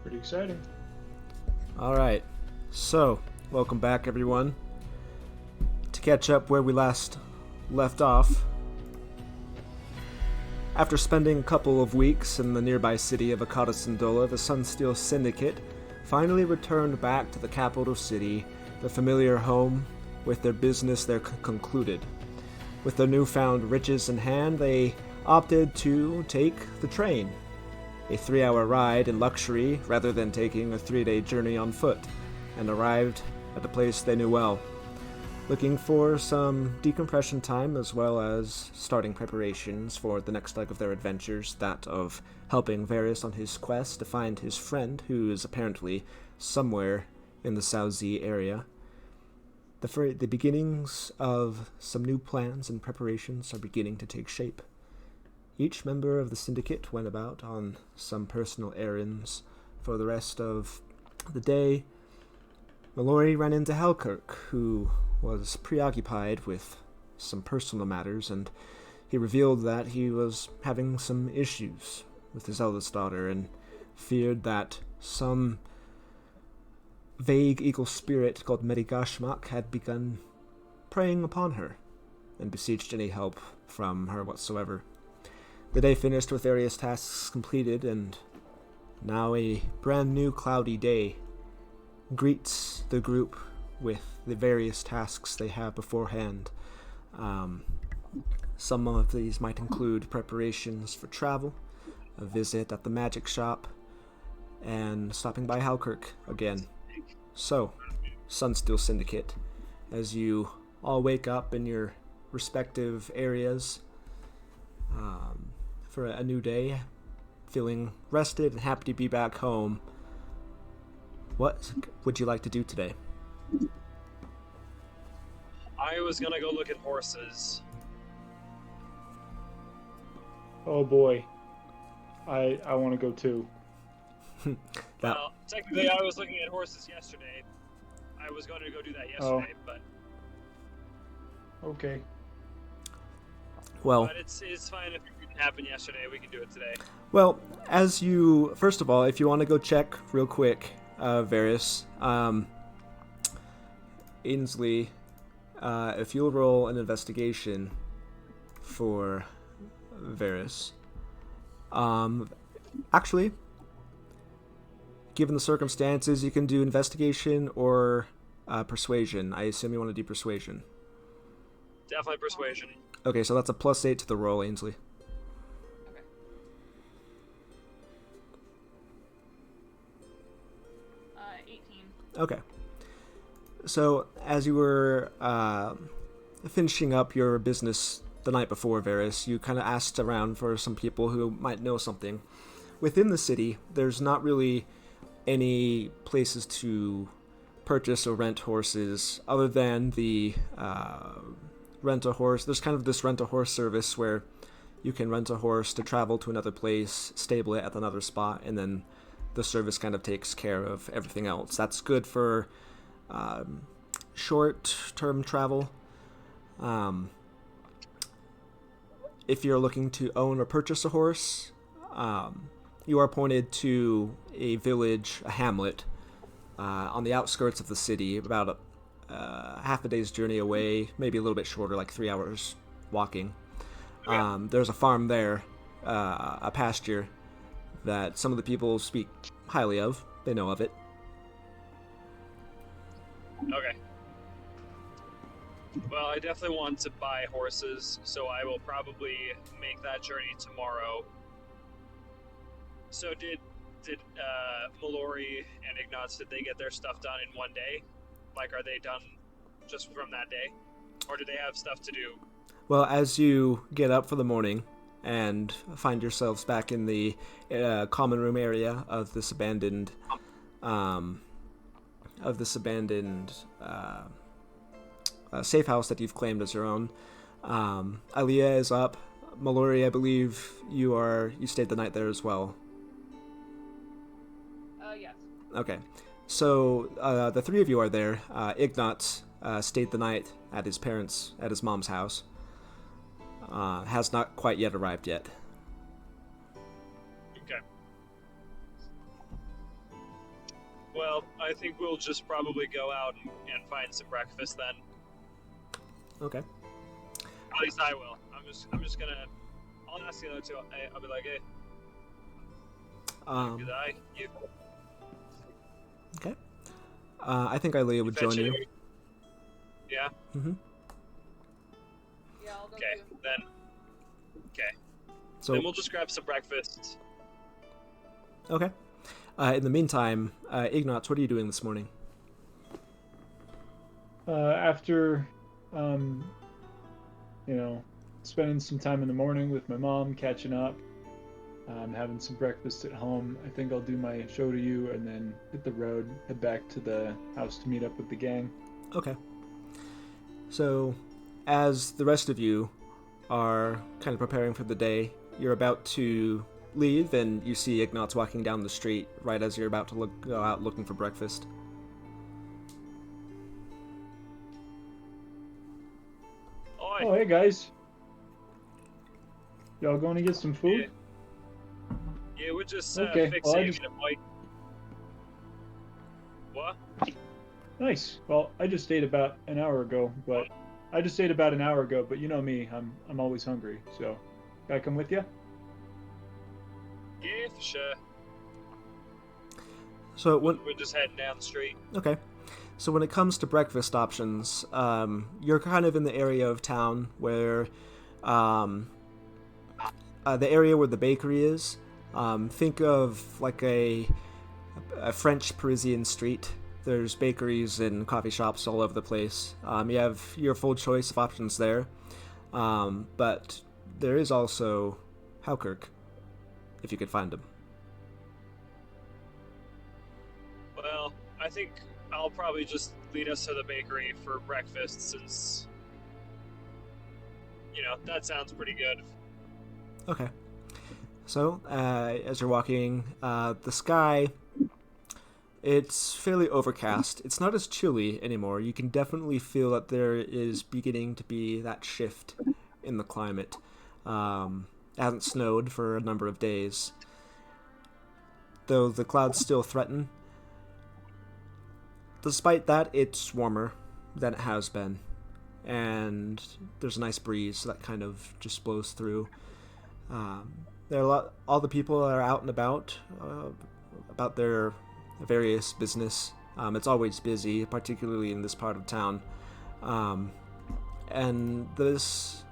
Pretty exciting. Alright, so, welcome back everyone. To catch up where we last left off, after spending a couple of weeks in the nearby city of Akata the Sunsteel Syndicate finally returned back to the capital city, their familiar home, with their business there concluded. With their newfound riches in hand, they opted to take the train. A 3-hour ride in luxury rather than taking a 3-day journey on foot, and arrived at a place they knew well. Looking for some decompression time as well as starting preparations for the next leg of their adventures, that of helping Varys on his quest to find his friend, who is apparently somewhere in the Sao-Zi area. The beginnings of some new plans and preparations are beginning to take shape. Each member of the syndicate went about on some personal errands. For the rest of the day, Mallory ran into Halkirk, who was preoccupied with some personal matters, and he revealed that he was having some issues with his eldest daughter and feared that some vague evil spirit called Medigashmak had begun preying upon her and beseeched any help from her whatsoever. The day finished with various tasks completed, and now a brand new cloudy day greets the group with the various tasks they have beforehand. Some of these might include preparations for travel, a visit at the magic shop, and stopping by Halkirk again. So, Sunsteel Syndicate, as you all wake up in your respective areas for a new day, feeling rested and happy to be back home, what would you like to do today? I was gonna go look at horses. Oh boy. I want to go too. Well, technically I was looking at horses yesterday. I was going to go do that yesterday, but Okay. Well, it's fine if it didn't happen yesterday. We can do it today. Well, first of all, if you want to go check real quick, Varys, Ainsley, if you'll roll an investigation for Varys. Actually, given the circumstances, you can do investigation or persuasion. I assume you want to do persuasion. Definitely persuasion. Okay, so that's a +8 to the roll, Ainsley. Okay. Uh, 18. Okay. So, as you were finishing up your business the night before, Varys, you kind of asked around for some people who might know something. Within the city, there's not really any places to purchase or rent horses other than the rent-a-horse. There's kind of this rent-a-horse service where you can rent a horse to travel to another place, stable it at another spot, and then the service kind of takes care of everything else. That's good for short-term travel. If you're looking to own or purchase a horse, you are pointed to a village, a hamlet, on the outskirts of the city, about half a day's journey away, maybe a little bit shorter, like 3 hours walking. There's a farm there, a pasture, that some of the people speak highly of. They know of it. Okay. Well, I definitely want to buy horses, so I will probably make that journey tomorrow. So did Mallory and Ignatz, did they get their stuff done in one day? Like, are they done just from that day? Or do they have stuff to do? Well, as you get up for the morning and find yourselves back in the common room area of this abandoned safe house that you've claimed as your own, Aliyah is up. Mallory, I believe you stayed the night there as well. Yes. Okay, so the three of you are there. Ignatz stayed the night at his mom's house. Has not quite yet arrived yet. Okay. I think we'll just probably go out and find some breakfast then. Okay. At least I will. I'm just gonna. I'll ask the other two. I'll be like, hey, good eye. You. Okay. I think Ilea would join you. Yeah. Mm-hmm. Yeah, I'll go Okay. too. Then. Okay. So Then we'll just grab some breakfast. okay. In the meantime, Ignatz, what are you doing this morning? After, spending some time in the morning with my mom, catching up, having some breakfast at home, I think I'll do my show to you and then hit the road, head back to the house to meet up with the gang. Okay. So, as the rest of you are kind of preparing for the day, you're about to leave, and you see Ignatz walking down the street right as you're about to go out looking for breakfast. Oi. Oh, hey guys. Y'all going to get some food? Yeah, we're just Okay, well, I fixating just- a bite. What? Nice. Well, I just ate about an hour ago, but you know me, I'm always hungry. So, can I come with you? Yeah, for sure. So when We're just heading down the street. okay, so when it comes to breakfast options, you're kind of in the area of town where, the area where the bakery is. Think of like a French Parisian street. There's bakeries and coffee shops all over the place. You have your full choice of options there, but there is also Halkirk, if you could find him. Well, I think I'll probably just lead us to the bakery for breakfast since, that sounds pretty good. Okay. So, as you're walking, the sky, it's fairly overcast. It's not as chilly anymore. You can definitely feel that there is beginning to be that shift in the climate. It hasn't snowed for a number of days, though the clouds still threaten. Despite that, it's warmer than it has been, and there's a nice breeze that kind of just blows through. All the people are out and about their various business. It's always busy, particularly in this part of town. And this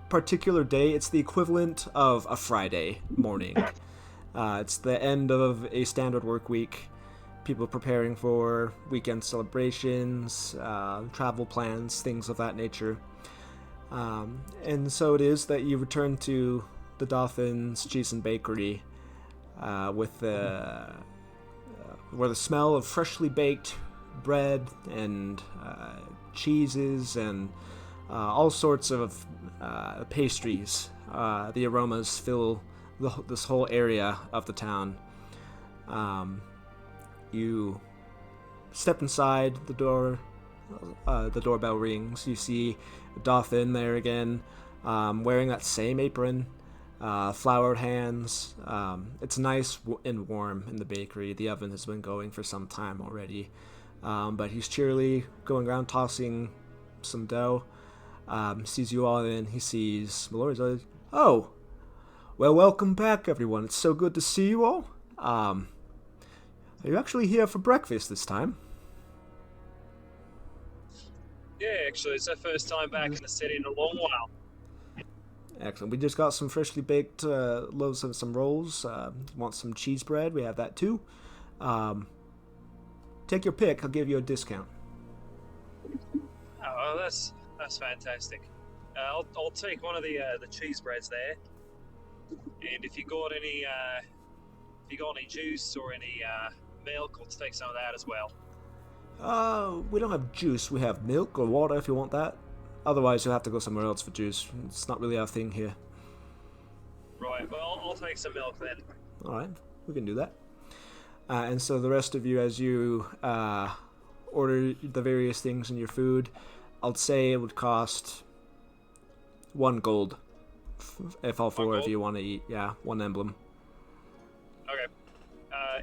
particular day, it's the equivalent of a Friday morning. It's the end of a standard work week. People preparing for weekend celebrations, travel plans, things of that nature. And so it is that you return to the Dolphins Cheese and Bakery with where the smell of freshly baked bread and cheeses and all sorts of pastries. The aromas fill this whole area of the town. You step inside the door. The doorbell rings. You see Dolphin there again, wearing that same apron, floured hands. It's nice and warm in the bakery. The oven has been going for some time already, but he's cheerily going around tossing some dough. Sees you all in. He sees Mallory's like, "Oh, well, welcome back, everyone. It's so good to see you all. Are you actually here for breakfast this time?" Yeah, actually, it's our first time back in the city in a long while. Excellent. We just got some freshly baked loaves of some rolls. Want some cheese bread? We have that too. Take your pick. I'll give you a discount. Oh, that's fantastic. I'll take one of the cheese breads there. And if you got any juice or any milk, I'll take some of that as well. We don't have juice. We have milk or water if you want that. Otherwise, you'll have to go somewhere else for juice. It's not really our thing here. Right, well, I'll take some milk then. Alright, we can do that. And so the rest of you, as you order the various things in your food, I'll say it would cost 1 gold if all four of you want to eat. Yeah, 1 emblem. Okay.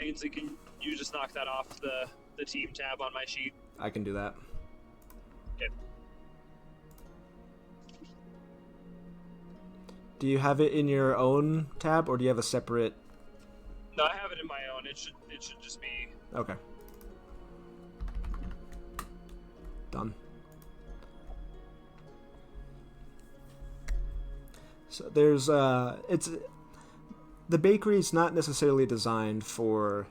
Ainsley, can you just knock that off the the team tab on my sheet? I can do that. Okay. Do you have it in your own tab, or do you have a separate? No, I have it in my own. It should just be. Okay. Done. So there's it's the bakery is not necessarily designed for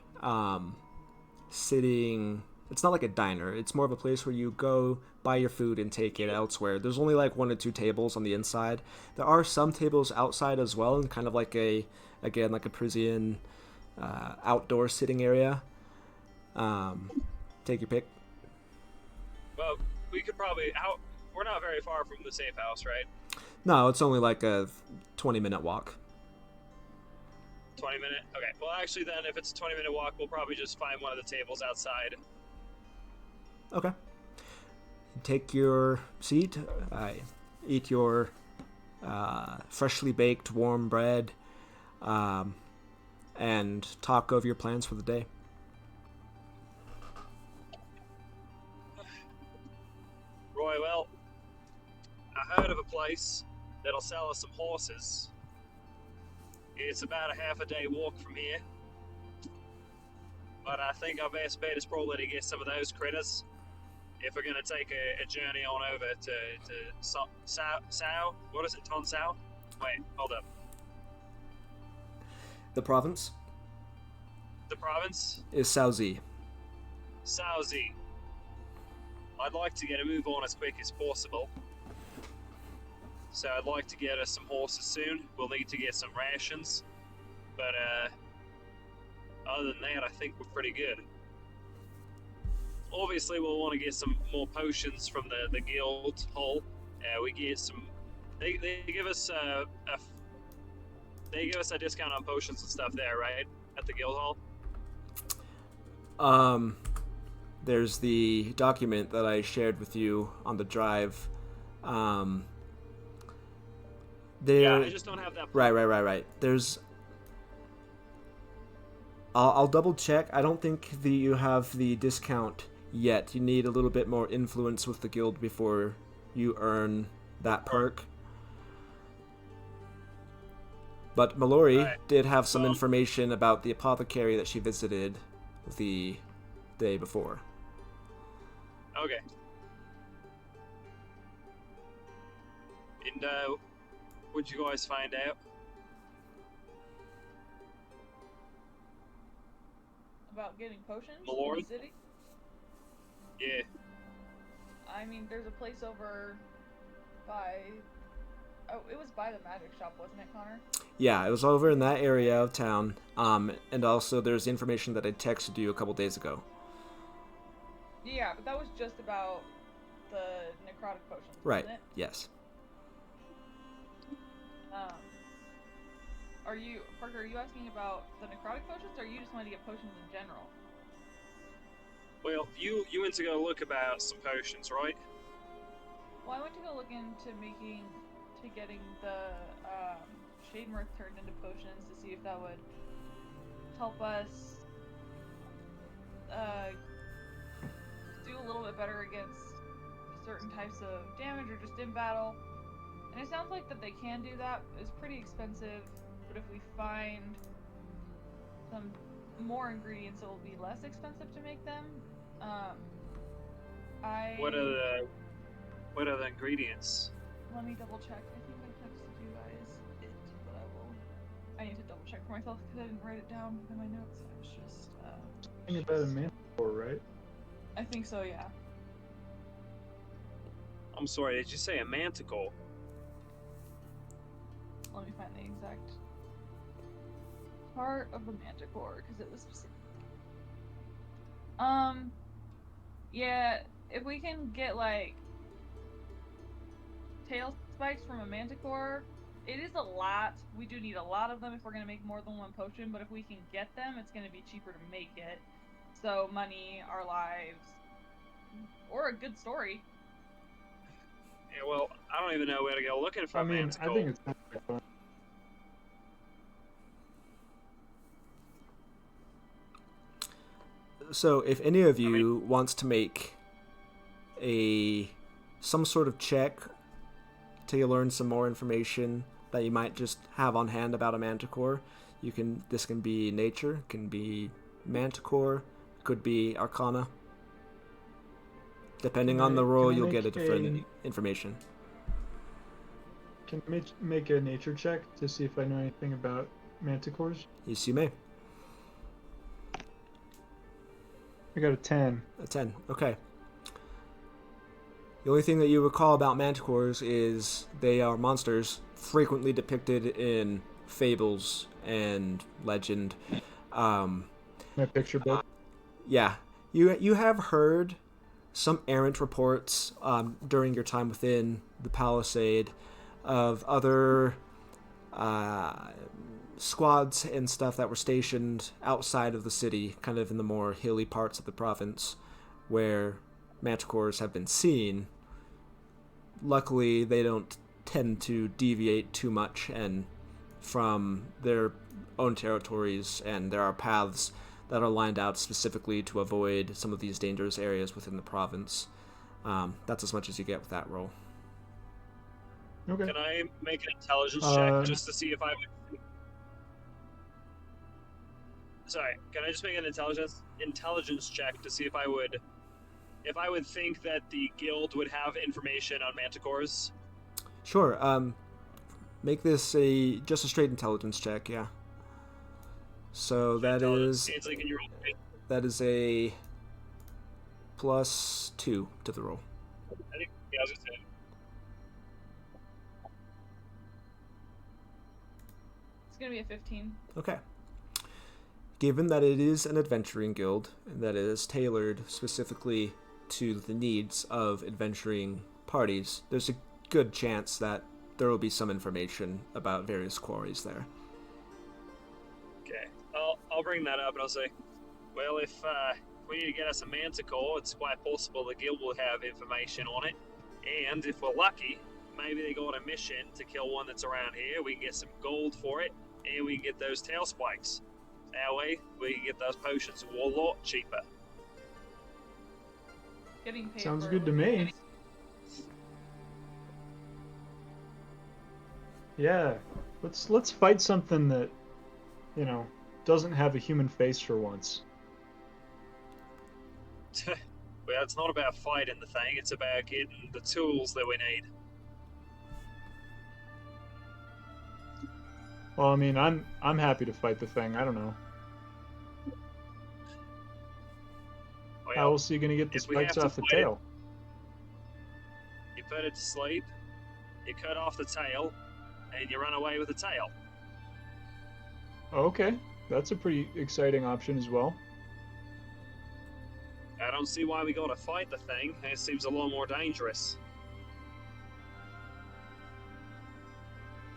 sitting. It's not like a diner. It's more of a place where you go buy your food and take it elsewhere. There's only like 1 or 2 tables on the inside. There are some tables outside as well, and kind of like a Parisian outdoor sitting area. Take your pick. Well, we could probably out. We're not very far from the safe house, right? No, it's only like a 20-minute walk. 20-minute. Okay. Well, actually, then if it's a 20-minute walk, we'll probably just find one of the tables outside. Okay. Take your seat. Eat your freshly baked warm bread, and talk over your plans for the day. Roy, well, I heard of a place that'll sell us some horses. It's about a half a day walk from here. But I think our best bet is probably to get some of those critters if we're going to take a journey on over to Sao? What is it, Sao? Wait, hold up. The province The province? is Sao-Zi. Sao-Zi. I'd like to get a move on as quick as possible. So I'd like to get us some horses soon. We'll need to get some rations. But other than that, I think we're pretty good. Obviously, we'll want to get some more potions from the guild hall. We get some. They give us they give us a discount on potions and stuff there, right? At the guild hall. There's the document that I shared with you on the drive. Yeah, I just don't have that. Right. There's. I'll double check. I don't think you have the discount yet. You need a little bit more influence with the guild before you earn that perk. But Mallory did have some information about the apothecary that she visited the day before. Okay. And what'd you guys find out? About getting potions Mallory? in the city? Yeah. I mean, there's a place over by... Oh, it was by the magic shop, wasn't it, Connor? Yeah, it was over in that area of town. And also there's information that I texted you a couple days ago. Yeah, but that was just about the necrotic potions, Right, wasn't it? yes. Parker, are you asking about the necrotic potions, or you just wanted to get potions in general? Well, you went to go look about some potions, right? Well, I went to go look into getting the Shade Mirth turned into potions to see if that would help us do a little bit better against certain types of damage or just in battle. And it sounds like that they can do that. It's pretty expensive, but if we find some more ingredients, it will be less expensive to make them. What are the ingredients? Let me double check. I think I texted you guys it, but I need to double check for myself because I didn't write it down in my notes. I was just I think about a manticore, right? I think so, yeah. I'm sorry, did you say a manticore? Let me find the exact part of the manticore because it was specific. Yeah, if we can get like tail spikes from a manticore, it is a lot. We do need a lot of them if we're going to make more than one potion, but if we can get them, it's going to be cheaper to make it. So money, our lives, or a good story. Yeah, well, I don't even know where to go looking for a manticore. I think it's kind of fun. So if any of you wants to make some sort of check to learn some more information that you might just have on hand about a manticore, this can be nature, can be manticore, could be arcana. Depending on the roll, you'll get a different information. Can I make a nature check to see if I know anything about manticores? Yes, you may. I got a 10. A 10, okay. The only thing that you recall about manticores is they are monsters frequently depicted in fables and legend. My picture book? Yeah. You have heard some errant reports during your time within the Palisade of other squads and stuff that were stationed outside of the city, kind of in the more hilly parts of the province, where manticores have been seen. Luckily, they don't tend to deviate too much and from their own territories, and there are paths that are lined out specifically to avoid some of these dangerous areas within the province. That's as much as you get with that roll. Okay. Can I make an intelligence check just to see if I would... Sorry, can I just make an intelligence check to see if I would think that the guild would have information on manticores? Sure. Make this just a straight intelligence check, yeah. So that is a +2 to the roll. I think, yeah, I was gonna say. It's gonna be a 15. Okay. Given that it is an adventuring guild that is tailored specifically to the needs of adventuring parties, there's a good chance that there will be some information about various quarries there. Okay, I'll bring that up and I'll say, well, if we need to get us a manticore, it's quite possible the guild will have information on it, and if we're lucky, maybe they got a mission to kill one that's around here. We can get some gold for it, and we can get those tail spikes. That way, we can get those potions a lot cheaper. Getting paid Sounds for good to me. Yeah, let's fight something that, doesn't have a human face for once. Well, it's not about fighting the thing, it's about getting the tools that we need. Well, I mean, I'm happy to fight the thing. I don't know. Well, How else are you gonna get the if we have spikes to off the fight tail? You put it to sleep, you cut off the tail, and you run away with the tail. Okay, that's a pretty exciting option as well. I don't see why we gotta fight the thing. It seems a lot more dangerous.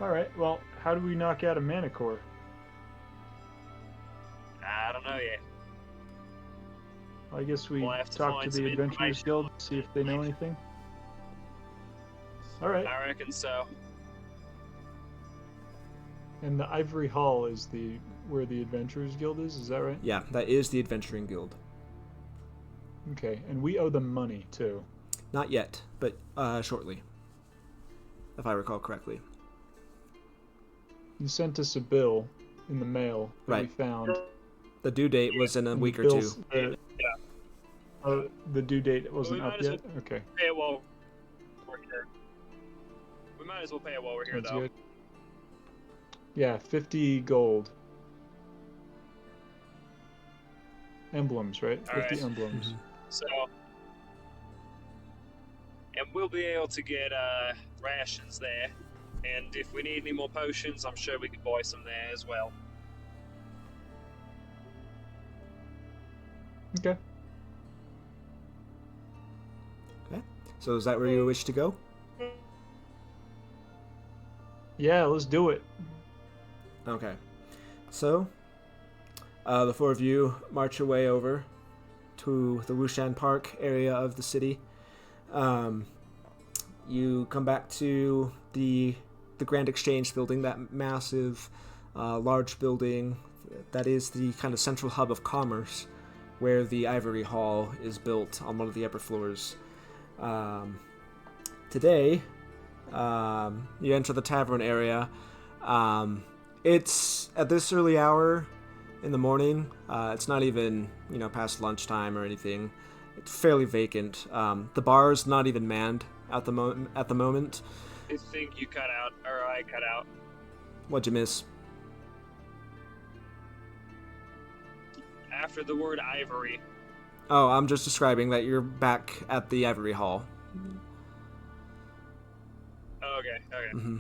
All right. Well, how do we knock out a manicore? I don't know yet. I guess we We'll have to talk to find the some Adventurers information. Guild, see if they know anything. All right. I reckon so. And the Ivory Hall is where the Adventurers Guild is. Is that right? Yeah, that is the Adventuring Guild. Okay, and we owe them money too. Not yet, but shortly, if I recall correctly. You sent us a bill in the mail that we Right. found. The due date was in a and week the or two. bills- the due date wasn't might up as yet? Okay. Pay it while we're here. We might as well pay it while we're here, Sounds though. good. Yeah, 50 gold. Emblems, right? All 50 right. emblems. So, and we'll be able to get rations there. And if we need any more potions, I'm sure we can buy some there as well. Okay. Okay. So is that where you wish to go? Yeah, let's do it. Okay. So, the four of you march your way over to the Wushan Park area of the city. You come back to the Grand Exchange building, that massive, large building that is the kind of central hub of commerce where the Ivory Hall is built on one of the upper floors. Today, you enter the tavern area. It's at this early hour in the morning. It's not even, past lunchtime or anything. It's fairly vacant. The bar's not even manned at the moment. I think you cut out, or I cut out. What'd you miss? After the word ivory. Oh, I'm just describing that you're back at the Ivory Hall. Okay. Mm-hmm.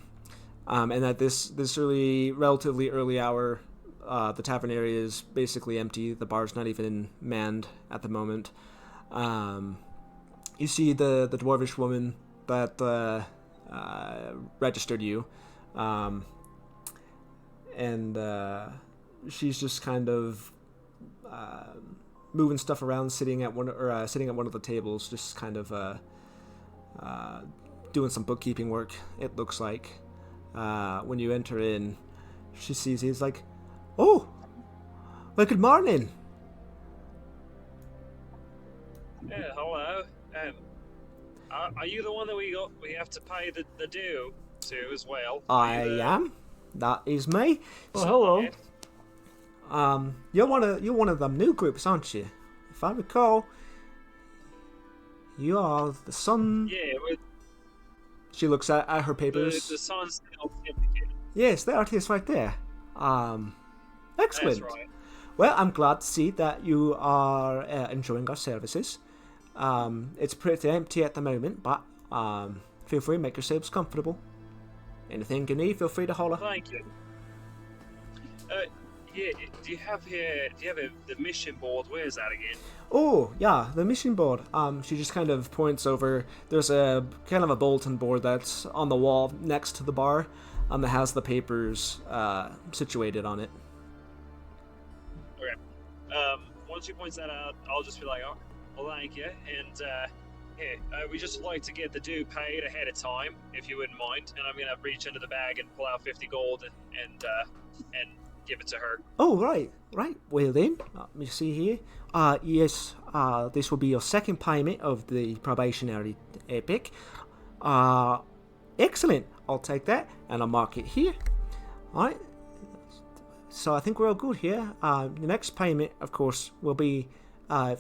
And at this relatively early hour, the tavern area is basically empty. The bar's not even manned at the moment. You see the dwarvish woman that registered you, and she's just kind of moving stuff around, sitting at one of the tables, just kind of doing some bookkeeping work. It looks like. When you enter in, she sees he's like, "Oh, well, good morning." Yeah, hello. Are you the one that we have to pay the due to as well? I am. That is me. Well, hello. Yeah. You're one of them new groups, aren't you? If I recall, you are the son. Yeah, we're She looks at her papers. the Sunsteel Syndicate. Yes, there it is right there. Excellent. That's right. Well, I'm glad to see that you are enjoying our services. It's pretty empty at the moment, but feel free to make yourselves comfortable. Anything you need, feel free to holler. Thank you. Yeah. Do you have the mission board? Where is that again? Oh, yeah, the mission board. She just kind of points over. There's a kind of a bulletin board that's on the wall next to the bar, that has the papers situated on it. Okay. Once she points that out, I'll just be like, "Oh, well, thank you." And we just like to get the due paid ahead of time, if you wouldn't mind. And I'm gonna reach into the bag and pull out 50 gold and give it to her. Oh, right. Well then, let me see here. Yes, this will be your second payment of the probationary epic. Excellent. I'll take that, and I'll mark it here. Alright. So I think we're all good here. The next payment, of course, will be,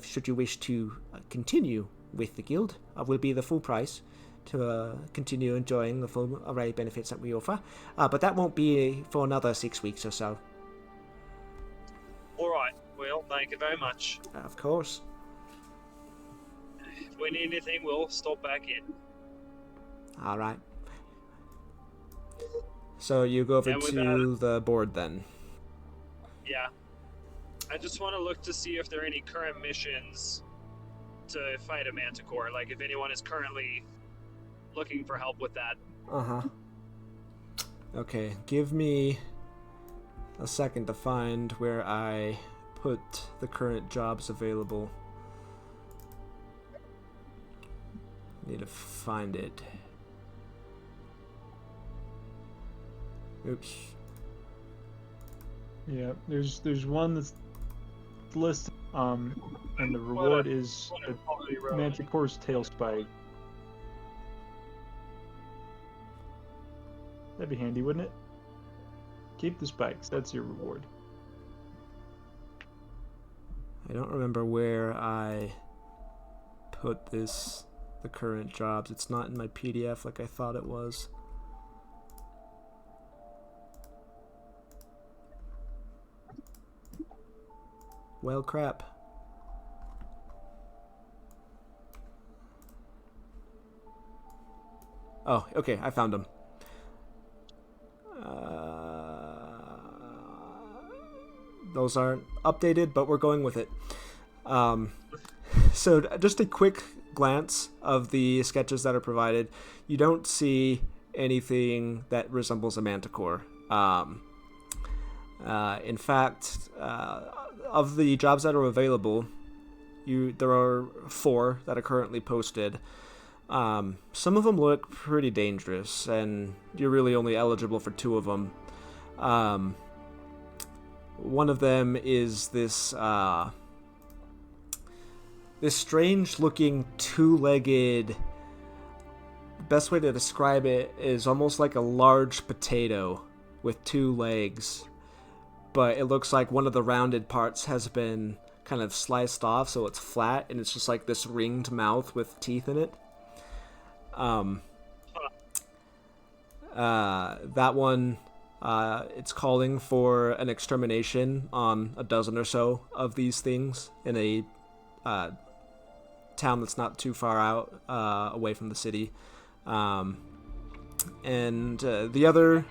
should you wish to continue with the guild, will be the full price to continue enjoying the full array of benefits that we offer. But that won't be for another 6 weeks or so. Alright, well, thank you very much. Of course. If we need anything, we'll stop back in. Alright. So you go over And with to the board then. Yeah. I just want to look to see if there are any current missions to fight a manticore, like if anyone is currently looking for help with that. Uh-huh. Okay, give me a second to find where I put the current jobs available. Need to find it. Oops. Yeah, there's one that's listed, and the reward is a Manticore's tail spike. That'd be handy, wouldn't it? Keep the spikes. That's your reward. I don't remember where I put the current jobs. It's not in my PDF like I thought it was. Well, crap. Oh, okay, I found them. Those aren't updated, but we're going with it. So just a quick glance of the sketches that are provided. You don't see anything that resembles a manticore. In fact, of the jobs that are available, there are 4 that are currently posted. Some of them look pretty dangerous, and you're really only eligible for 2 of them. One of them is this this strange-looking two-legged. The best way to describe it is almost like a large potato with two legs, but it looks like one of the rounded parts has been kind of sliced off, so it's flat, and it's just like this ringed mouth with teeth in it. That one, it's calling for an extermination on a dozen or so of these things in a town that's not too far out away from the city. And the other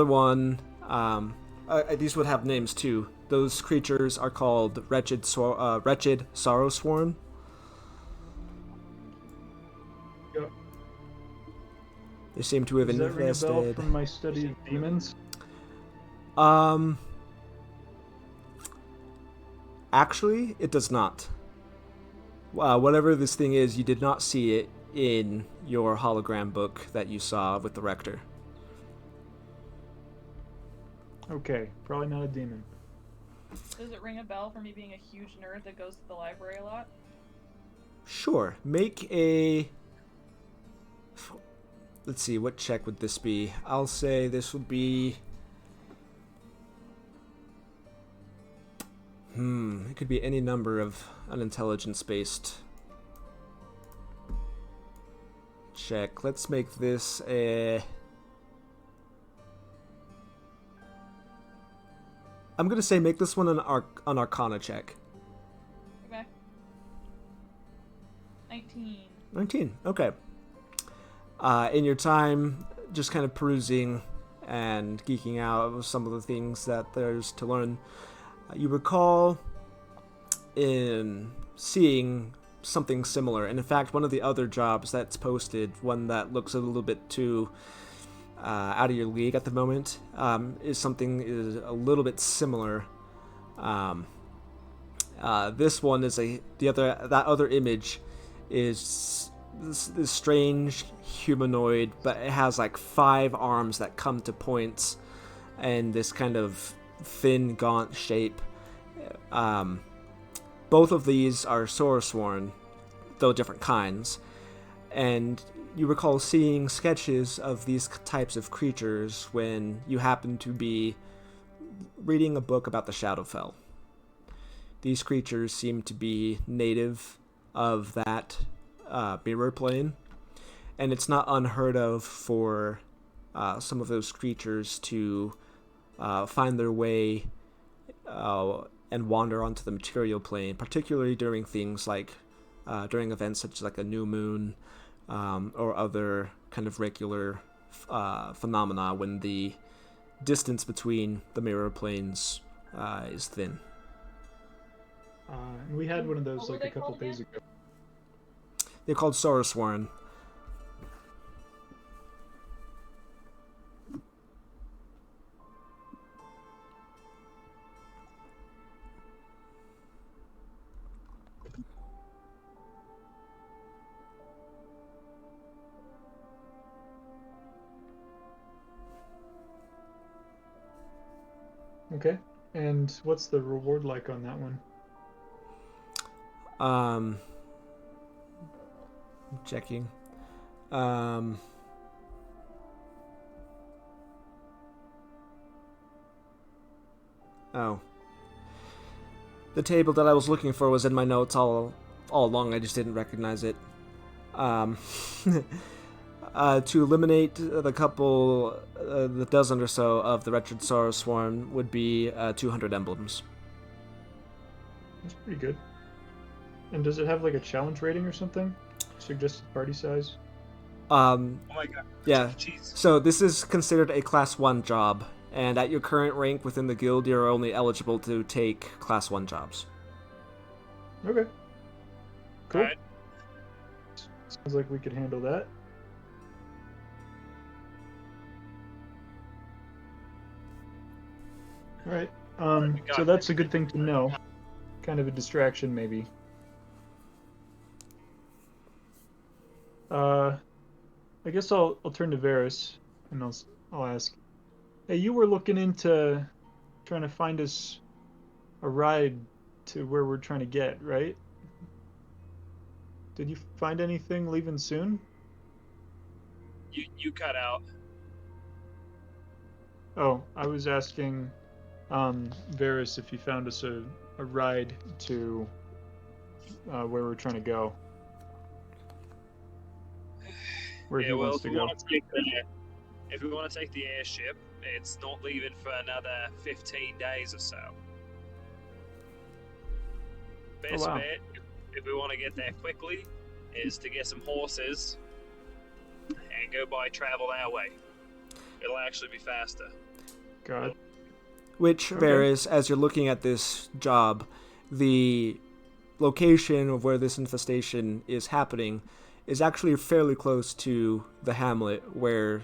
one, these would have names too. Those creatures are called Wretched Sorrowswarm. Yep. They seem to have Does that ring a bell infested. from my study of demons? Actually, it does not. Whatever this thing is, you did not see it in your hologram book that you saw with the rector. Okay, probably not a demon. Does it ring a bell for me being a huge nerd that goes to the library a lot? Sure. Make a... Let's see, what check would this be? I'll say this would be... It could be any number of unintelligence-based check. Let's make this a... I'm gonna say make this one an Arcana check. Okay. 19. 19, okay. In your time, just kind of perusing and geeking out of some of the things that there's to learn, you recall in seeing something similar. And in fact, one of the other jobs that's posted, one that looks a little bit too out of your league at the moment, is a little bit similar. This one is that other image is this strange humanoid, but it has like 5 arms that come to points and this kind of thin, gaunt shape. Both of these are Sorrowswarm, though different kinds. And you recall seeing sketches of these types of creatures when you happen to be reading a book about the Shadowfell. These creatures seem to be native of that mirror plane, and it's not unheard of for some of those creatures to find their way and wander onto the material plane, particularly during things like during events such as like a new moon or other kind of regular phenomena when the distance between the mirror planes is thin. And we had one of those like a couple days ago. They're called Sorrowswarm. Okay. And what's the reward like on that one? Checking. Oh. The table that I was looking for was in my notes all along. I just didn't recognize it. To eliminate the dozen or so of the Wretched Sorrowswarm would be 200 emblems. That's pretty good. And does it have like a challenge rating or something? Suggested party size? Oh my god. Yeah. Jeez. So this is considered a Class 1 job, and at your current rank within the guild, you're only eligible to take Class 1 jobs. Okay. Cool. Alright. Sounds like we could handle that. Alright. So that's a good thing to know. Kind of a distraction, maybe. I guess I'll turn to Varys and I'll ask. Hey, you were looking into trying to find us a ride to where we're trying to get, right? Did you find anything leaving soon? You cut out. Oh, I was asking Varys if he found us a ride to where we're trying to go. Where he Well, wants to go. if we want to take the airship, it's not leaving for another 15 days or so. Best wow. bet, if we want to get there quickly, is to get some horses and go by travel that way. It'll actually be faster. God. Which varies as you're looking at this job. The location of where this infestation is happening is actually fairly close to the hamlet where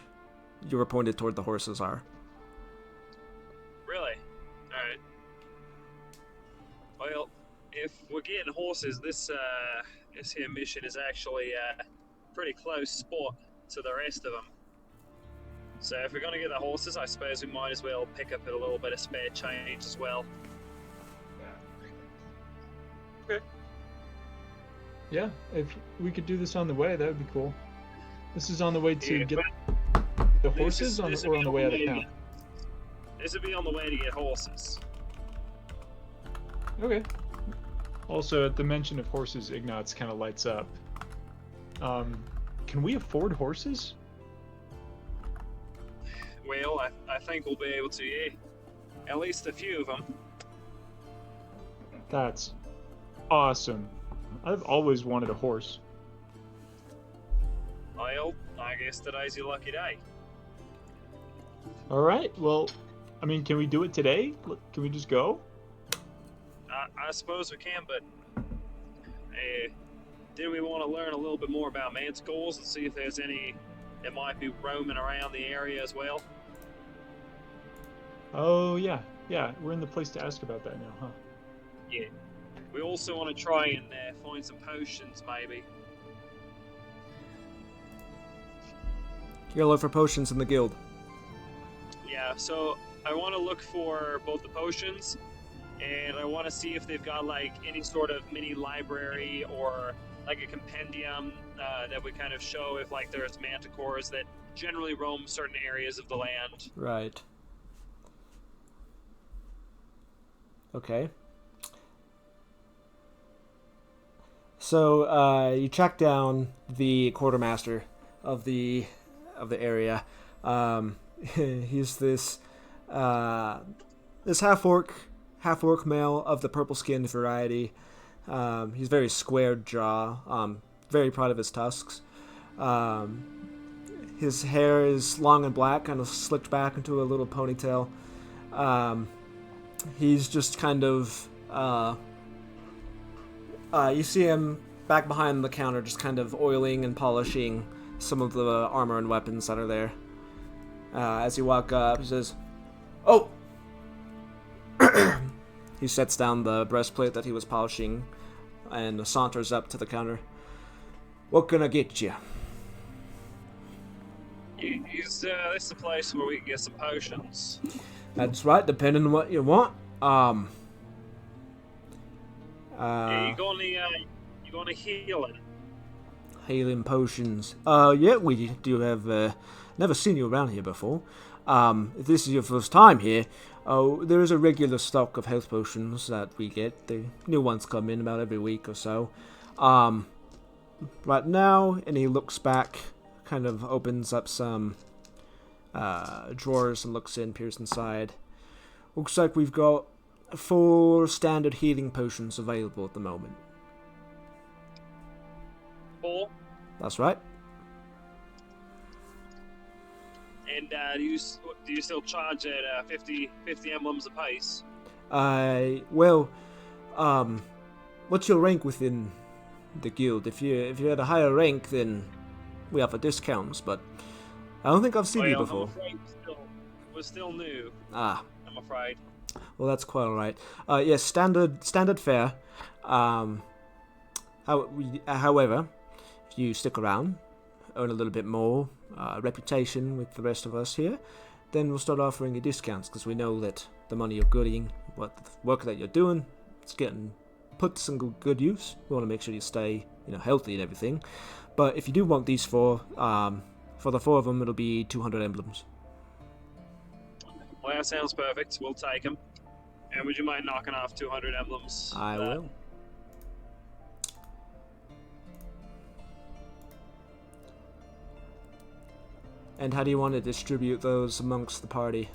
you were pointed toward the horses are. Really? Alright. Well, if we're getting horses, this here mission is actually a pretty close spot to the rest of them. So if we're going to get the horses, I suppose we might as well pick up a little bit of spare change as well. Okay. Yeah, if we could do this on the way, that would be cool. This is on the way to get the horses, or on the way out of town? This would be on the way to get horses. Okay. Also, at the mention of horses, Ignatz kind of lights up. Can we afford horses? Well, I think we'll be able to, yeah. At least a few of them. That's awesome. I've always wanted a horse. Well, I guess today's your lucky day. All right. Well, I mean, can we do it today? Can we just go? I suppose we can, but did we want to learn a little bit more about manticores and see if there's any that might be roaming around the area as well? Oh, yeah. Yeah, we're in the place to ask about that now, huh? Yeah. We also want to try and find some potions, maybe. You're look for potions in the guild. Yeah, so I want to look for both the potions, and I want to see if they've got, like, any sort of mini library or, like, a compendium that would kind of show if, like, there's manticores that generally roam certain areas of the land. Right. Okay. So you track down the quartermaster of the area. He's this half orc male of the purple skinned variety. He's very squared jaw. Very proud of his tusks. His hair is long and black, kind of slicked back into a little ponytail. He's just kind of you see him back behind the counter, just kind of oiling and polishing some of the armor and weapons that are there. As you walk up, he says, "Oh!" He sets down the breastplate that he was polishing and saunters up to the counter. "What can I get you?" Is this the place where we can get some potions? That's right, depending on what you want. Yeah, you got any healing? Healing potions. Yeah, we do have, never seen you around here before. If this is your first time here, there is a regular stock of health potions that we get. The new ones come in about every week or so. Right now, and he looks back, kind of opens up some drawers and looks in, peers inside. Looks like we've got 4 standard healing potions available at the moment. 4? That's right. And do you still charge at 50 emblems apiece? Well, what's your rank within the guild? If you're at a higher rank, then we offer discounts, but I don't think I've seen you before. I'm afraid we're still new. Ah. I'm afraid. Well, that's quite alright. Yes, standard fare. However, if you stick around, earn a little bit more reputation with the rest of us here, then we'll start offering you discounts, because we know that the money you're getting, what the work that you're doing, it's getting put to some good use. We want to make sure you stay, healthy and everything. But if you do want these four, for the 4 of them, it'll be 200 emblems. Well, that sounds perfect. We'll take them. And would you mind knocking off 200 emblems? I will. And how do you want to distribute those amongst the party?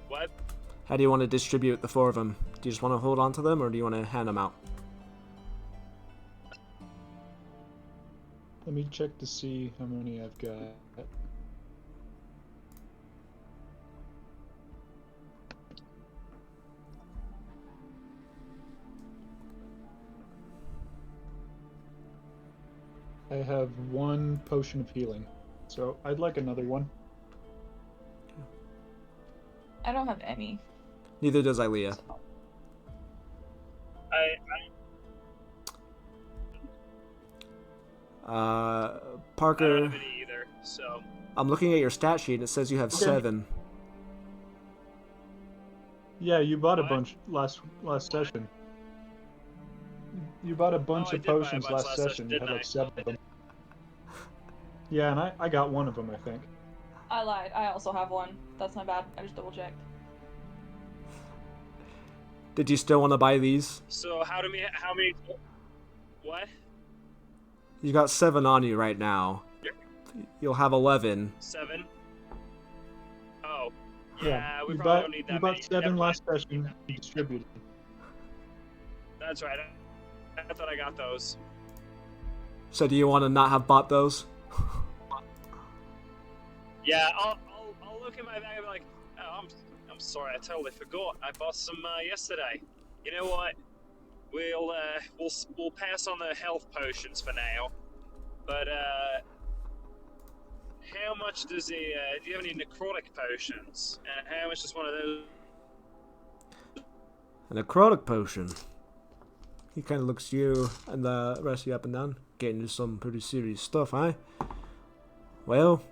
What? How do you want to distribute the 4 of them? Do you just want to hold on to them, or do you want to hand them out? Let me check to see how many I've got. I have 1 potion of healing, so I'd like another one. I don't have any. Neither does Ilea. Parker. I don't have any either, so. I'm looking at your stat sheet and it says you have 7. Yeah, you bought a What? bunch last session. You bought a bunch of potions last session. You had like 7 of them. Yeah, and I got 1 of them, I think. I lied. I also have 1. That's my bad. I just double checked. Did you still want to buy these? So how many? What? You got 7 on you right now. You'll have 11. 7. Oh. Yeah, we you probably bought, don't need that you many. bought 7 Never last mind. session. You distributed. That's right. I thought I got those. So do you want to not have bought those? Yeah, I'll look in my bag and be like, oh, I'm sorry, I totally forgot. I bought some yesterday. You know what? We'll pass on the health potions for now. But how much does do you have any necrotic potions? And how much does one of those? A necrotic potion. He kind of looks at you and the rest of you up and down. Getting into some pretty serious stuff, eh? Well,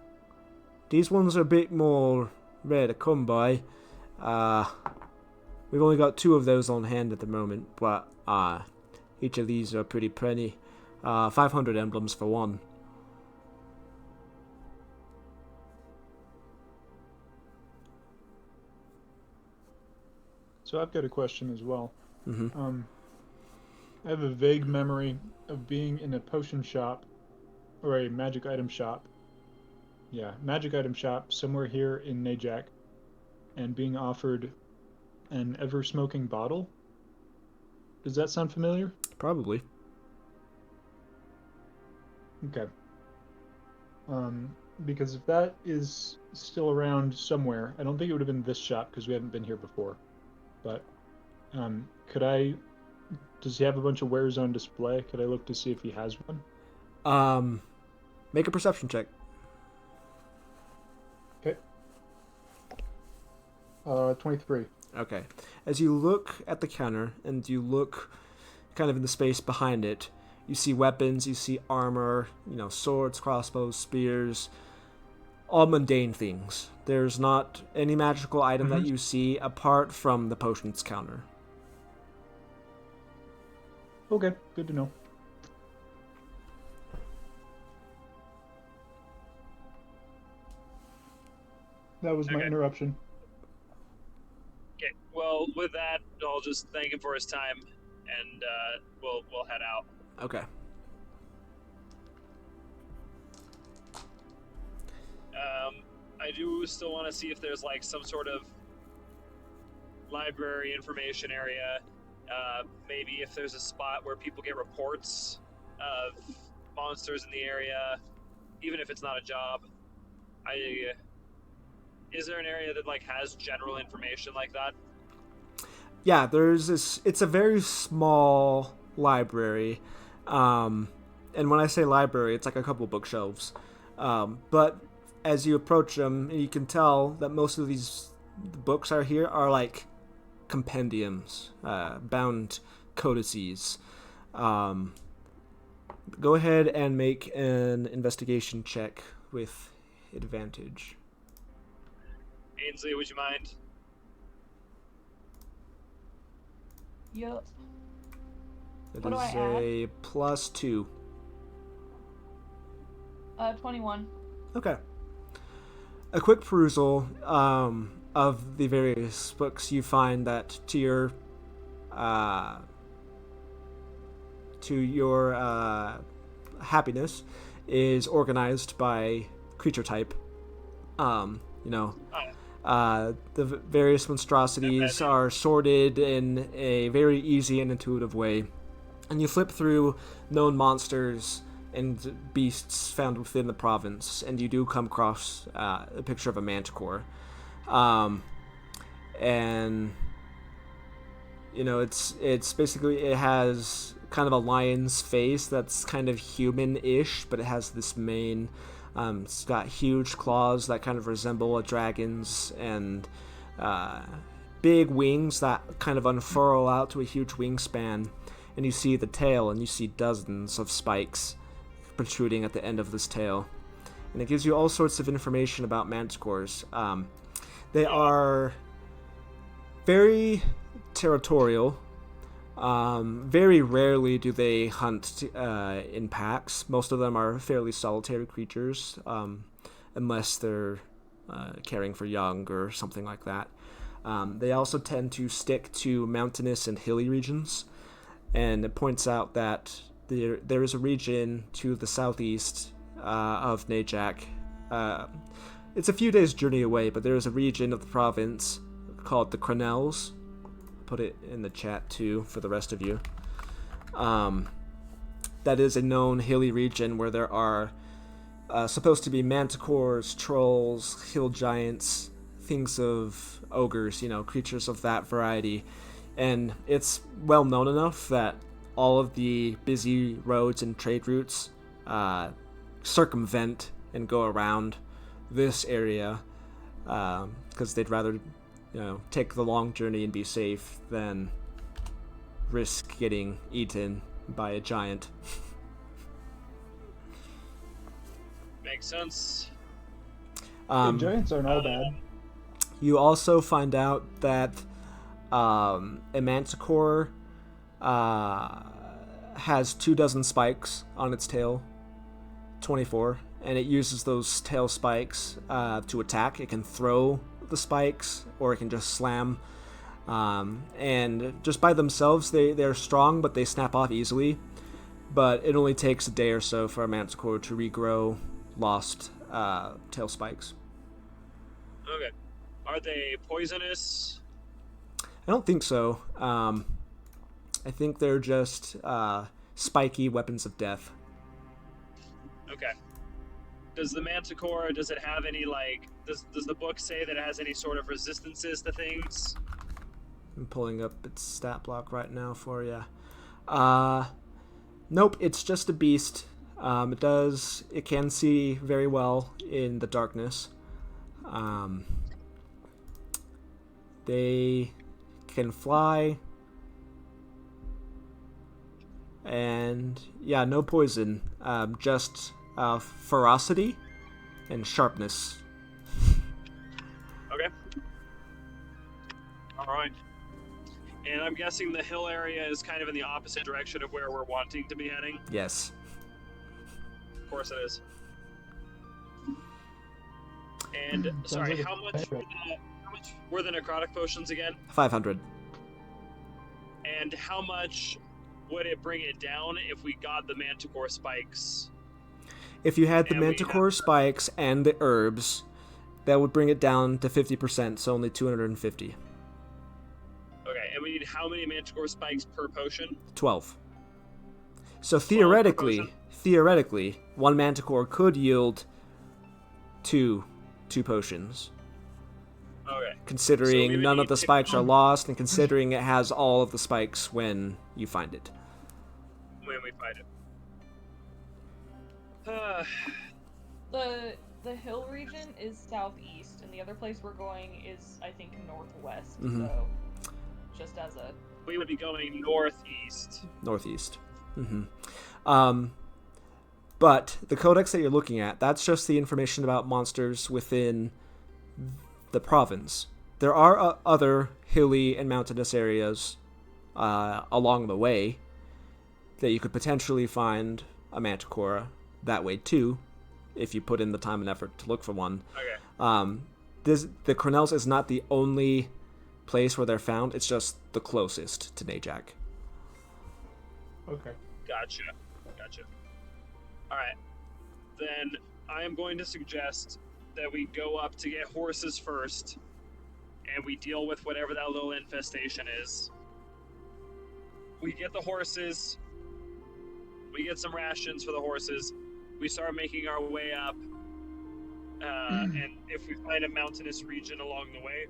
these ones are a bit more rare to come by. We've only got 2 of those on hand at the moment, but each of these are pretty penny. 500 emblems for 1. So I've got a question as well. Mm-hmm. I have a vague memory of being in a potion shop or a magic item shop. Yeah, magic item shop somewhere here in Najak, and being offered an ever-smoking bottle. Does that sound familiar? Probably. Okay. Because if that is still around somewhere, I don't think it would have been this shop because we haven't been here before. But does he have a bunch of wares on display? Could I look to see if he has one? Make a perception check. Okay. 23. Okay. As you look at the counter and you look kind of in the space behind it, you see weapons, you see armor, swords, crossbows, spears, all mundane things. There's not any magical item that you see apart from the potions counter. Okay, good to know. That was my Okay. interruption. Okay. Well, with that, I'll just thank him for his time, and we'll head out. Okay. I do still want to see if there's like some sort of library information area. Maybe if there's a spot where people get reports of monsters in the area, even if it's not a job. Is there an area that like has general information like that? Yeah, there's this. It's a very small library, and when I say library, it's like a couple bookshelves. But as you approach them, you can tell that most of these books are like compendiums, bound codices. Go ahead and make an investigation check with advantage. Ainsley, would you mind? Yup. It What do I is add? a +2. 21. Okay. A quick perusal of the various books, you find that to your happiness is organized by creature type. You know, the various monstrosities are sorted in a very easy and intuitive way, and you flip through known monsters and beasts found within the province, and you do come across a picture of a manticore. And you know, it's basically, it has kind of a lion's face that's kind of human-ish, but it has this mane. It's got huge claws that kind of resemble a dragon's, and big wings that kind of unfurl out to a huge wingspan. And you see the tail, and you see dozens of spikes protruding at the end of this tail. And it gives you all sorts of information about manticores. They are very territorial. Very rarely do they hunt in packs. Most of them are fairly solitary creatures, unless they're caring for young or something like that. They also tend to stick to mountainous and hilly regions, and it points out that there is a region to the southeast of Najak. It's a few days' journey away, but there is a region of the province called the Crenels. Put it in the chat too for the rest of you. That is a known hilly region where there are supposed to be manticores, trolls, hill giants, things of ogres, you know, creatures of that variety. And it's well known enough that all of the busy roads and trade routes circumvent and go around this area because they'd rather, you know, take the long journey and be safe than risk getting eaten by a giant. Makes sense. Giants aren't all bad. You also find out that a manticore has 24 spikes on its tail, 24, and it uses those tail spikes to attack. It can throw the spikes, or it can just slam. And just by themselves, they're strong, but they snap off easily. But it only takes a day or so for a manticore to regrow lost tail spikes. Okay. Are they poisonous? I don't think so. I think they're just spiky weapons of death. Okay. Does the manticore, does it have any, like, does the book say that it has any sort of resistances to things? I'm pulling up its stat block right now for you. Nope, it's just a beast. It can see very well in the darkness. They can fly. And yeah, no poison. Just ferocity and sharpness. Okay. Alright. And I'm guessing the hill area is kind of in the opposite direction of where we're wanting to be heading? Yes. Of course it is. And, sorry, like how much were the necrotic potions again? 500. And how much would it bring it down if we got the manticore spikes? If you had the And we manticore spikes and the herbs, that would bring it down to 50%, so only 250. Okay, and we need how many manticore spikes per potion? 12. So 12 per theoretically, one manticore could yield two potions. Okay. So Considering we would none of need the to- spikes are lost, and considering it has all of the spikes when you find it. When we find it. The hill region is southeast, and the other place we're going is, I think, northwest. Mhm. So, just as a We would be going northeast. Northeast. But the codex that you're looking at, that's just the information about monsters within the province. There are other hilly and mountainous areas along the way, that you could potentially find a manticore that way too, if you put in the time and effort to look for one. Okay. The Cornells is not the only place where they're found, it's just the closest to Najak. Okay. Gotcha. Alright. Then I am going to suggest that we go up to get horses first, and we deal with whatever that little infestation is. We get the horses, we get some rations for the horses, we start making our way up, and if we find a mountainous region along the way,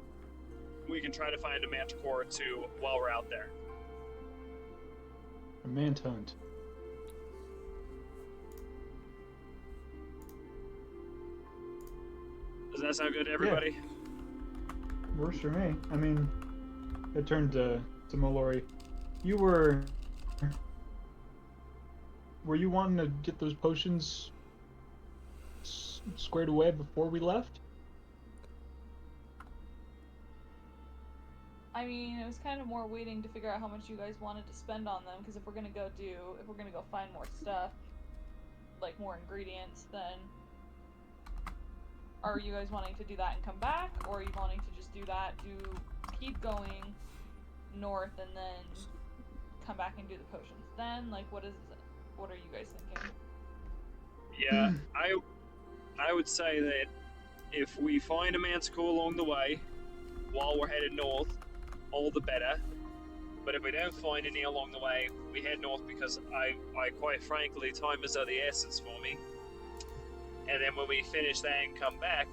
we can try to find a manticore too while we're out there. A manhunt. Does that sound good to everybody? Yeah. Works for me. I mean, I turned to Mallory. Were you wanting to get those potions squared away before we left? I mean, it was kind of more waiting to figure out how much you guys wanted to spend on them, because if we're gonna go find more stuff, like more ingredients, then are you guys wanting to do that and come back, or are you wanting to just do that, keep going north and then come back and do the potions then? Like, what are you guys thinking? Yeah, I would say that if we find a manticore along the way while we're headed north, all the better. But if we don't find any along the way, we head north, because I quite frankly, time is of the essence for me. And then when we finish that and come back,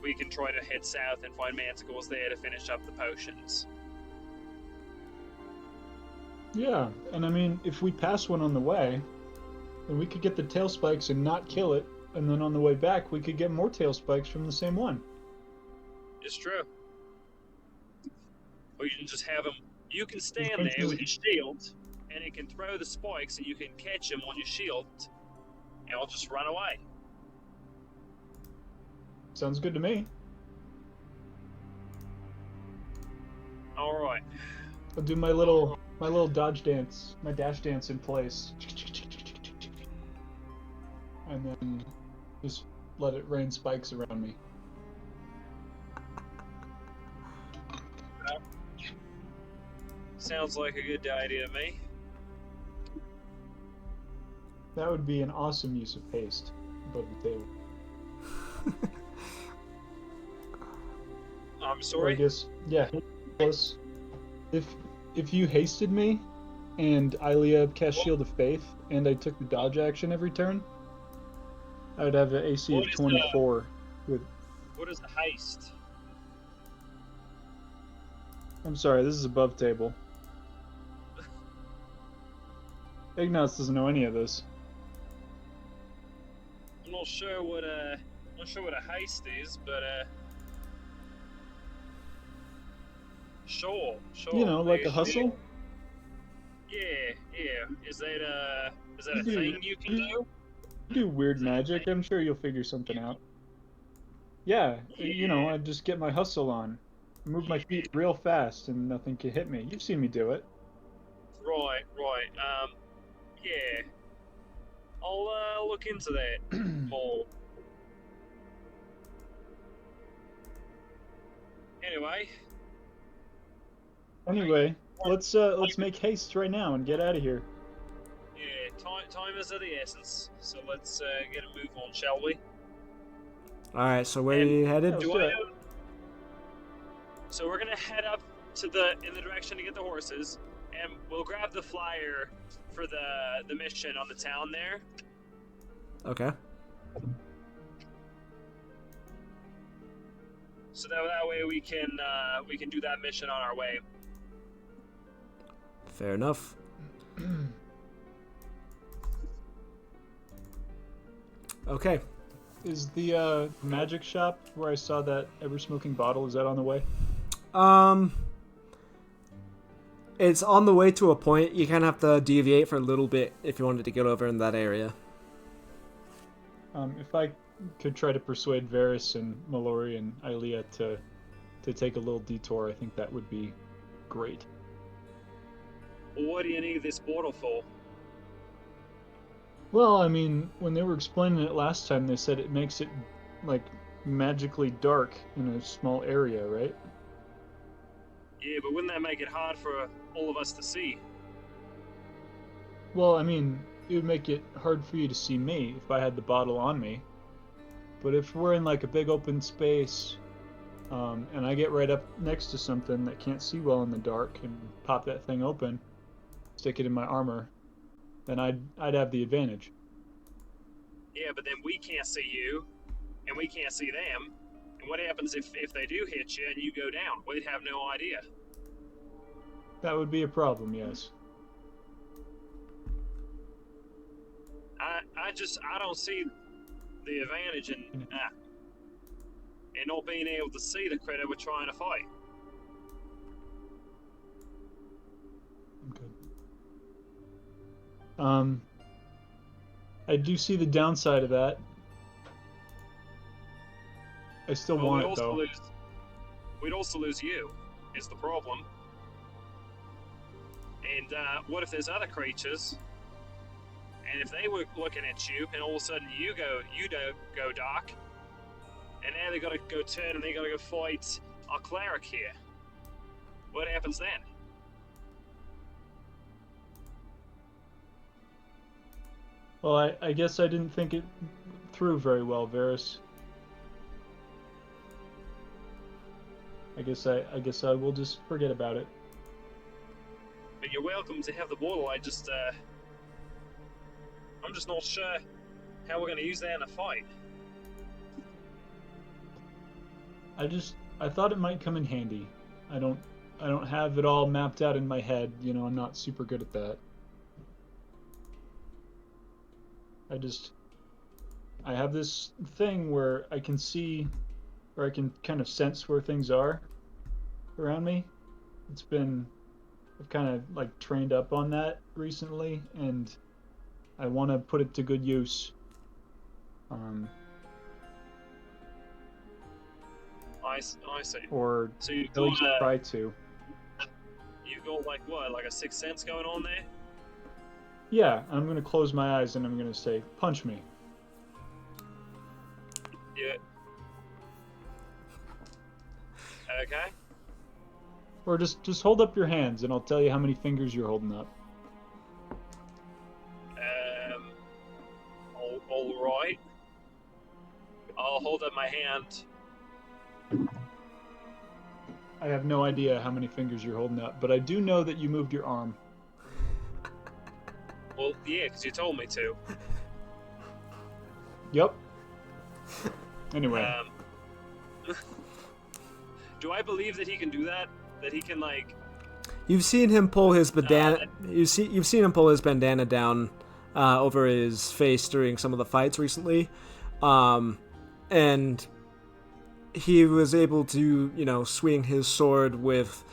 we can try to head south and find manticores there to finish up the potions. Yeah, and I mean, if we pass one on the way, then we could get the tail spikes and not kill it, and then on the way back, we could get more tail spikes from the same one. It's true. Or you can just have them. You can stand there with your shield, and it can throw the spikes, and you can catch them on your shield, and I'll just run away. Sounds good to me. All right. I'll do my little dodge dance, my dash dance in place, and then just let it rain spikes around me. Sounds like a good idea to me. That would be an awesome use of haste above the table. I'm Or I sorry. guess, yeah. Plus, if you hasted me, and Ilea cast Shield of Faith, and I took the dodge action every turn, I would have an AC What of is 24 with. What is the heist? I'm sorry, this is above table. Ignaz doesn't know any of this. I'm not sure what a heist is, but sure. You know, like a hustle. Yeah. Is that a You do- thing you can do? You do weird magic. I'm sure you'll figure something out. Yeah, you know, I just get my hustle on. Move my feet real fast and nothing can hit me. You've seen me do it. Right. Yeah. I'll look into that more. Anyway, let's make haste right now and get out of here. Yeah, time is of the essence, so let's get a move on, shall we? Alright, so where are you headed? Let's Do do I it. know? So we're gonna head up to in the direction to get the horses, and we'll grab the flyer for the mission on the town there. Okay. So that way we can do that mission on our way. Fair enough. Okay. Is the magic shop where I saw that ever-smoking bottle, is that on the way? It's on the way to a point. You kind of have to deviate for a little bit if you wanted to get over in that area. If I could try to persuade Varys and Mallory and Ilea to take a little detour, I think that would be great. What do you need this bottle for? Well, I mean, when they were explaining it last time, they said it makes it, like, magically dark in a small area, right? Yeah, but wouldn't that make it hard for all of us to see? Well, I mean, it would make it hard for you to see me if I had the bottle on me. But if we're in, like, a big open space, and I get right up next to something that can't see well in the dark and pop that thing open, stick it in my armor, then I'd have the advantage. Yeah, but then we can't see you, and we can't see them. And what happens if they do hit you and you go down? We'd have no idea. That would be a problem, yes. I don't see the advantage in not being able to see the critter we're trying to fight. Okay. I do see the downside of that. I still want it, though. We'd also lose you, is the problem. And what if there's other creatures, and if they were looking at you, and all of a sudden you don't go dark, and now they gotta go turn and they gotta go fight our cleric here. What happens then? Well, I guess I didn't think it through very well, Varys. I guess I will just forget about it. But you're welcome to have the bottle. I'm just not sure how we're going to use that in a fight. I thought it might come in handy. I don't have it all mapped out in my head. You know, I'm not super good at that. I have this thing where I can see, or I can kind of sense where things are around me. I've kind of like trained up on that recently, and I want to put it to good use. I see. Or so you at least try to. You've got like what, like a sixth sense going on there? Yeah, I'm gonna close my eyes and I'm gonna say, "Punch me." Yeah. Okay. Or just hold up your hands and I'll tell you how many fingers you're holding up. All right. I'll hold up my hand. I have no idea how many fingers you're holding up, but I do know that you moved your arm. Well, yeah, because you told me to. Yep. Anyway. Do I believe that he can do that? That he can, like... You've seen him pull his bandana. You've seen him pull his bandana down over his face during some of the fights recently, and he was able to, swing his sword with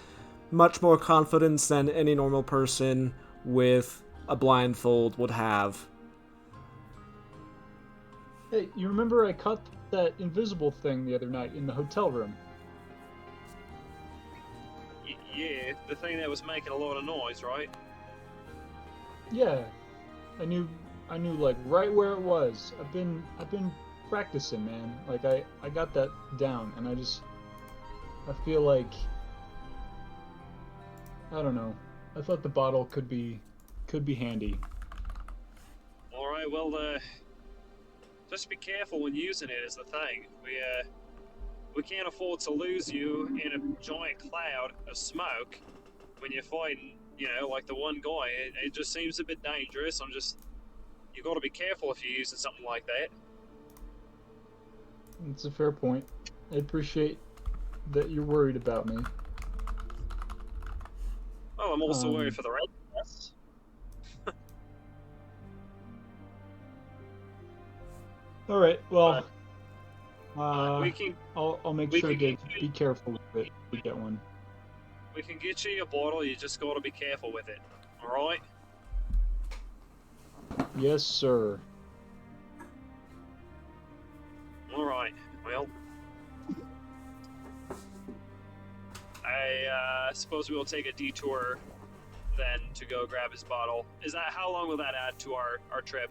much more confidence than any normal person with a blindfold would have. Hey, you remember I caught that invisible thing the other night in the hotel room? Yeah, the thing that was making a lot of noise, right? Yeah, I knew like right where it was. I've been practicing, man. Like I got that down, and I feel like, I don't know. I thought the bottle could be handy. All right, well, just be careful when using it is the thing. We can't afford to lose you in a giant cloud of smoke when you're fighting, like the one guy. It just seems a bit dangerous. You've got to be careful if you're using something like that. It's a fair point. I appreciate that you're worried about me. Well, I'm also worried for the rest of us. All right. Well, I'll make sure to be careful with it. We get one. We can get you a bottle. You just got to be careful with it. All right? Yes, sir. All right. Well, I suppose we'll take a detour then to go grab his bottle. How long will that add to our trip?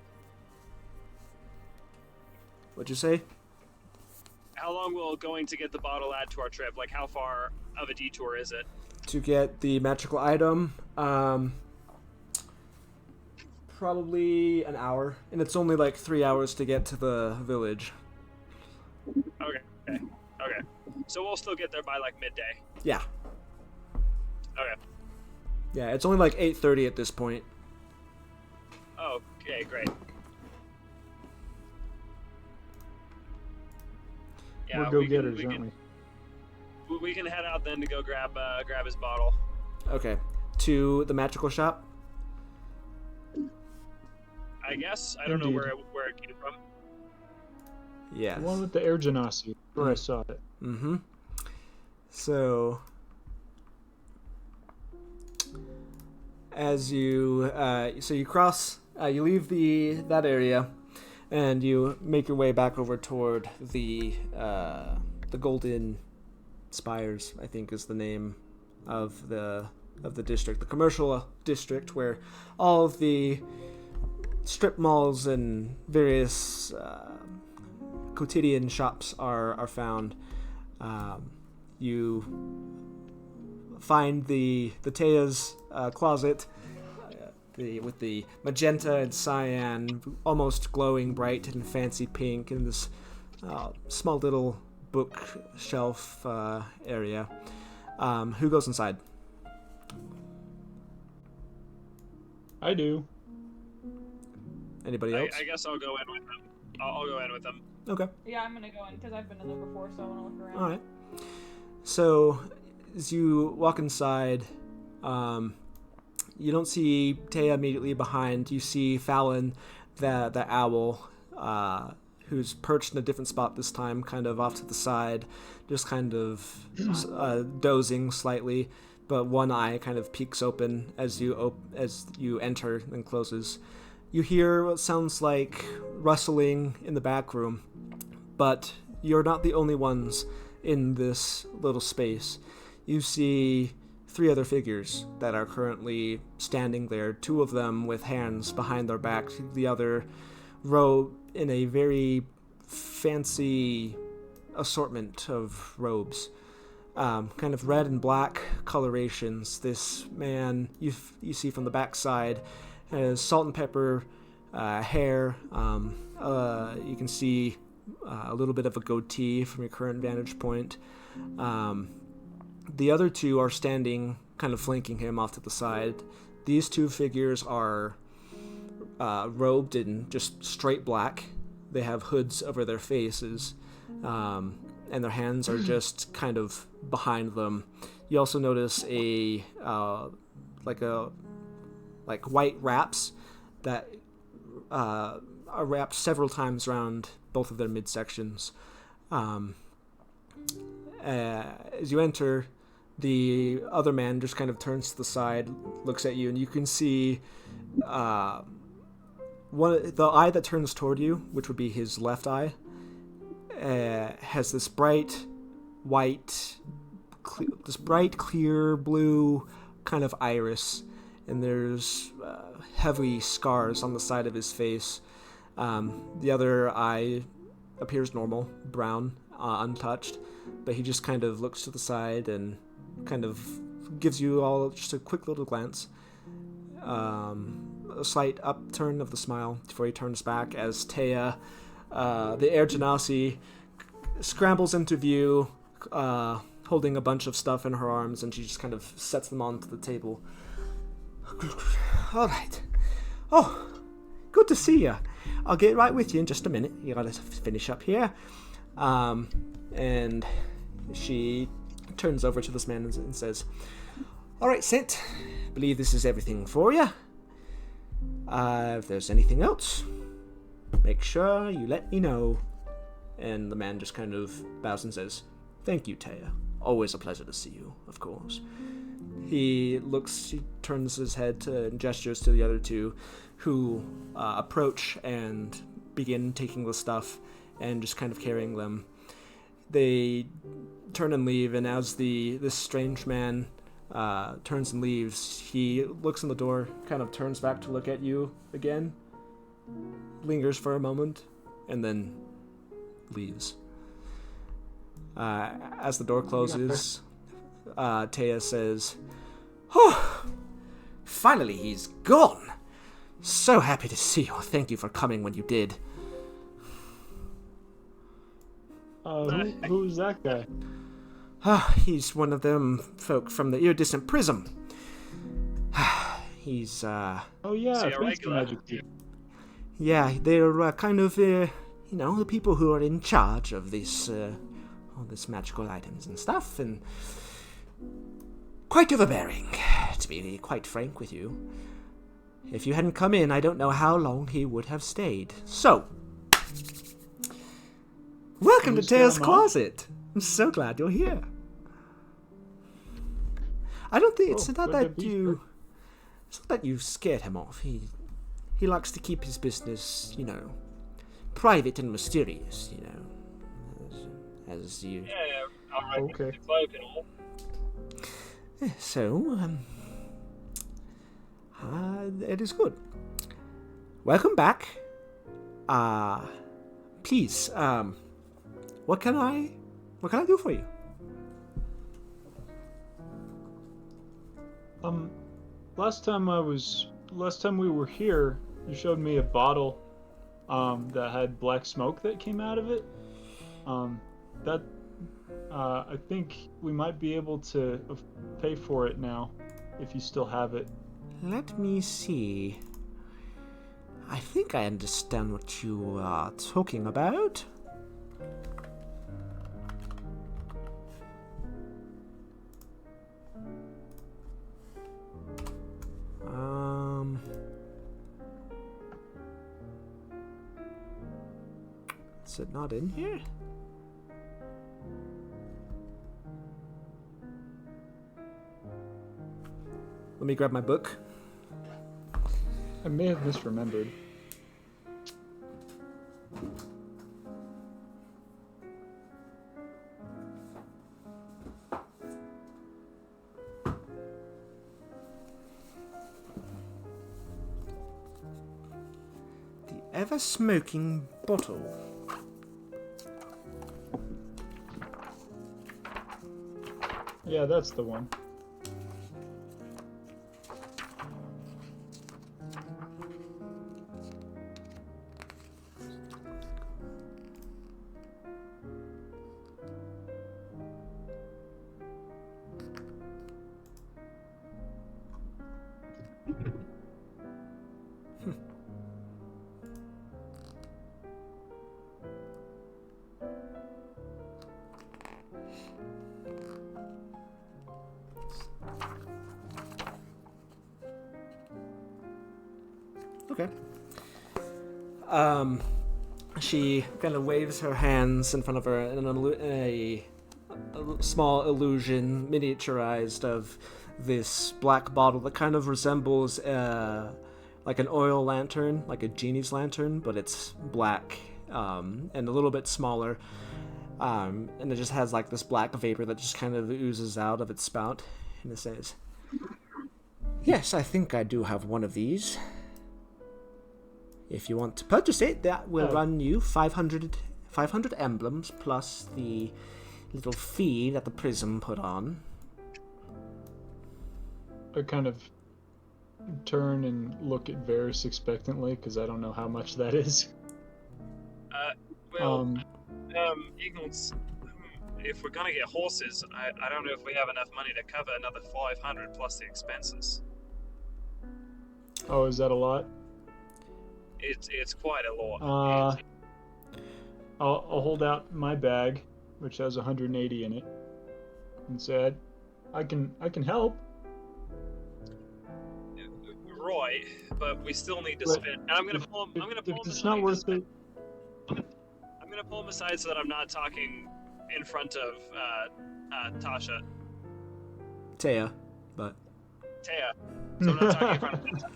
What'd you say? How long will going to get the bottle add to our trip? Like, how far of a detour is it? To get the magical item, probably an hour, and it's only like 3 hours to get to the village. Okay. So we'll still get there by like midday. Yeah. Okay. Yeah, it's only like 8:30 at this point. Okay, great. Yeah, We're go-getters, aren't we? We can head out then to go grab his bottle. Okay. To the magical shop? I guess. I don't know Indeed. where it came from. Yes. The one with the air genasi, where I saw it. Mm-hmm. So, as you you cross, you leave that area, and you make your way back over toward the Golden Spires, I think is the name of the district, the commercial district, where all of the strip malls and various quotidian shops are found. You find the Tea's closet with the magenta and cyan, almost glowing bright and fancy pink, in this small little bookshelf area. Who goes inside? I do. Anybody else? I guess I'll go in with them. I'll go in with them. Okay. Yeah, I'm gonna go in because I've been in there before, so I want to look around. All right. So, as you walk inside, you don't see Taya immediately behind. You see Fallon, the owl, who's perched in a different spot this time, kind of off to the side, just kind of dozing slightly, but one eye kind of peeks open as you enter and closes. You hear what sounds like rustling in the back room, but you're not the only ones in this little space. You see 3 other figures that are currently standing there, 2 of them with hands behind their back, the other robed in a very fancy assortment of robes. Kind of red and black colorations. This man, you see from the backside, has salt and pepper hair. You can see a little bit of a goatee from your current vantage point. The other 2 are standing, kind of flanking him off to the side. These 2 figures are robed in just straight black. They have hoods over their faces, and their hands are just kind of behind them. You also notice like white wraps that are wrapped several times around both of their midsections. As you enter, the other man just kind of turns to the side, looks at you, and you can see the eye that turns toward you, which would be his left eye, has this bright clear blue kind of iris, and there's heavy scars on the side of his face. The other eye appears normal, brown, untouched, but he just kind of looks to the side and kind of gives you all just a quick little glance. A slight upturn of the smile before he turns back as Taya, the Air Genasi, scrambles into view, holding a bunch of stuff in her arms, and she just kind of sets them onto the table. All right. Oh, good to see you. I'll get right with you in just a minute. You gotta finish up here. And she turns over to this man and says, "All right, Sint. Believe this is everything for you. If there's anything else, make sure you let me know." And the man just kind of bows and says, "Thank you, Taya. Always a pleasure to see you, of course." He turns his head and gestures to the other 2, who approach and begin taking the stuff and just kind of carrying them. They turn and leave, and as this strange man turns and leaves. He looks in the door, kind of turns back to look at you again, lingers for a moment, and then leaves. As the door closes, Taya says, "Oh, finally he's gone. So happy to see you. Thank you for coming when you did." Who's that guy? He's one of them folk from the iridescent prism. He's, Oh yeah, See, a fancy regular. magic team. yeah, they're kind of, the people who are in charge of this, all this magical items and stuff, and quite overbearing, to be quite frank with you. If you hadn't come in, I don't know how long he would have stayed. So, welcome to Who's Taya's Mom? Closet. I'm so glad you're here. I don't think it's not that you. It's not that you scared him off. He likes to keep his business, private and mysterious. As you. Yeah, I reckon Okay. the cloak and all. So, it is good. Welcome back. Please, what can I do for you? Last time we were here, you showed me a bottle, that had black smoke that came out of it. I think we might be able to pay for it now, if you still have it. Let me see. I think I understand what you are talking about. Is it not in here? Let me grab my book. I may have misremembered. The ever-smoking bottle. Yeah, that's the one. Okay. She kind of waves her hands in front of her in a small illusion miniaturized of this black bottle that kind of resembles like an oil lantern, like a genie's lantern, but it's black and a little bit smaller. And it just has like this black vapor that just kind of oozes out of its spout. And it says, "Yes, I think I do have one of these. If you want to purchase it, that will run you 500 emblems plus the little fee that the prism put on." I kind of turn and look at Varys expectantly, because I don't know how much that is. Eagles, if we're gonna get horses, I don't know if we have enough money to cover another 500 plus the expenses. Oh, is that a lot? It's quite a lot. I'll hold out my bag, which has 180 in it, and said, I can help. Right, but we still need to But spend. And I'm gonna pull him. I'm gonna pull him If it's aside. not worth it. I'm gonna pull him aside so that I'm not talking in front of Tasha. Taya, but Taya. So I'm not talking in front of Taya.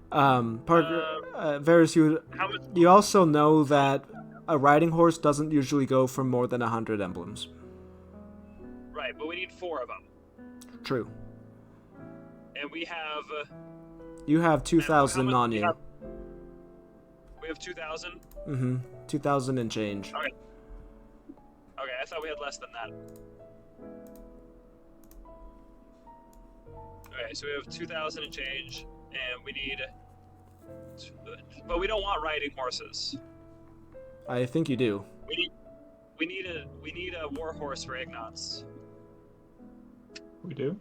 Parker, Varys, How much? you also know that a riding horse doesn't usually go for more than 100 emblems. Right, but we need 4 of them. True. And we have... You have 2,000 much on do we you. We have 2,000? Mm-hmm. 2,000 and change. Okay. Okay, I thought we had less than that. Okay, so we have 2,000 and change, and we need... But we don't want riding horses. I think you do. We need a war horse for Ignatz. We do?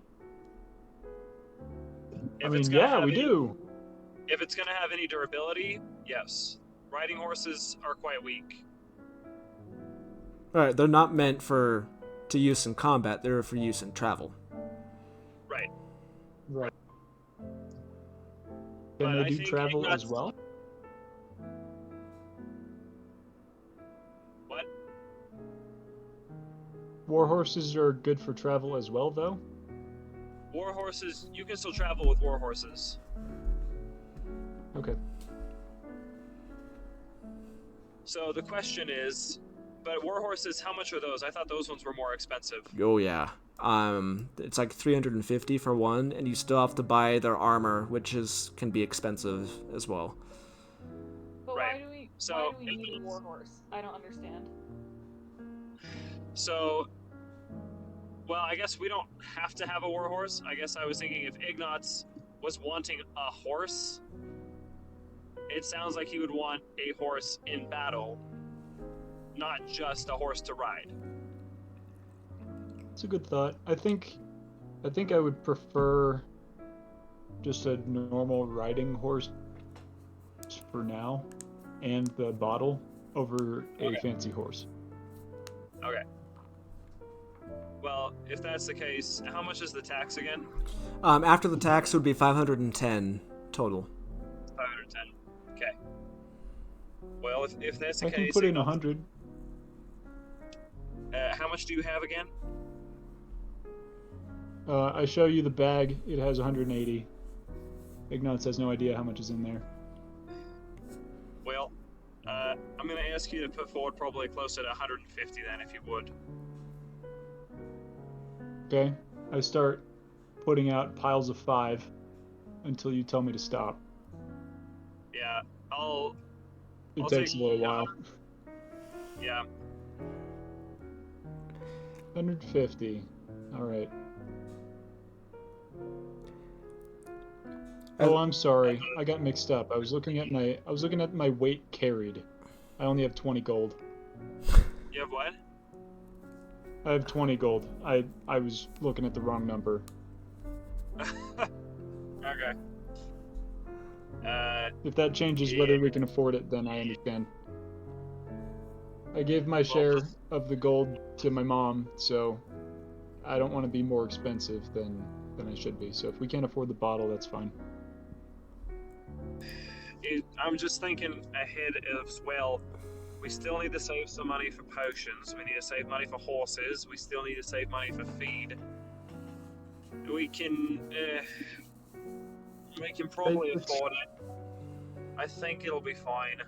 If I mean, it's gonna yeah, have we any- do. If it's gonna have any durability, yes. Riding horses are quite weak. Alright, they're not meant to use in combat, they're for use in travel. Right. Right. But Can I they do think travel Ignatz- as well? What? War horses are good for travel as well, though? War horses, you can still travel with war horses. Okay. So the question is, but war horses, how much are those? I thought those ones were more expensive. Oh yeah. It's like 350 for one, and you still have to buy their armor, which can be expensive as well. But Right. why do we So, need a war horse? I don't understand. So, well, I guess we don't have to have a war horse. I guess I was thinking if Ignatz was wanting a horse, it sounds like he would want a horse in battle, not just a horse to ride. It's a good thought. I think I would prefer just a normal riding horse for now, and the bottle over a Okay. fancy horse. Okay. Well, if that's the case, how much is the tax again? After the tax would be 510 total. 510. Okay. Well, if that's the I can case, put in 100. How much do you have again? I show you the bag. It has 180. Ignatz has no idea how much is in there. Well, I'm going to ask you to put forward probably closer to 150 then, if you would. Okay? I start putting out piles of 5 until you tell me to stop. Yeah, I'll It take takes a little while. Yeah. 150. All right. Uh, Oh, I'm sorry. I got mixed up. I was looking at my weight carried. I only have 20 gold. You have what? I have 20 gold. I was looking at the wrong number. Okay. If that changes whether we can afford it, then I understand. I gave my share of the gold to my mom, so I don't want to be more expensive than I should be. So if we can't afford the bottle, that's fine. I'm just thinking ahead as well. We still need to save some money for potions. We need to save money for horses. We still need to save money for feed. We can probably afford it. I think it'll be fine.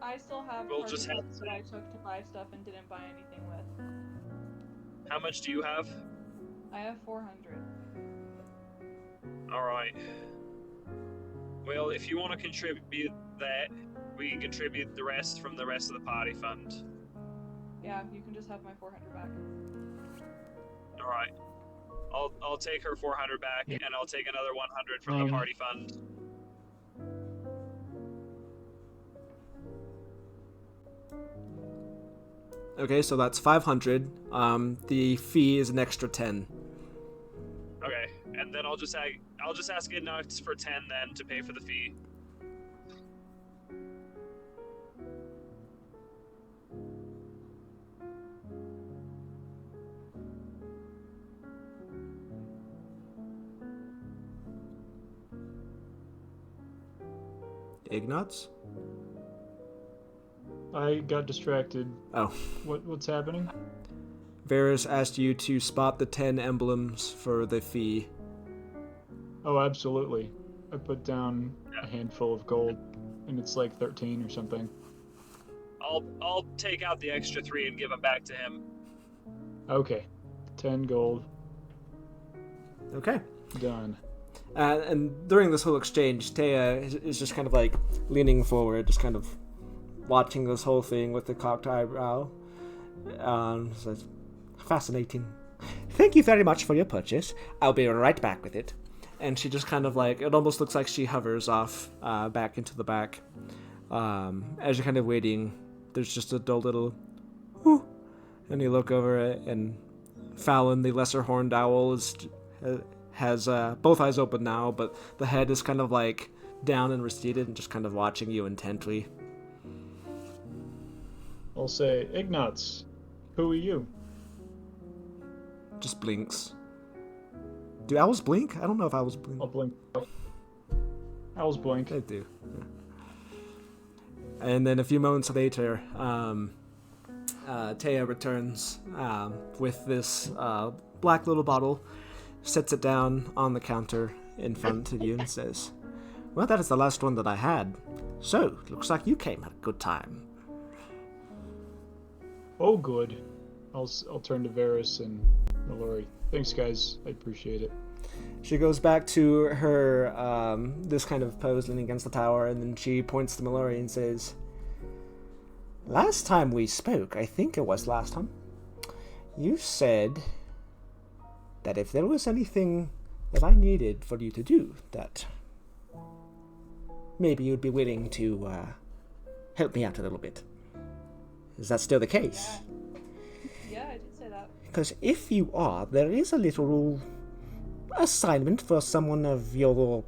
I still have We'll party just have funds that I took to buy stuff and didn't buy anything with. How much do you have? I have 400. Alright. Well, if you want to contribute that, we can contribute the rest from the rest of the party fund. Yeah, you can just have my 400 back. Alright. I'll take her 400 back, Yeah. and I'll take another 100 from the party fund. Okay, so that's 500. The fee is an extra 10. Okay, and then I'll just ask Ignatz for 10 then to pay for the fee. Ignatz? I got distracted. Oh. What's happening? Varys asked you to spot the 10 emblems for the fee. Oh, absolutely. I put down a handful of gold, and it's like 13 or something. I'll take out the extra 3 and give them back to him. Okay. 10 gold. Okay. Done. And during this whole exchange, Taya is just kind of like leaning forward, just kind of watching this whole thing with the cocked eyebrow. Says, fascinating. Thank you very much for your purchase. I'll be right back with it. And she just kind of like, it almost looks like she hovers off back into the back. As you're kind of waiting, there's just a dull little whoo, and you look over it, and Fallon, the lesser horned owl, has both eyes open now, but the head is kind of like down and receded and just kind of watching you intently. I'll say, Ignatz, who are you? Just blinks. Do owls blink? I don't know if owls blink. I'll blink. Owls blink. They do. Yeah. And then a few moments later, Taya returns with this black little bottle, sets it down on the counter in front of you and says, well, that is the last one that I had. So, looks like you came at a good time. Oh, good. I'll turn to Varys and Mallory. Thanks, guys. I appreciate it. She goes back to her, this kind of pose leaning against the tower, and then she points to Mallory and says, last time we spoke, I think it was last time, you said that if there was anything that I needed for you to do, that maybe you'd be willing to help me out a little bit. Is that still the case? Yeah, I did say that. Because if you are, there is a little assignment for someone of your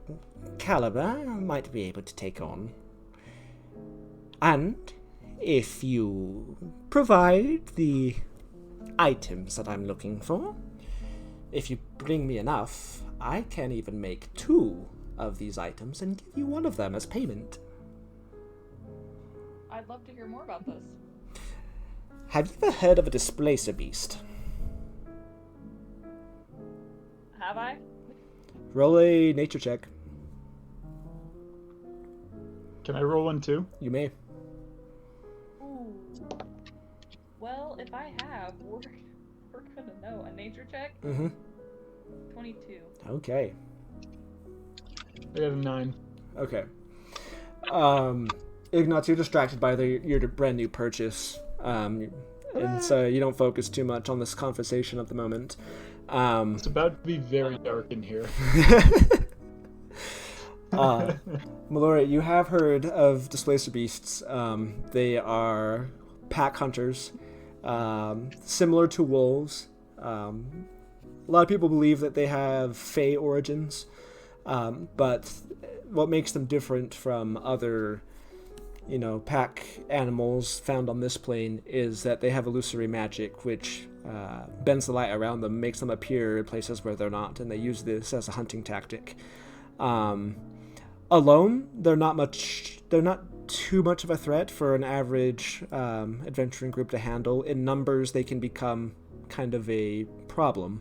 caliber I might be able to take on. And if you provide the items that I'm looking for, if you bring me enough, I can even make 2 of these items and give you one of them as payment. I'd love to hear more about this. Have you ever heard of a displacer beast? Have I? Roll a nature check. Can I roll one too? You may. Ooh. Well, if I have, we're gonna know. A nature check? Mm-hmm. 22. Okay. I got a 9. Okay. Ignatz, you're distracted by your brand new purchase. And so you don't focus too much on this conversation at the moment. It's about to be very dark in here. Mallory, you have heard of displacer beasts. They are pack hunters, similar to wolves. A lot of people believe that they have fey origins, but what makes them different from other pack animals found on this plane is that they have illusory magic, which bends the light around them, makes them appear in places where they're not, and they use this as a hunting tactic. Alone, they're not too much of a threat for an average adventuring group to handle. In numbers, they can become kind of a problem.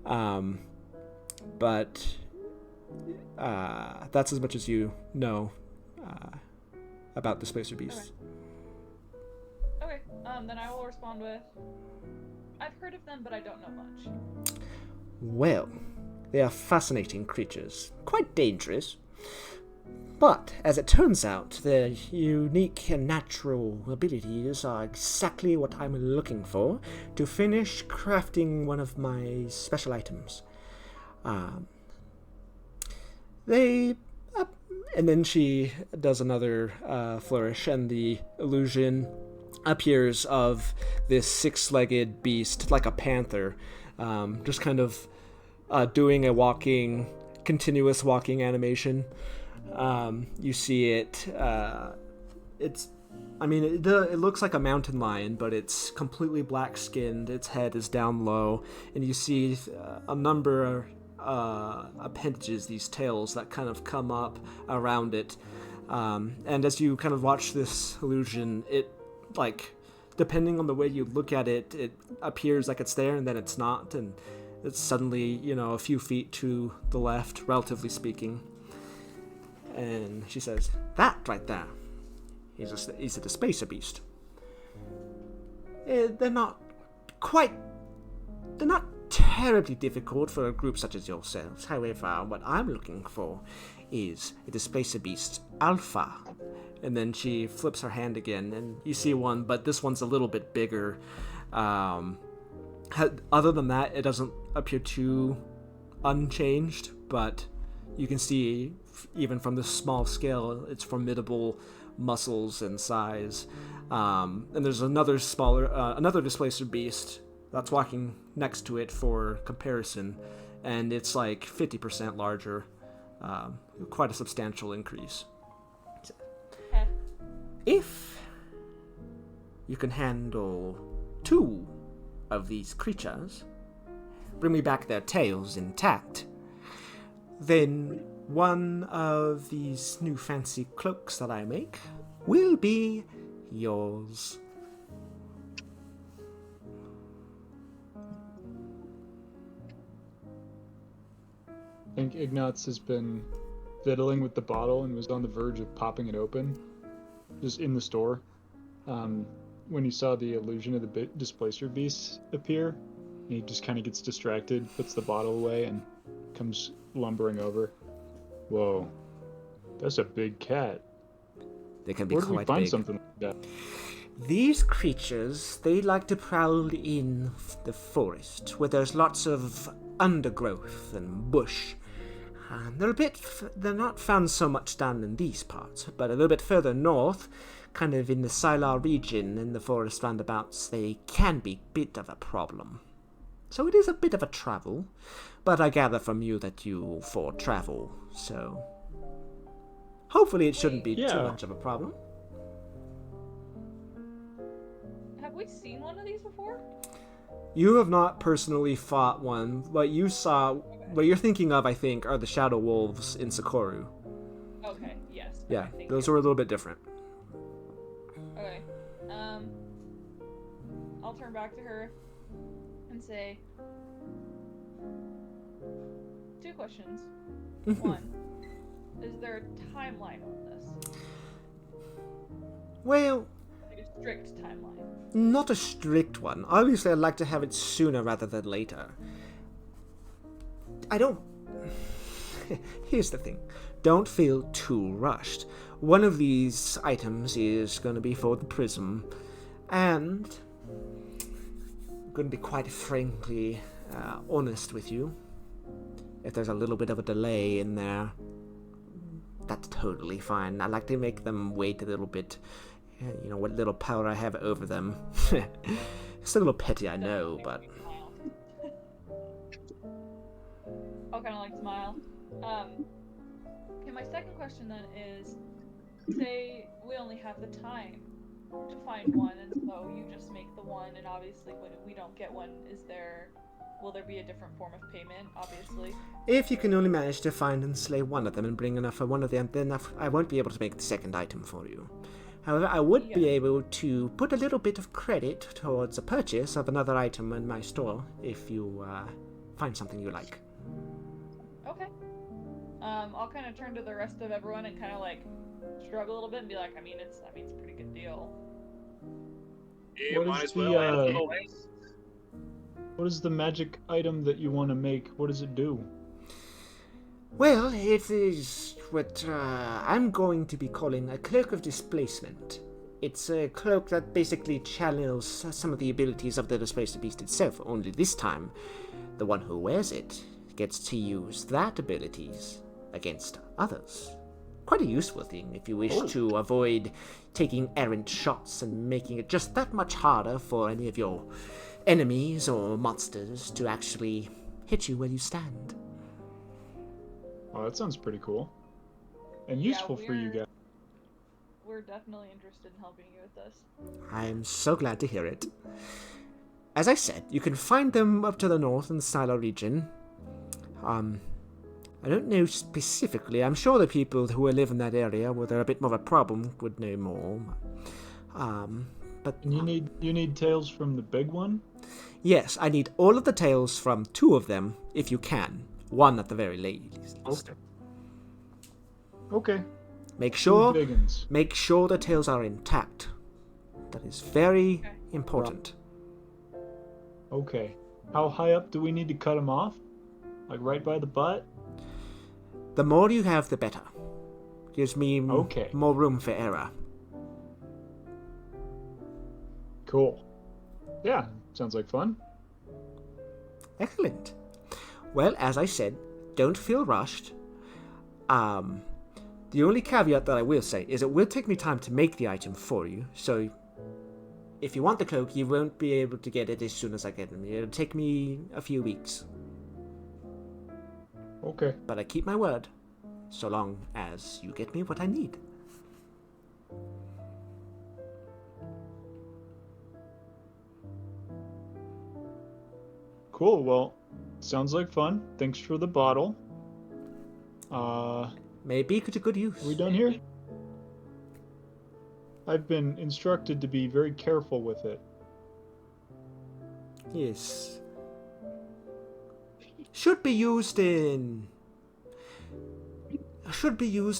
But that's as much as you know about displacer beasts. Okay, then I will respond with, I've heard of them, but I don't know much. Well, they are fascinating creatures, quite dangerous. But, as it turns out, their unique and natural abilities are exactly what I'm looking for to finish crafting one of my special items. And then she does another flourish, and the illusion appears of this 6-legged beast, like a panther, just kind of doing a continuous walking animation. You see it. It looks like a mountain lion, but it's completely black-skinned. Its head is down low, and you see a number of appendages, these tails that kind of come up around it. And as you kind of watch this illusion, it, depending on the way you look at it, it appears like it's there, and then it's not, and it's suddenly, a few feet to the left, relatively speaking. And she says, that right there, he's a displacer beast. they're not quite... They're not terribly difficult for a group such as yourselves. However, what I'm looking for is a Displacer Beast Alpha. And then she flips her hand again, and you see one, but this one's a little bit bigger. Other than that, it doesn't appear too unchanged, but you can see, even from this small scale, its formidable muscles and size. And there's another smaller, another Displacer Beast that's walking next to it for comparison, and it's like 50% larger. Quite a substantial increase. If you can handle 2 of these creatures, bring me back their tails intact, then one of these new fancy cloaks that I make will be yours. I think Ignatz has been fiddling with the bottle and was on the verge of popping it open, just in the store, when he saw the illusion of the Displacer Beast appear. He just kind of gets distracted, puts the bottle away, and comes lumbering over. Whoa, that's a big cat. They can be Where did we quite find big. something like that? These creatures, they like to prowl in the forest, where there's lots of undergrowth and bush. They're not found so much down in these parts, but a little bit further north, kind of in the Sylar region, in the forest roundabouts, they can be a bit of a problem. So it is a bit of a travel, but I gather from you that you for travel, so hopefully it shouldn't be too much of a problem. Have we seen one of these before? You have not personally fought one. What you saw, what you're thinking of, I think, are the Shadow Wolves in Sakoru. Okay, yes. Yeah, Okay, those were a little bit different. Okay. I'll turn back to her and say 2 questions. One, is there a timeline on this? Well, Like a strict timeline. not a strict one. Obviously, I'd like to have it sooner rather than later. I don't... Here's the thing. Don't feel too rushed. One of these items is going to be for the prism, and I'm going to be quite frankly honest with you. If there's a little bit of a delay in there, that's totally fine. I like to make them wait a little bit. You know, what little power I have over them. It's a little petty, I know, but... I'll kind of like smile. Okay, my second question then is, say we only have the time to find one, and so you just make the one, and obviously when we don't get one, will there be a different form of payment, obviously? If you can only manage to find and slay one of them and bring enough for one of them, then I won't be able to make the second item for you. However, I would be able to put a little bit of credit towards a purchase of another item in my store if you find something you like. Okay. I'll kind of turn to the rest of everyone and kind of like shrug a little bit and be like, I mean, it's a pretty good deal. Yeah, What might is as well. the, as always. What is the magic item that you want to make? What does it do? Well, it is what I'm going to be calling a Cloak of Displacement. It's a cloak that basically channels some of the abilities of the Displacer Beast itself, only this time, the one who wears it gets to use that abilities against others. Quite a useful thing if you wish to avoid taking errant shots and making it just that much harder for any of your enemies or monsters to actually hit you where you stand. Oh, that sounds pretty cool. And useful for you guys. We're definitely interested in helping you with this. I'm so glad to hear it. As I said, you can find them up to the north in the Sylar region. I don't know specifically. I'm sure the people who live in that area where they're a bit more of a problem would know more. But And you need tails from the big one? yes, I need all of the tails from 2 of them, if you can. 1 at the very least. Okay. Make 2 sure big uns. the tails are intact. That is very important. Okay. How high up do we need to cut him off? Like right by the butt? The more you have, the better. Gives me Okay. more room for error. Cool. Yeah, sounds like fun. Excellent. Well, as I said, don't feel rushed. The only caveat that I will say is it will take me time to make the item for you, so if you want the cloak, you won't be able to get it as soon as I get it. It'll take me a few weeks. Okay. But I keep my word, so long as you get me what I need. Cool. Well, sounds like fun. Thanks for the bottle. May it be to good use. Are we done here? I've been instructed to be very careful with it. Yes. Should be used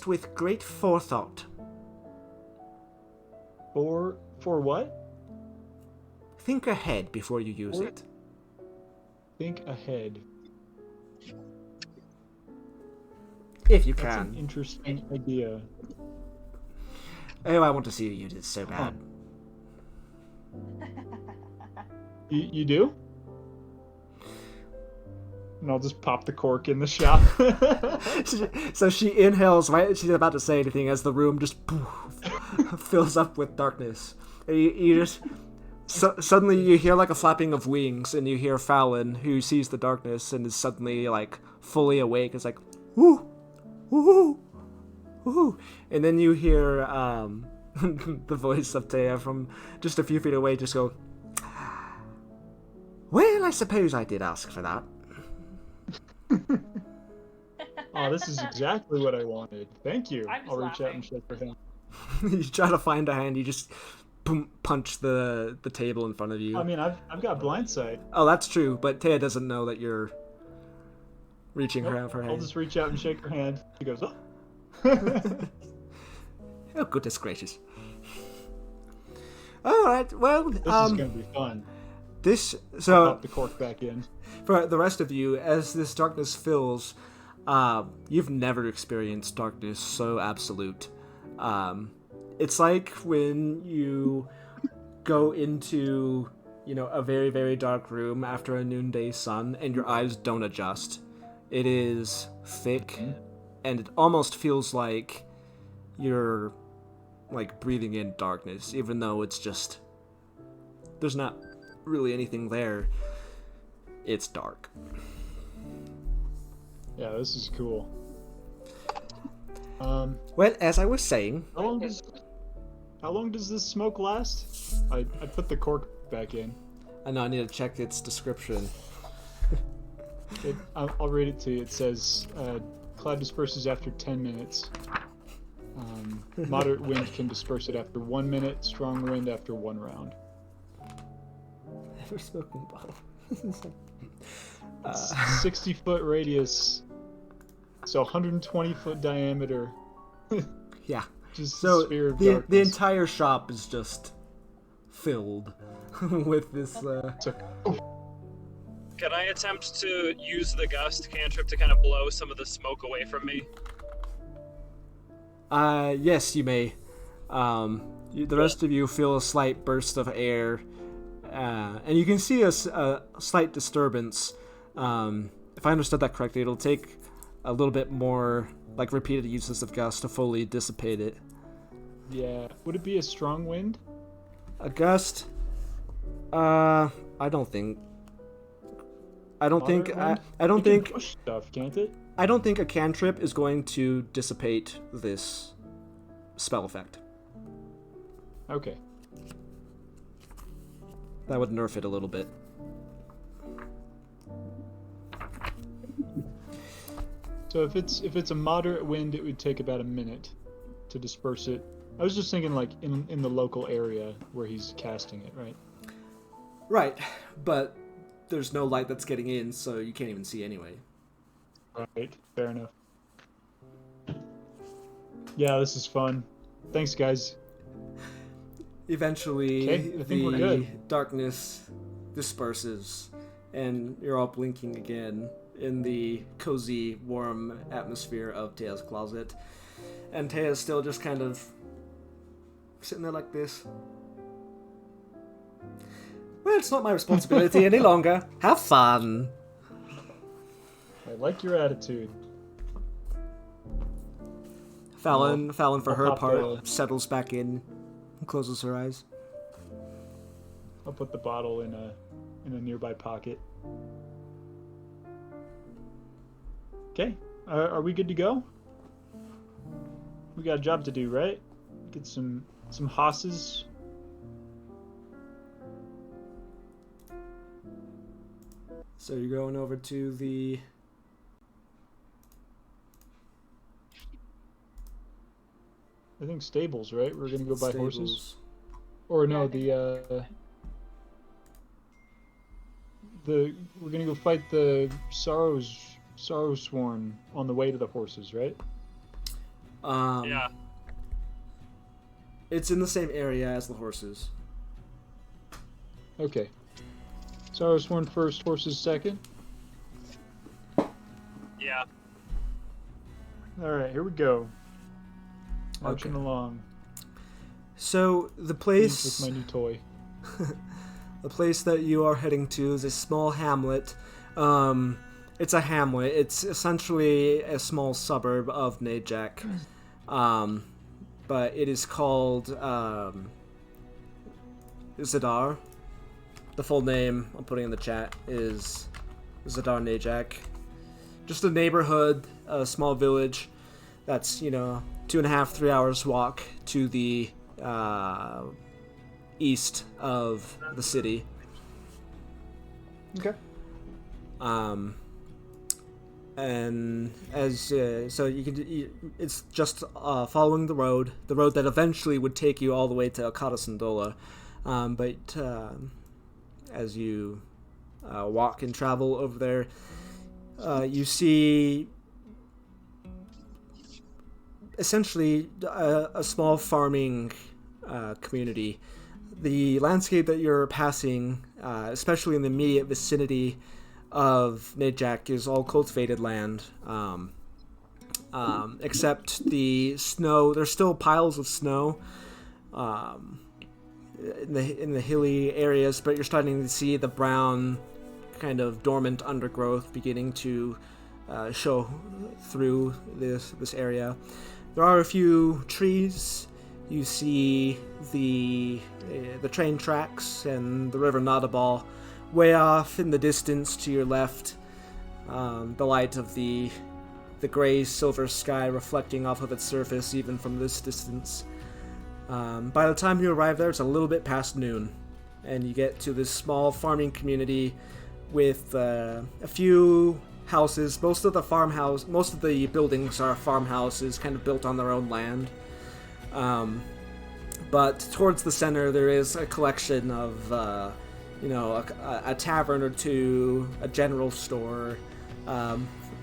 with great forethought. For what? Think ahead before you use it. Think ahead. If you That's can. an interesting idea. Oh, I want to see you use it so bad. You do? And I'll just pop the cork in the shop. So she inhales right as she's about to say anything as the room just fills up with darkness. And you just... suddenly you hear like a flapping of wings, and you hear Fallon, who sees the darkness and is suddenly like fully awake. It's like, woo, woo, woo, and then you hear the voice of Taya from just a few feet away just go, well, I suppose I did ask for that. Oh, this is exactly what I wanted. Thank you. I'm just I'll reach out laughing. and shake her hand. You try to find a hand, you just boom, punch the table in front of you. I mean, I've got blind sight. Oh, that's true, but Taya doesn't know that you're reaching her out for her I'll hand. just reach out and shake her hand. She goes, oh. Oh, goodness gracious. Alright, well, This is gonna be fun. So, Pop the cork back in. for the rest of you, as this darkness fills, you've never experienced darkness so absolute. It's like when you go into, a very, very dark room after a noonday sun and your eyes don't adjust. It is thick, and it almost feels like you're, breathing in darkness, even though it's just... there's not really anything there. It's dark. Yeah, this is cool. Well, as I was saying... How long does this smoke last? I put the cork back in. I know I need to check its description. I'll read it to you. It says, cloud disperses after 10 minutes. Moderate wind can disperse it after 1 minute. Strong wind after 1 round. Never smoking bottle. 60-foot radius. So 120-foot diameter. Yeah. Just So a sphere of the darkness. entire shop is just filled with this. Can I attempt to use the gust cantrip to kind of blow some of the smoke away from me? Yes, you may. The rest of you feel a slight burst of air, and you can see a slight disturbance. If I understood that correctly, it'll take a little bit more, repeated uses of gust to fully dissipate it. Yeah. Would it be a strong wind? A gust? I don't think. I don't think. Moderate I don't wind? It can think. push stuff, can't it? I don't think a cantrip is going to dissipate this spell effect. Okay. That would nerf it a little bit. So if it's a moderate wind, it would take about a minute to disperse it. I was just thinking in the local area where he's casting it, right? Right, but there's no light that's getting in, so you can't even see anyway. Right. Fair enough. Yeah, this is fun. Thanks, guys. Eventually, Okay, I think we're good. darkness disperses, and you're all blinking again in the cozy, warm atmosphere of Tea's closet. And Tea's still just kind of sitting there like this. Well, it's not my responsibility any longer. Have fun. I like your attitude. Fallon, for I'll her pop part, settles back in and closes her eyes. I'll put the bottle in a nearby pocket. Okay, are we good to go? We got a job to do, right? Get some hosses. So you're going over to the... I think stables, right? We're gonna go buy stables. horses. Or no, Yeah, we're gonna go fight the Sorrowswarm on the way to the horses, right? Yeah. It's in the same area as the horses. Okay. Sorrowswarm first, horses second. Yeah. All right, here we go. Marching Okay. along. So the With place... my new toy. The place that you are heading to is a small hamlet. It's a hamlet. It's essentially a small suburb of Najak. But it is called Zidar. The full name I'm putting in the chat is Zidar Najak. Just a neighborhood, a small village that's, 2.5, 3 hours walk to the east of the city. Okay. And as so it's just following the road that eventually would take you all the way to Akata but as you walk and travel over there, you see essentially a small farming community. The landscape that you're passing, especially in the immediate vicinity of Najak, is all cultivated land, except the snow. There's still piles of snow in the hilly areas, but you're starting to see the brown, kind of dormant undergrowth beginning to show through this area. There are a few trees. You see the train tracks and the river Nadabal way off in the distance to your left. The light of the gray silver sky reflecting off of its surface even from this distance. By the time you arrive there, it's a little bit past noon, and you get to this small farming community with a few houses. Most of the buildings are farmhouses, kind of built on their own land. But towards the center, there is a collection of, a tavern or two, a general store,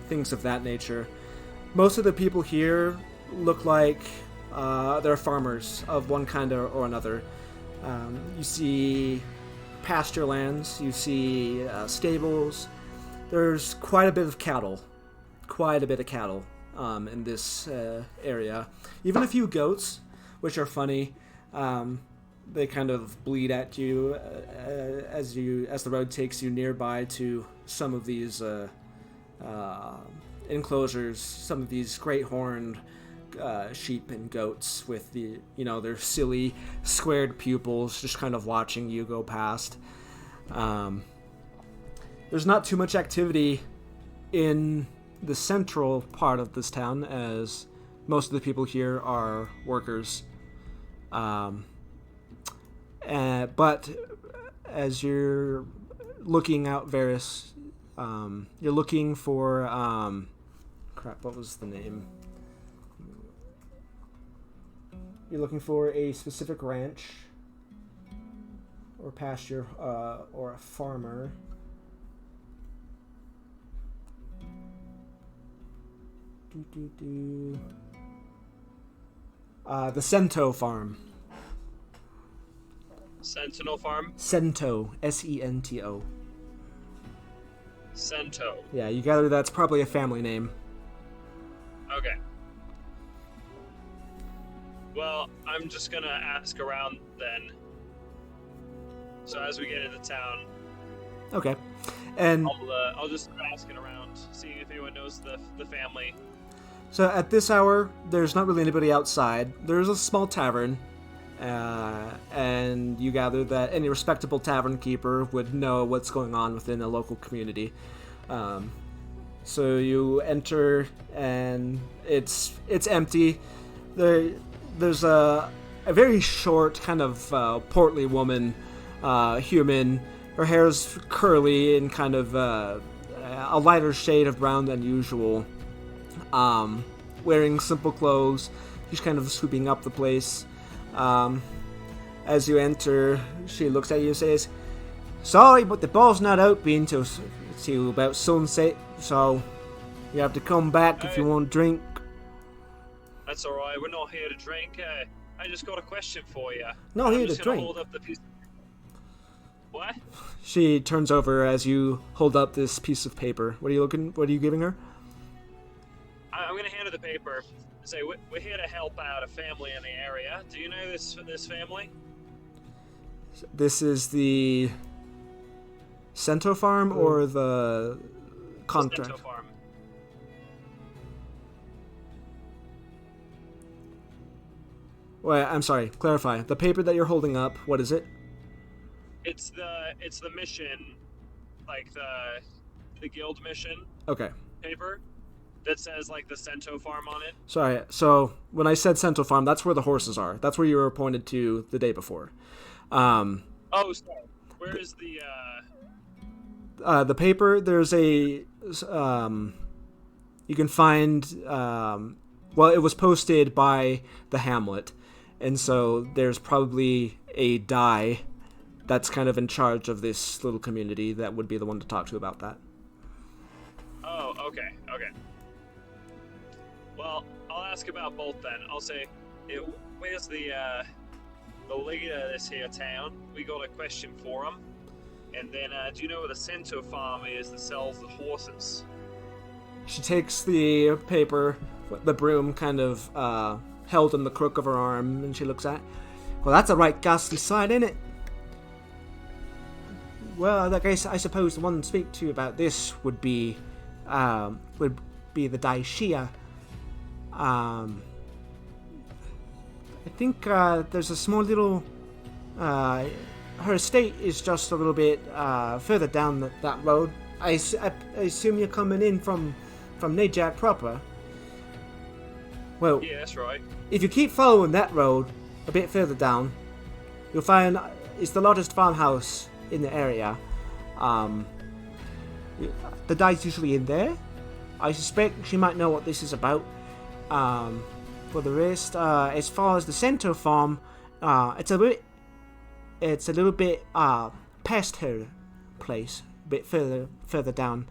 things of that nature. Most of the people here look like they're farmers of one kind or another. You see pasture lands, you see stables. There's quite a bit of cattle in this area. Even a few goats, which are funny. They kind of bleed at you as the road takes you nearby to some of these enclosures, some of these great horned sheep and goats with their silly squared pupils just kind of watching you go past. There's not too much activity in the central part of this town, as most of the people here are workers. But as you're looking out various, you're looking for, what was the name? You're looking for a specific ranch or pasture or a farmer. The Cento Farm. Sentinel Farm? Sento, Sento. Sento. Yeah, you gather that's probably a family name. Okay. Well, I'm just gonna ask around then. So as we get into town, Okay. And I'll just start asking around, seeing if anyone knows the family. so at this hour, there's not really anybody outside. There's a small tavern, and you gather that any respectable tavern keeper would know what's going on within a local community. So you enter, and it's empty. There's a very short, kind of portly woman, human. Her hair's curly and kind of a lighter shade of brown than usual. Wearing simple clothes. She's kind of sweeping up the place. As you enter, she looks at you and says, "Sorry, but the bar's not open till about sunset, so you have to come back if you want to drink." That's alright, we're not here to drink. I just got a question for you. Not here to just gonna drink. hold up the piece. What? She turns over as you hold up this piece of paper. What are you giving her? I'm gonna hand her the paper. Say, we're here to help out a family in the area. Do you know this family? This is the Cento Farm or the contract? Cento Farm. Wait, I'm sorry. Clarify. The paper that you're holding up, what is it? It's the mission, like the guild mission Okay. paper that says like the Cento Farm on it. Sorry. So when I said Cento Farm, that's where the horses are. That's where you were appointed to the day before. Oh, sorry. Where is The paper, there's a you can find well, it was posted by the hamlet, and so there's probably a die that's kind of in charge of this little community that would be the one to talk to about that. Oh, okay. Well, I'll ask about both then. I'll say, where's the leader of this here town? We got a question for him. And then, do you know where the Cento Farm is that sells the horses? She takes the paper, the broom kind of held in the crook of her arm, and she looks at it. Well, that's a right ghastly sight, isn't it? Well, I suppose the one to speak to about this would be the Daishia. I think there's a small little. Her estate is just a little bit further down that road. I assume you're coming in from Najak proper. Well, Yeah, that's right. if you keep following that road a bit further down, you'll find it's the largest farmhouse in the area. The die's usually in there. I suspect she might know what this is about. For the rest, as far as the Cento Farm, it's a little bit past her place, a bit further down.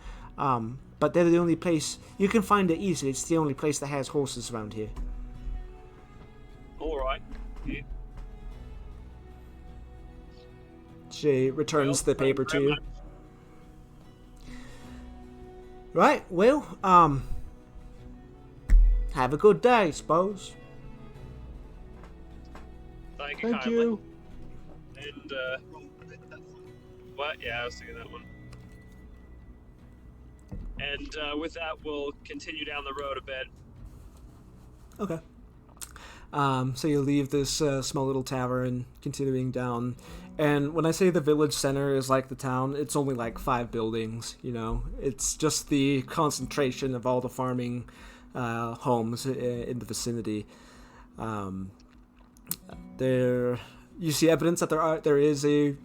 But they're the only place you can find it easily. It's the only place that has horses around here. All right. Yeah. She returns Well, the paper thank to you you. very much. Right. Well, have a good day, suppose. Thank you Thank kindly. you. And, what? Yeah, I was thinking that one. And with that, we'll continue down the road a bit. Okay. So you leave this small little tavern, continuing down. And when I say the village center is like the town, it's only like 5 buildings, you know? It's just the concentration of all the farming homes in the vicinity. There, you see evidence that there is a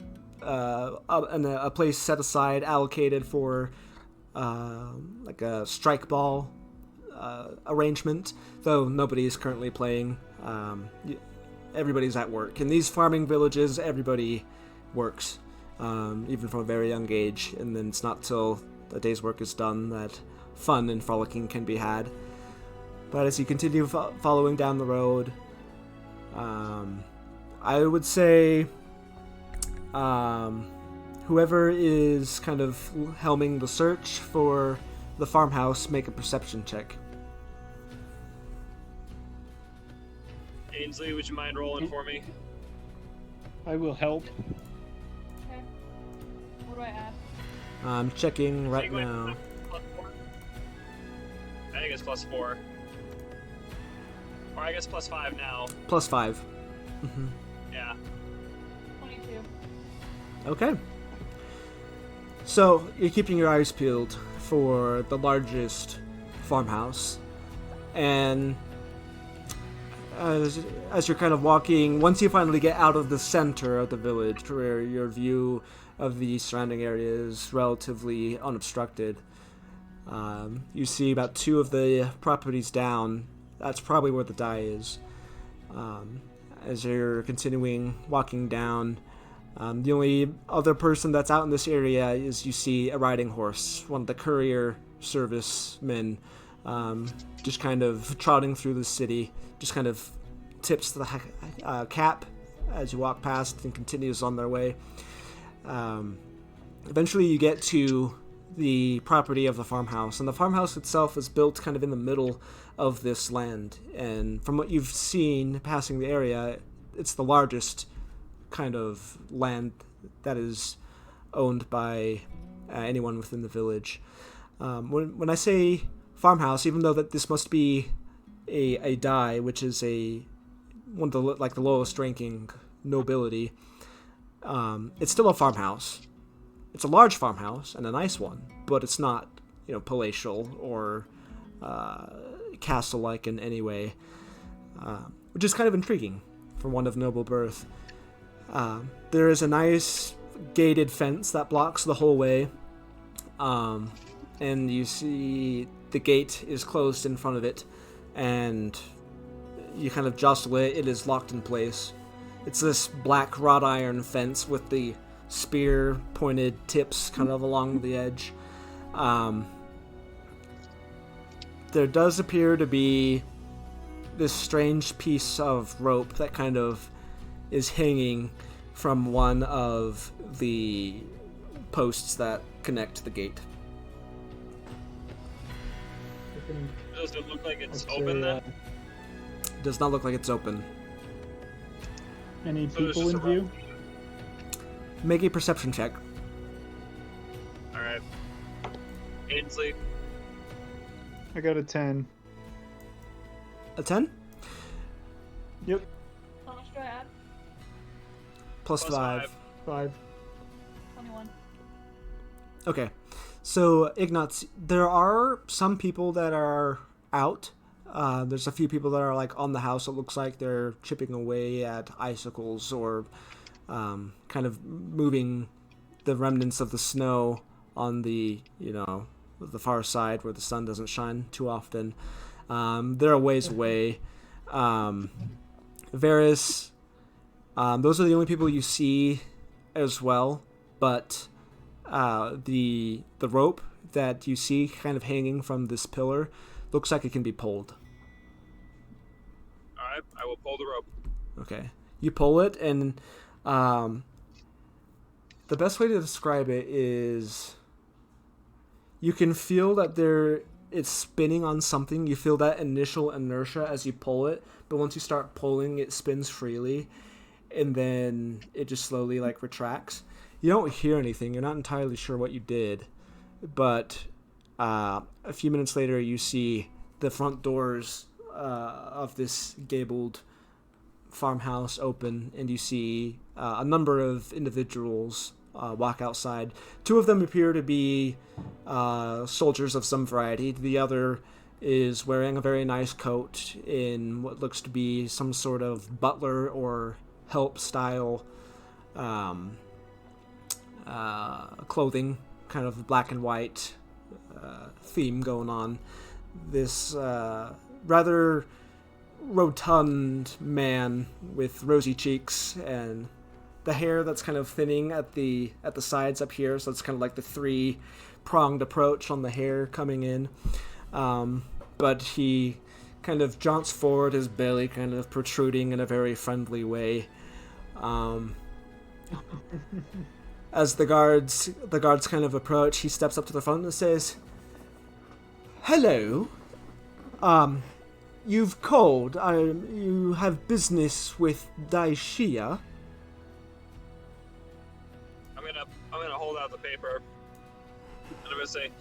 place set aside, allocated for like a strike ball arrangement, though nobody is currently playing. Everybody's at work. In these farming villages, everybody works, even from a very young age, and then it's not till the day's work is done that fun and frolicking can be had. But as you continue following down the road, I would say Whoever is kind of helming the search for the farmhouse, make a perception check. Ainsley, would you mind rolling for me? I will help. Okay. What do I add? I'm checking right Wait, now. +4? I think it's +4. Or I guess +5 now. +5. Mm-hmm. Yeah. 22. Okay. So, you're keeping your eyes peeled for the largest farmhouse. And as you're kind of walking, once you finally get out of the center of the village, where your view of the surrounding area is relatively unobstructed, you see about 2 of the properties down. That's probably where the die is. As you're continuing walking down, the only other person that's out in this area is you see a riding horse, one of the courier servicemen, just kind of trotting through the city, just kind of tips the cap as you walk past and continues on their way. Eventually you get to the property of the farmhouse, and the farmhouse itself is built kind of in the middle of this land, and from what you've seen passing the area, it's the largest kind of land that is owned by anyone within the village. When I say farmhouse, even though that this must be a dai, which is one of the the lowest ranking nobility, it's still a farmhouse. It's a large farmhouse and a nice one, but it's not, palatial or castle-like in any way, which is kind of intriguing for one of noble birth. There is a nice gated fence that blocks the whole way, and you see the gate is closed in front of it, and you kind of jostle it. It is locked in place. It's this black wrought iron fence with the spear-pointed tips kind of along the edge. There does appear to be this strange piece of rope that kind of is hanging from one of the posts that connect the gate. Does it look like it's open then? Does not look like it's open. Any So there's people just in a view? rope. Make a perception check. Alright. Ainsley, I got a 10. A 10? Yep, How much do I add? Plus 5. 5. 21. Okay. So, Ignatz, there are some people that are out. There's a few people that are on the house. It looks like they're chipping away at icicles or kind of moving the remnants of the snow on the, the far side where the sun doesn't shine too often. They're a ways away. Varys, those are the only people you see as well, but the rope that you see kind of hanging from this pillar looks like it can be pulled. alright, I will pull the rope. Okay. You pull it, and the best way to describe it is you can feel that it's spinning on something. You feel that initial inertia as you pull it, but once you start pulling, it spins freely, and then it just slowly retracts. You don't hear anything. You're not entirely sure what you did, but a few minutes later, you see the front doors of this gabled farmhouse open, and you see a number of individuals walk outside. 2 of them appear to be soldiers of some variety. The other is wearing a very nice coat in what looks to be some sort of butler or help style clothing, kind of black and white theme going on. This rather rotund man with rosy cheeks and the hair that's kind of thinning at the sides up here, so it's kind of like the 3-pronged approach on the hair coming in. But he kind of jaunts forward, his belly kind of protruding in a very friendly way. As the guards kind of approach, he steps up to the front and says, "Hello. You've called. You have business with Daishia." I'm gonna hold out the paper, and I'm gonna say,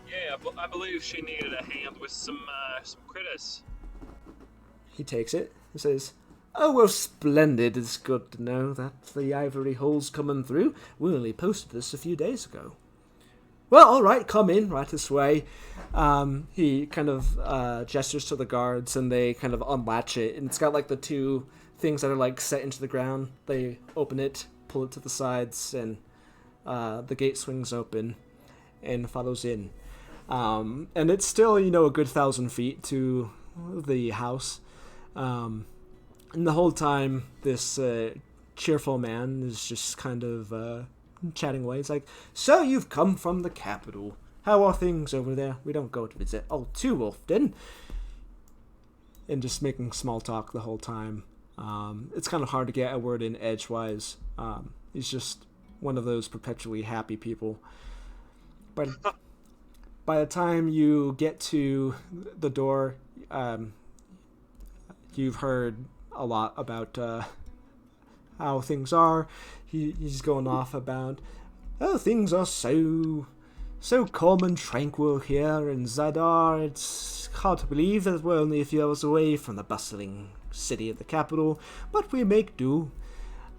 "Yeah, I believe she needed a hand with some critters." He takes it and says, "Oh, well, splendid. It's good to know that the Ivory Hall's coming through. We only posted this a few days ago." "Well, all right, come in right this way." He kind of gestures to the guards, and they kind of unlatch it. And it's got like the two things that are like set into the ground. They open it, pull it to the sides, and the gate swings open and follows in. And it's still, a good 1,000 feet to the house. And the whole time, this cheerful man is just kind of chatting away. It's like, "So you've come from the capital. How are things over there? We don't go to visit all too often." And just making small talk the whole time. It's kind of hard to get a word in edgewise. He's just one of those perpetually happy people. But by the time you get to the door, you've heard a lot about how things are. He's going off about, "Oh, things are so calm and tranquil here in Zidar. It's hard to believe that we're only a few hours away from the bustling city of the capital, but we make do."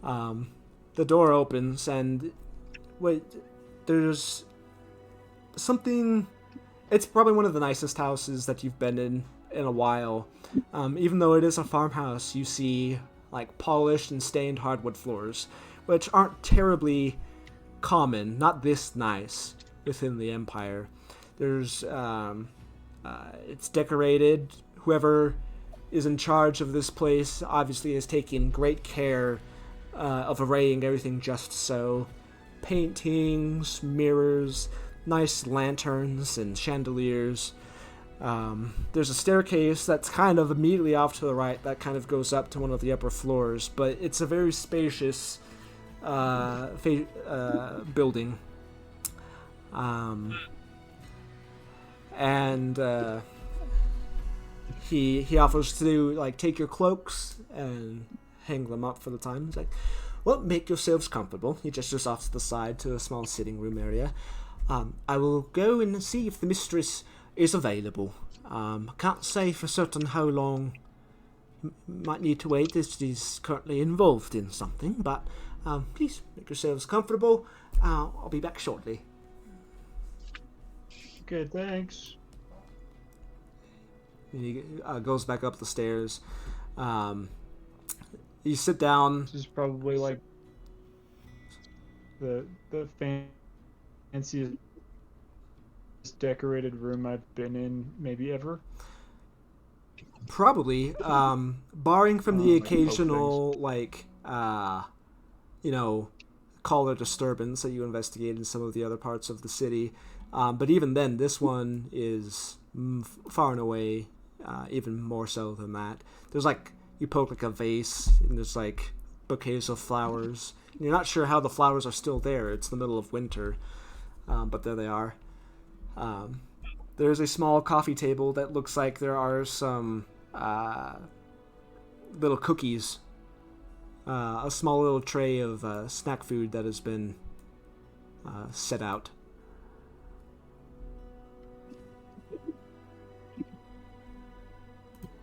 The door opens, and there's something. It's probably one of the nicest houses that you've been in a while. Even though it is a farmhouse, you see like polished and stained hardwood floors, which aren't terribly common, not this nice within the Empire. There's it's decorated. Whoever is in charge of this place obviously is taking great care of arraying everything just so. Paintings, mirrors, nice lanterns and chandeliers. There's a staircase that's kind of immediately off to the right that kind of goes up to one of the upper floors, but it's a very spacious building. And he offers to like take your cloaks and hang them up for the time. He's like, "Well, make yourselves comfortable." He gestures off to the side to a small sitting room area. "I will go and see if the mistress is available. Can't say for certain how long. Might need to wait as she's currently involved in something, but please make yourselves comfortable. I'll be back shortly." Okay, thanks. And he goes back up the stairs. You sit down. This is probably like the fanciest decorated room I've been in maybe ever. Probably, barring from the Like occasional color disturbance that you investigate in some of the other parts of the city. But even then, this one is far and away even more so than that. There's like, you poke like a vase, and there's like bouquets of flowers. And you're not sure how the flowers are still there. It's the middle of winter, but there they are. There's a small coffee table that looks like there are some little cookies. A small little tray of snack food that has been set out.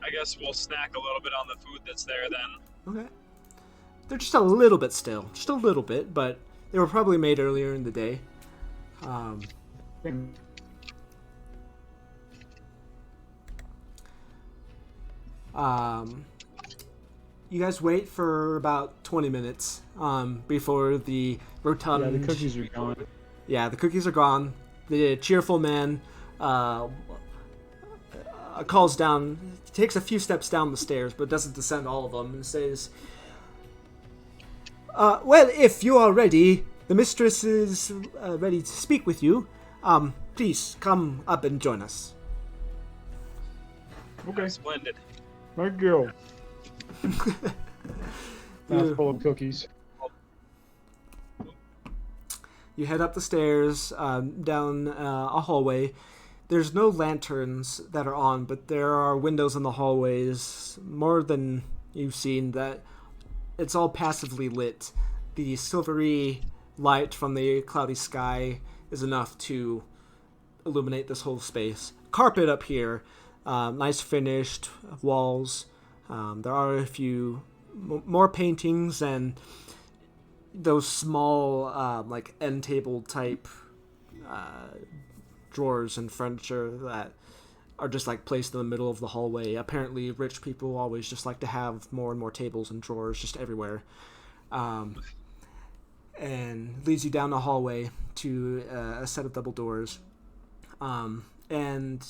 I guess we'll snack a little bit on the food that's there then. Okay. They're just a little bit still. Just a little bit, but they were probably made earlier in the day. You guys wait for about 20 minutes before the rotund... Yeah, the cookies are gone. Yeah, the cookies are gone. The cheerful man calls down, takes a few steps down the stairs, but doesn't descend all of them, and says, "Well, if you are ready, the mistress is ready to speak with you. Please come up and join us." Okay. Splendid. Thank you. Mouthful of cookies. You head up the stairs, down a hallway. There's no lanterns that are on, but there are windows in the hallways, more than you've seen, that it's all passively lit. The silvery light from the cloudy sky is enough to illuminate this whole space. Carpet up here, nice finished walls. There are a few more paintings and those small, like end table type drawers and furniture that are just like placed in the middle of the hallway. Apparently, rich people always just like to have more and more tables and drawers just everywhere. And leads you down the hallway to a set of double doors. And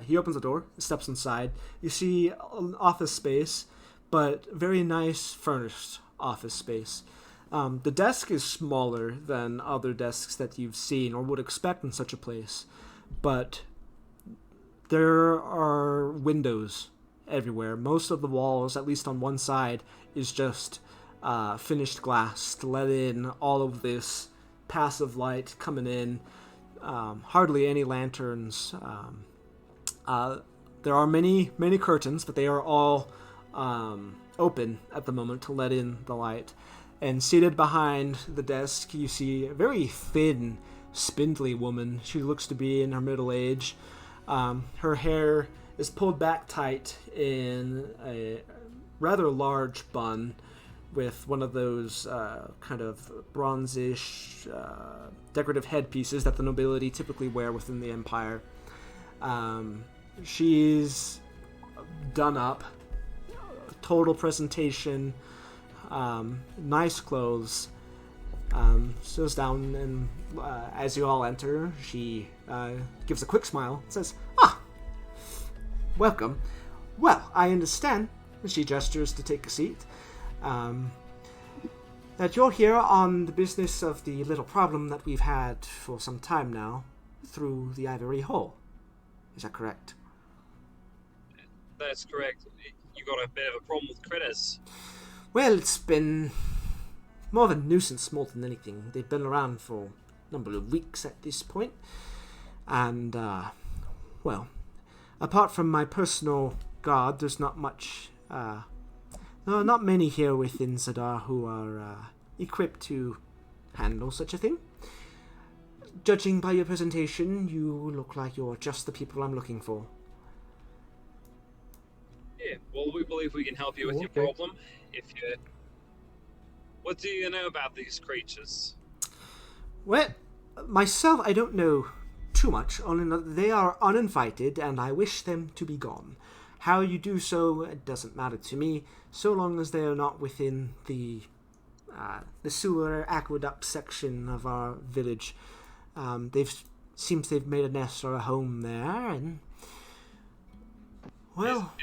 he opens the door, steps inside. You see an office space, but very nice furnished office space. The desk is smaller than other desks that you've seen or would expect in such a place, but there are windows everywhere. Most of the walls, at least on one side, is just finished glass to let in all of this passive light coming in. Hardly any lanterns. There are many curtains, but they are all open at the moment to let in the light. And seated behind the desk, you see a very thin, spindly woman. She looks to be in her middle age. Her hair is pulled back tight in a rather large bun with one of those kind of bronzish decorative headpieces that the nobility typically wear within the empire. She's done up, total presentation, nice clothes. Sits down, and as you all enter, she gives a quick smile and says, welcome. Well, I understand, and she gestures to take a seat, that you're here on the business of the little problem that we've had for some time now through the Ivory Hall. Is that correct? That's correct. You got a bit of a problem with critters. Well, it's been more of a nuisance more than anything. They've been around for a number of weeks at this point. And, well, apart from my personal guard, there's not much, not many here within Zidar who are equipped to handle such a thing. Judging by your presentation, you look like you're just the people I'm looking for. Yeah, well, we believe we can help you with your problem. What do you know about these creatures? Well, myself, I don't know too much, only that they are uninvited, and I wish them to be gone. How you do so, it doesn't matter to me, so long as they are not within the sewer aqueduct section of our village. Seems they've made a nest or a home there, and well,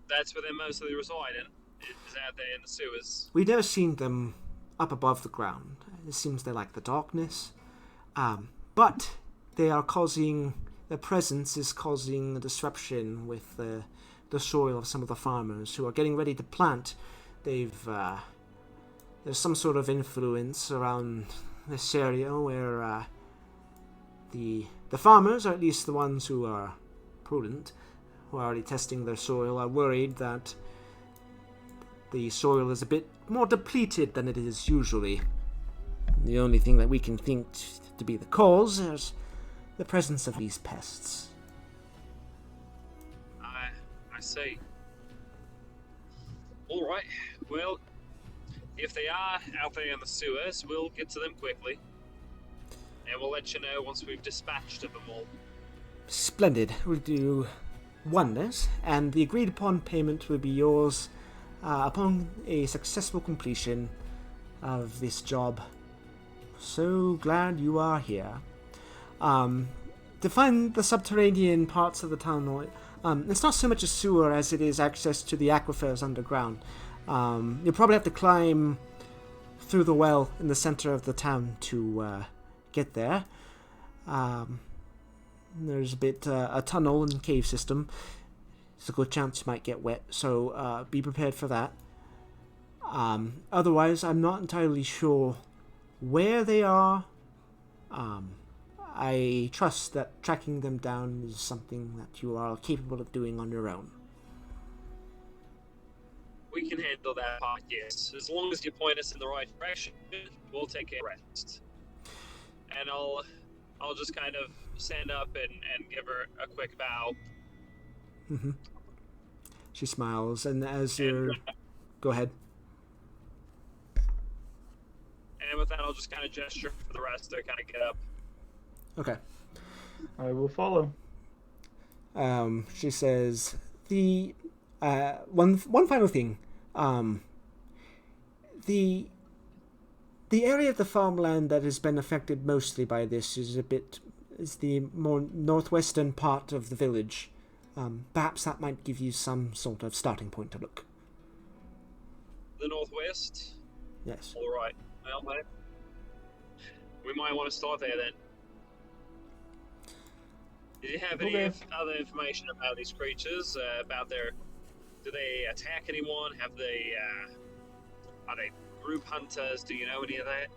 that's where they mostly reside in. Is out there in the sewers. We've never seen them up above the ground. It seems they like the darkness. But they are their presence is causing a disruption with the soil of some of the farmers who are getting ready to plant. There's some sort of influence around this area where the farmers, or at least the ones who are prudent, who are already testing their soil, are worried that the soil is a bit more depleted than it is usually. The only thing that we can think to be the cause is the presence of these pests. I see. Alright, well, if they are out there in the sewers, we'll get to them quickly. And we'll let you know once we've dispatched of them all. Splendid. We'll do wonders, and the agreed upon payment will be yours upon a successful completion of this job. So glad you are here. To find the subterranean parts of the town, it's not so much a sewer as it is access to the aquifers underground. You'll probably have to climb through the well in the center of the town to get there. There's a tunnel and cave system. There's a good chance you might get wet, so be prepared for that. Otherwise, I'm not entirely sure Where they are, I trust that tracking them down is something that you are capable of doing on your own. We can handle that part, yes. As long as you point us in the right direction, we'll take care of the rest. And I'll just kind of stand up and give her a quick bow. Mm-hmm. She smiles, and as you're... Go ahead. And with that, I'll just kind of gesture for the rest to kind of get up. Okay. I will follow. She says, the one final thing. The area of the farmland that has been affected mostly by this is the more northwestern part of the village. Perhaps that might give you some sort of starting point to look. The northwest? Yes. All right. Well, mate, we might want to start there then. Did you have any other information about these creatures? Do they attack anyone? Are they group hunters? Do you know any of that?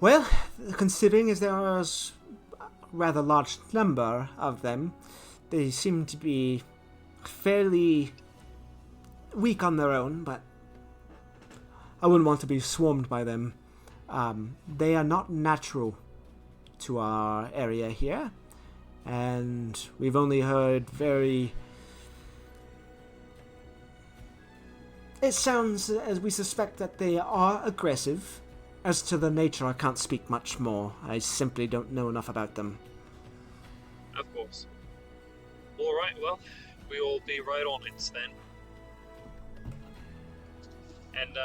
Well, considering as there is a rather large number of them, they seem to be fairly weak on their own, but I wouldn't want to be swarmed by them. They are not natural to our area here, and we've only heard It sounds as we suspect that they are aggressive. As to the nature, I can't speak much more. I simply don't know enough about them. Of course. All right, well, we will be right on it then. And,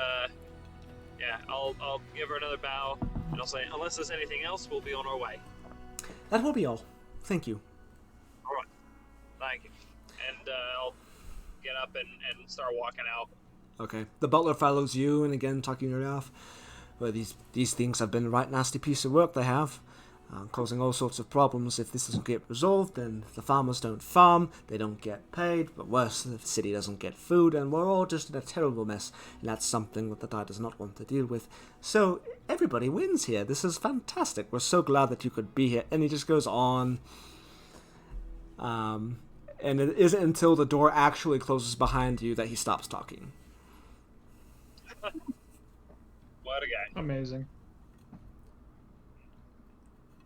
yeah, I'll give her another bow, and I'll say, unless there's anything else, we'll be on our way. That will be all. Thank you. All right. Thank you. And, I'll get up and start walking out. Okay. The butler follows you, and again, talking her off. Well, these things have been a right nasty piece of work they have. Causing all sorts of problems. If this doesn't get resolved, then the farmers don't farm, they don't get paid, but worse, the city doesn't get food, and we're all just in a terrible mess, and that's something that the Tide does not want to deal with. So, everybody wins here. This is fantastic. We're so glad that you could be here. And he just goes on. And it isn't until the door actually closes behind you that he stops talking. What a guy. Amazing.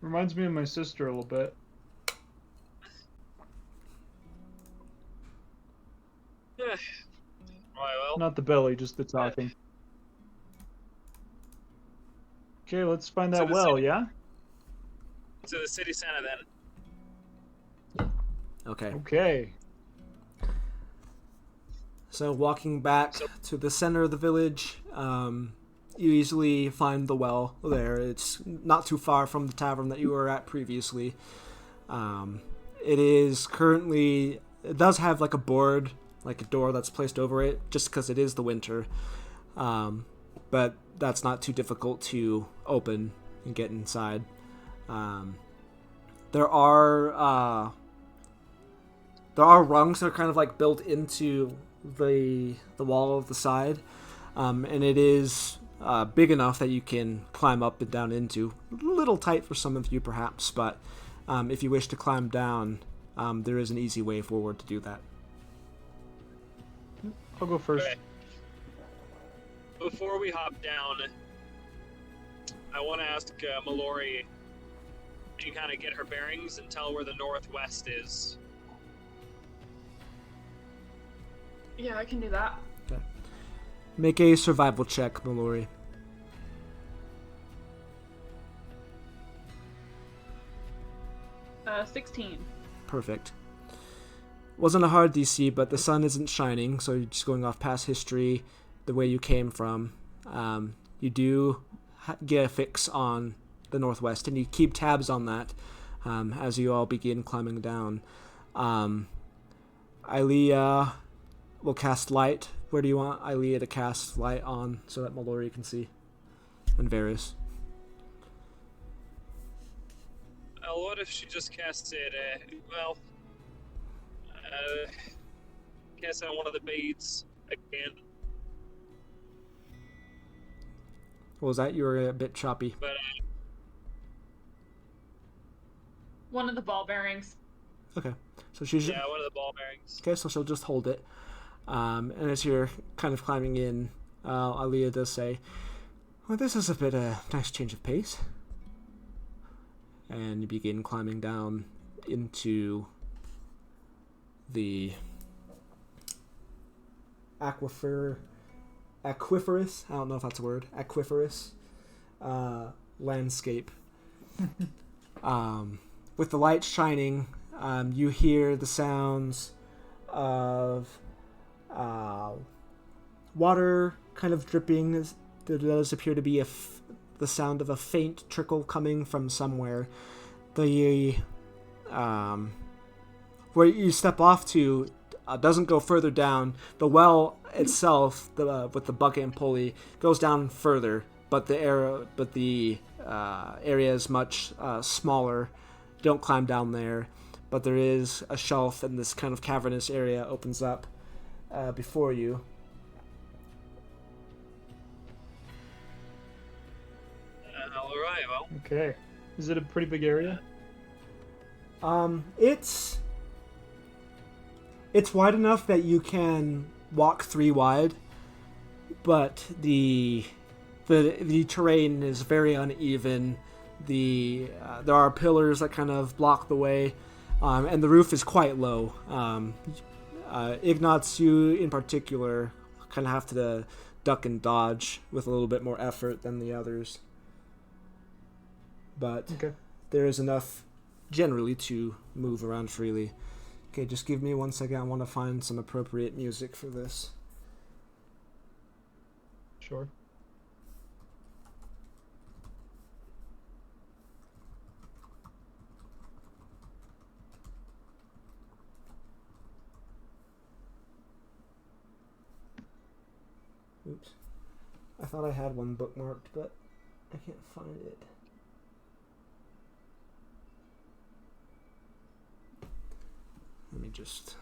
Reminds me of my sister a little bit. Right, well. Not the belly, just the talking. Okay, let's find that well, yeah? To the city center then. Okay. Okay. So walking back to the center of the village, you easily find the well there. It's not too far from the tavern that you were at previously. It does have like a board, like a door that's placed over it, just because it is the winter. But that's not too difficult to open and get inside. There are rungs that are kind of like built into the wall of the side, and it is big enough that you can climb up and down into. A little tight for some of you, perhaps, but if you wish to climb down, there is an easy way forward to do that. I'll go first. Okay. Before we hop down, I want to ask Mallory, can you kind of get her bearings and tell where the northwest is? Yeah, I can do that. Okay. Make a survival check, Mallory. 16. Perfect. Wasn't a hard DC, but the sun isn't shining, so you're just going off past history, the way you came from. You do get a fix on the northwest, and you keep tabs on that as you all begin climbing down. Ilea will cast light. Where do you want Ilea to cast light on so that Mallory can see? And Varys. What if she just casts it, cast it on one of the beads again? What was that? You were a bit choppy. But One of the ball bearings. Okay. So she's... yeah, one of the ball bearings. Okay, so she'll just hold it. And as you're kind of climbing in, Aliyah does say, well, this is a bit a nice change of pace. And you begin climbing down into the aquiferous, I don't know if that's a word, aquiferous landscape. With the light shining, you hear the sounds of water kind of dripping. There does appear to be the sound of a faint trickle coming from somewhere. The where you step off to doesn't go further down. The well itself, with the bucket and pulley, goes down further, but the area is much smaller. Don't climb down there, but there is a shelf, and this kind of cavernous area opens up before you. All right, well. Okay. Is it a pretty big area? It's wide enough that you can walk 3 wide, but the terrain is very uneven. There are pillars that kind of block the way, and the roof is quite low. Ignatz, you in particular, kind of have to duck and dodge with a little bit more effort than the others. But okay. There is enough generally to move around freely. Okay, just give me 1 second. I want to find some appropriate music for this. Sure. Oops. I thought I had one bookmarked, but I can't find it. Let me just...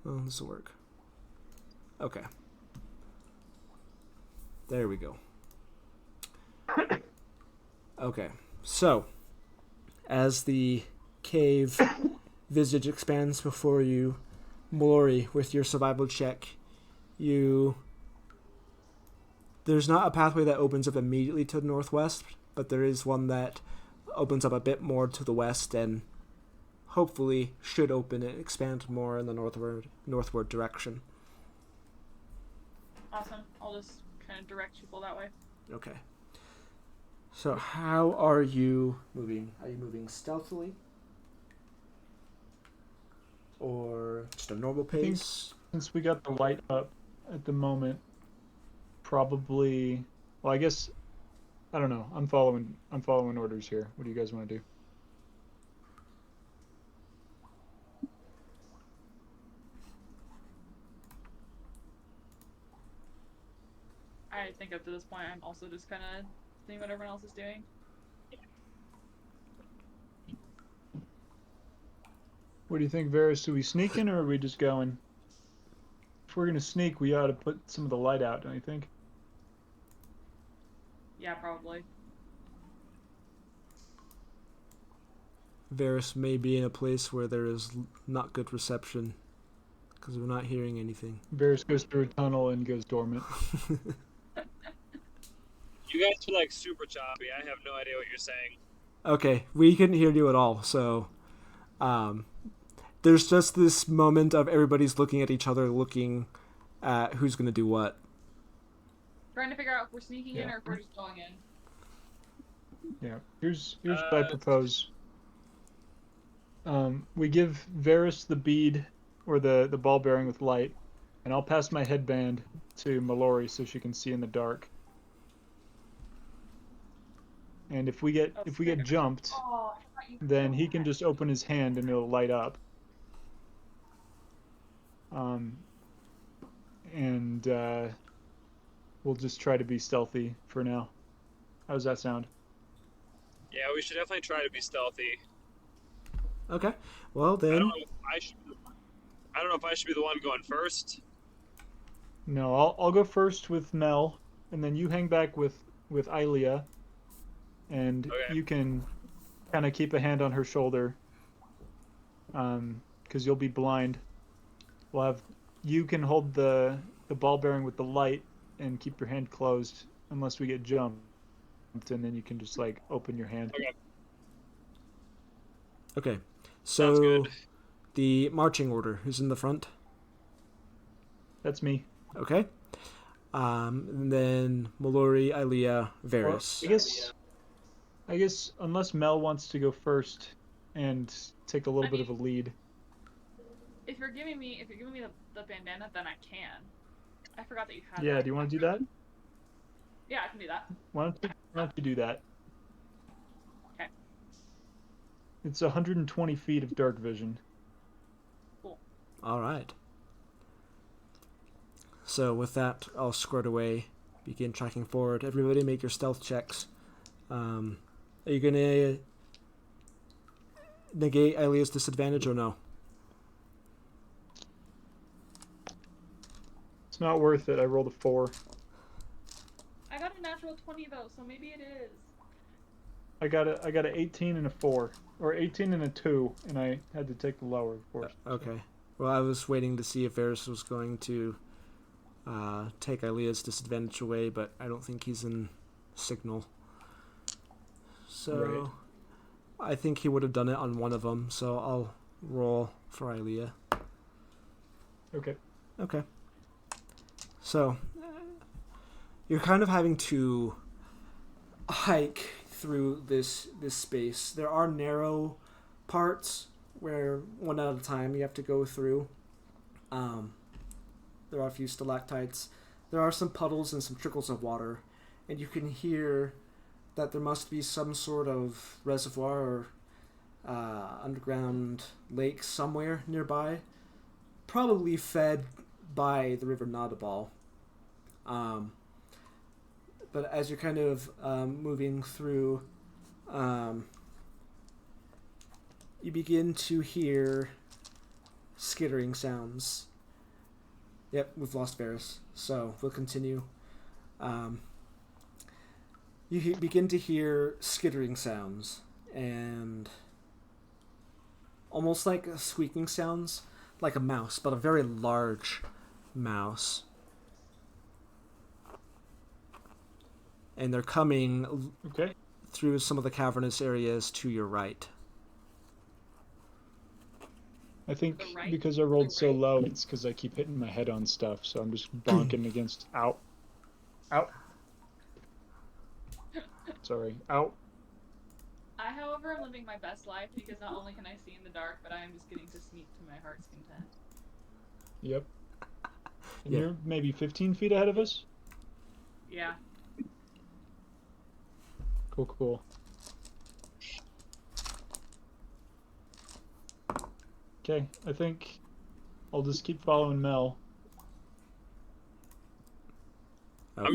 Oh, this will work. Okay. There we go. Okay, so as the cave visage expands before you, Mallory, with your survival check, there's not a pathway that opens up immediately to the northwest, but there is one that opens up a bit more to the west and hopefully should open and expand more in the northward direction. Awesome. I'll just kind of direct people that way. Okay. So how are you moving? Are you moving stealthily? Or just a normal pace? Since we got the light up at the moment, probably... Well, I guess... I don't know. I'm following orders here. What do you guys want to do? I think up to this point, I'm also just kind of seeing what everyone else is doing. What do you think, Varys? Do we sneak in, or are we just going? If we're going to sneak, we ought to put some of the light out, don't you think? Yeah, probably. Varys may be in a place where there is not good reception, because we're not hearing anything. Varys goes through a tunnel and goes dormant. You guys are like super choppy. I have no idea what you're saying. Okay, we couldn't hear you at all, so there's just this moment of everybody's looking at each other, looking at who's going to do what. Trying to figure out if we're sneaking in or if we're just going in. Yeah, here's what I propose. We give Varys the bead, or the ball bearing with light, and I'll pass my headband to Mallory so she can see in the dark. And if we get jumped, then he can just open his hand and it'll light up. And we'll just try to be stealthy for now. How does that sound? Yeah, we should definitely try to be stealthy. Okay. Well I then, don't know if I should. I don't know if I should be the one going first. No, I'll go first with Mel, and then you hang back with Ilia, and Okay. you can kind of keep a hand on her shoulder, because you'll be blind. We'll have you can hold the ball bearing with the light and keep your hand closed unless we get jumped, and then you can just like open your hand. Okay. okay. Sounds good. So the marching order. Who's in the front? That's me. Okay. And then Mallory, Ilea, Well, Varys. I guess unless Mel wants to go first and take a little I bit of a mean, lead. if you're giving me the bandana, then I can. I forgot that you had Yeah, that. do you want to do that? Yeah, I can do that. Why don't you do that? Okay. It's 120 feet of dark vision. Cool. All right. So with that all squared away, begin tracking forward. Everybody make your stealth checks. Are you going to negate Ilea's disadvantage or no? It's not worth it. I rolled a 4. I got a natural 20 though, so maybe it is. I got a 18 and a 4, or 18 and a 2, and I had to take the lower, of course. Okay. Well, I was waiting to see if Varys was going to take Ilea's disadvantage away, but I don't think he's in signal. So Right. I think he would have done it on one of them, so I'll roll for Ilea. Okay. Okay. So you're kind of having to hike through this space. There are narrow parts where one at a time you have to go through. There are a few stalactites. There are some puddles and some trickles of water, and you can hear that there must be some sort of reservoir or underground lake somewhere nearby, probably fed by the river Nadabal. But as you're kind of moving through, you begin to hear skittering sounds. Yep, we've lost Varys, so we'll continue. You begin to hear skittering sounds and almost like squeaking sounds, like a mouse, but a very large mouse. And they're coming Okay. through some of the cavernous areas to your right. I think The right? because I rolled The so right? low, it's because I keep hitting my head on stuff, so I'm just bonking against out. Sorry, out. I, however, am living my best life because not only can I see in the dark, but I am just getting to sneak to my heart's content. Yep. And Yeah. you're maybe 15 feet ahead of us? Yeah. Cool. Okay, I think I'll just keep following Mel. Okay. I'm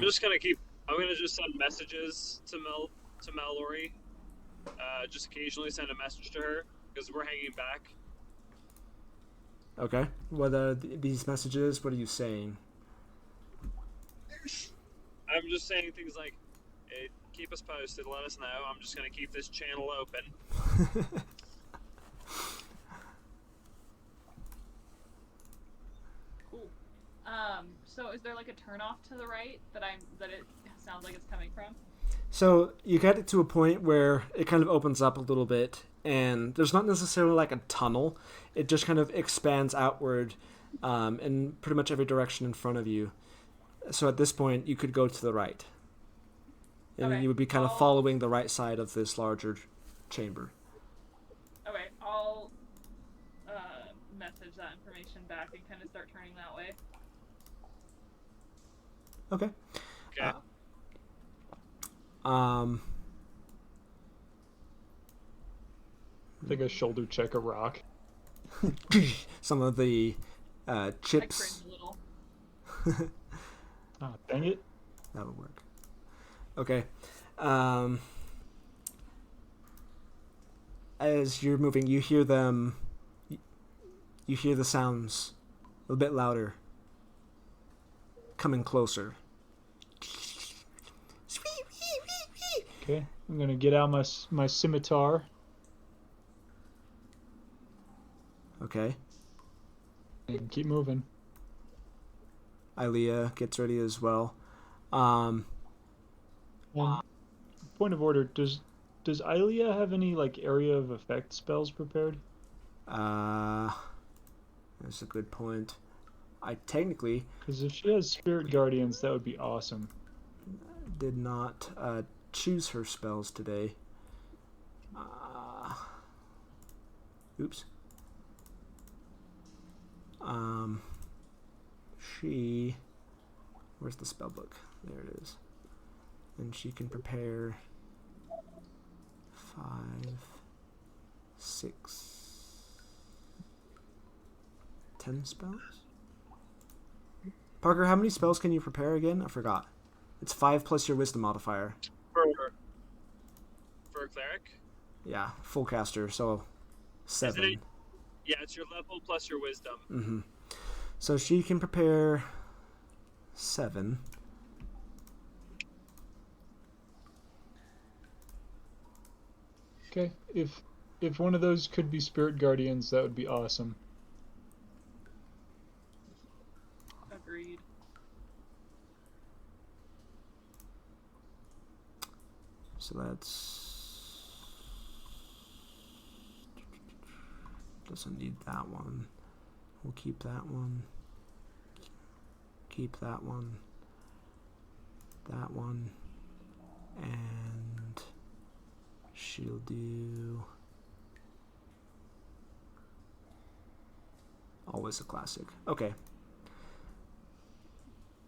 gonna just send messages to Mallory. Just occasionally send a message to her because we're hanging back. Okay. What are these messages? What are you saying? I'm just saying things like, hey, keep us posted, let us know. I'm just gonna keep this channel open. Cool. So is there like a turnoff to the right that it sounds like it's coming from? So you get to a point where it kind of opens up a little bit, and there's not necessarily like a tunnel. It just kind of expands outward in pretty much every direction in front of you. So at this point, you could go to the right. And Okay, you would be kind of following the right side of this larger chamber. Okay, I'll message that information back and kind of start turning that way. Okay. Okay. I think I shoulder check a rock. Some of the I chips. cringe a little. Oh, dang it. That would work. Okay. as you're moving, you hear them. You hear the sounds a bit louder, coming closer. Okay, I'm gonna get out my scimitar. Okay. And keep moving. Ilea gets ready as well. And point of order, does Ilea have any like area of effect spells prepared? That's a good point. I technically Because if she has spirit guardians, that would be awesome. did not choose her spells today. Oops. She... Where's the spell book? There it is. And she can prepare 5, 6, 10 spells? Parker, how many spells can you prepare again? I forgot. It's 5 plus your wisdom modifier. For a cleric? Yeah, full caster, so 7. Isn't it? Yeah, it's your level plus your wisdom. Mm-hmm. So she can prepare 7. Okay, if one of those could be spirit guardians, that would be awesome. Agreed. So that's... Doesn't need that one. We'll keep that one. Keep that one. That one. And she'll do... Always a classic. Okay.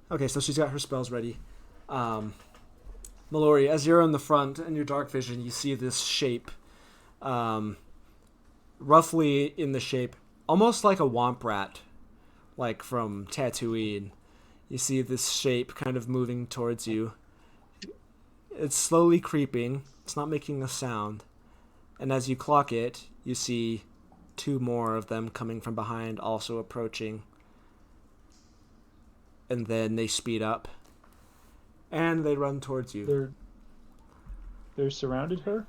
Okay, so she's got her spells ready. Mallory, as you're in the front in your dark vision, you see this shape. Roughly in the shape, almost like a womp rat, like from Tatooine. You see this shape kind of moving towards you. It's slowly creeping. It's not making a sound. And as you clock it, you see 2 more of them coming from behind, also approaching. And then they speed up. And they run towards you. They're surrounded her?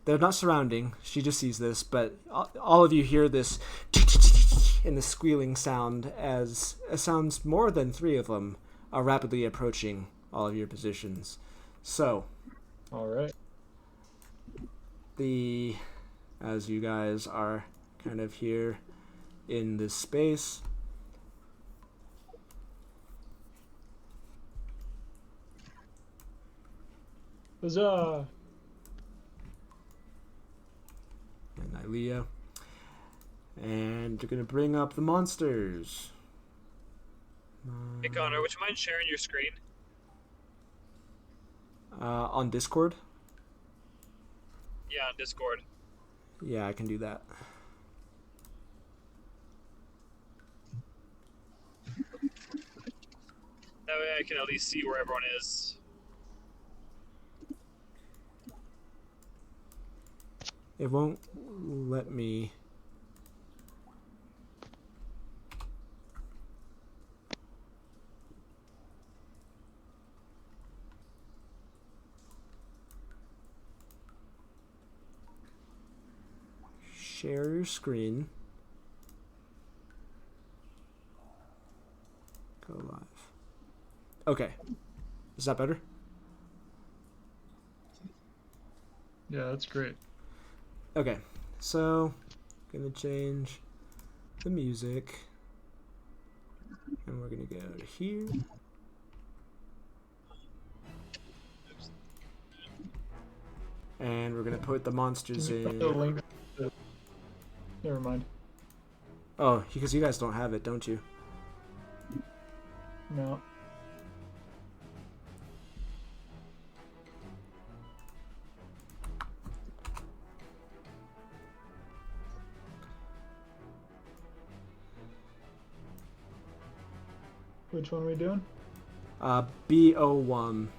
They're not surrounding. She just sees this, but all of you hear this and the squealing sound as it sounds more than 3 of them are rapidly approaching all of your positions. So, all right. As you guys are kind of here in this space, Huzzah! and Ilea. And you're going to bring up the monsters. Hey Connor, would you mind sharing your screen? On Discord? Yeah, on Discord. Yeah, I can do that. That way I can at least see where everyone is. It won't let me... Share your screen. Go live. Okay. Is that better? Yeah, that's great. Okay. So, gonna change the music. And we're gonna go to here. And we're gonna put the monsters in. The link. Never mind. Oh, because you guys don't have it, don't you? No. Which one are we doing? BO1.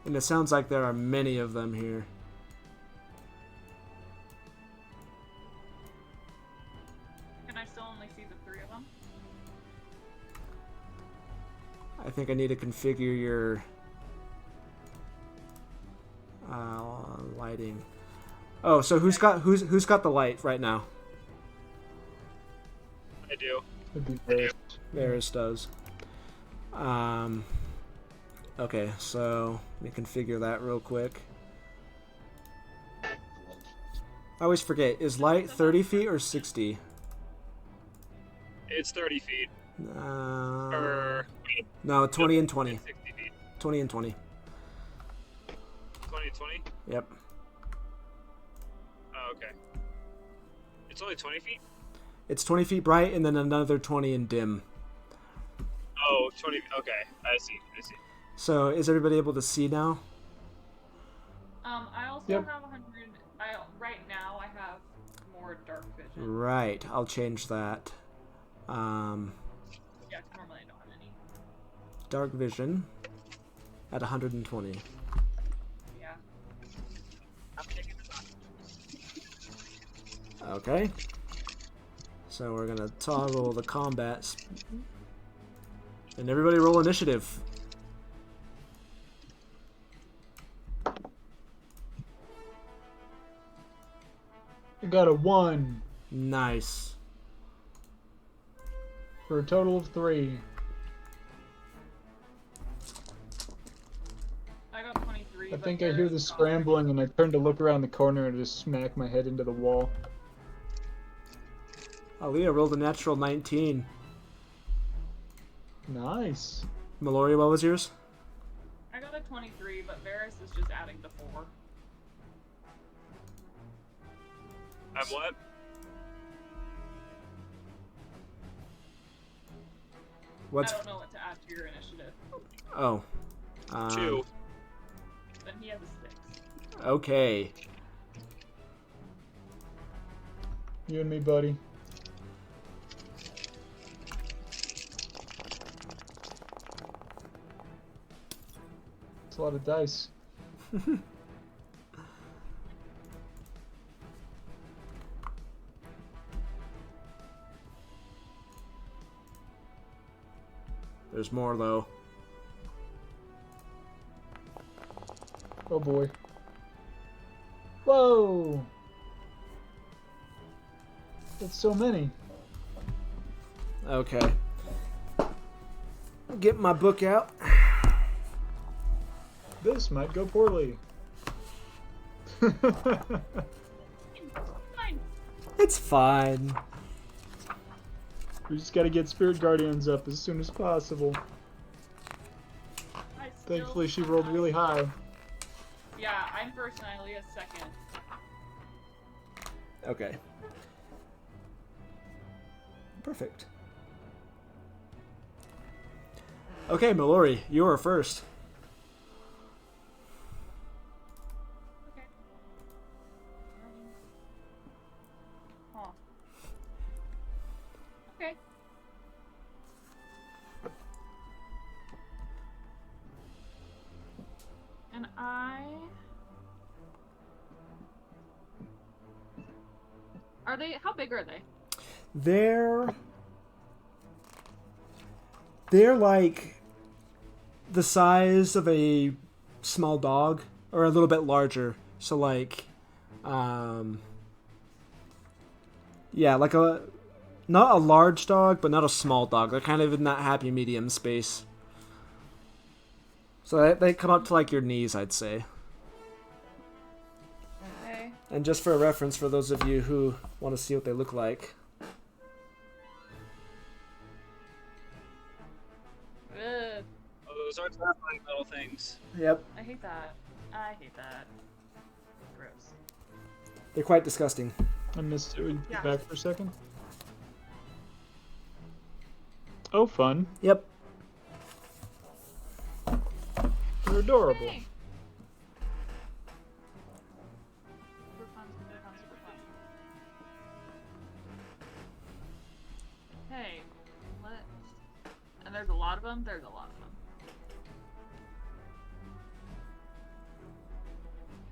And it sounds like there are many of them here. Can I still only see the 3 of them? I think I need to configure your lighting. Oh, so who's got the light right now? I do. It'd be great. Varys does. Okay, so let me configure that real quick. I always forget, is light 30 feet or 60? It's 30 feet. No, 20 and 20. 60 feet. 20 and 20. 20 and 20? Yep. Oh, okay. It's only 20 feet? It's 20 feet bright and then another 20 in dim. Oh, 20. Okay, I see. So is everybody able to see now? I also Yep. have 100. Right now I have more dark vision. Right, I'll change that. Yeah, normally I don't have any. Dark vision at 120. Yeah. Okay. So we're gonna toggle the combat. And everybody roll initiative. I got a 1 Nice. for a total of 3. I got 23. I but think I hear there's the not- scrambling and I turn to look around the corner and just smack my head into the wall. Aaliyah rolled a natural 19. Nice. Mallory, what was yours? I got a 23, but Varys is just adding the 4. I'm what? What's I don't know what to add to your initiative. oh? 2. Then he has a 6. Okay. You and me, buddy. It's a lot of dice. There's more though. Oh boy. Whoa! That's so many. Okay. Get my book out. This might go poorly. Fine. It's fine. We just gotta get Spirit Guardians up as soon as possible. I still Thankfully, she rolled really high. Yeah, I'm first and Ilea's second. Okay. Perfect. Okay, Mallory, you are first. Okay. Huh. Okay. And Are they? How big are they? They're like the size of a small dog, or a little bit larger. So like, yeah, like not a large dog, but not a small dog. They're kind of in that happy medium space. So they come up to like your knees, I'd say. Okay. And just for a reference, for those of you who want to see what they look like. Ugh, Oh, those are terrifying little things. Yep. I hate that. I hate that. Gross. They're quite disgusting. I missed it. Would you Yeah. back for a second? Oh, fun. Yep. They're adorable. Hey. Super fun, super fun, super fun. Hey, what? And there's a lot of them? There's a lot of them.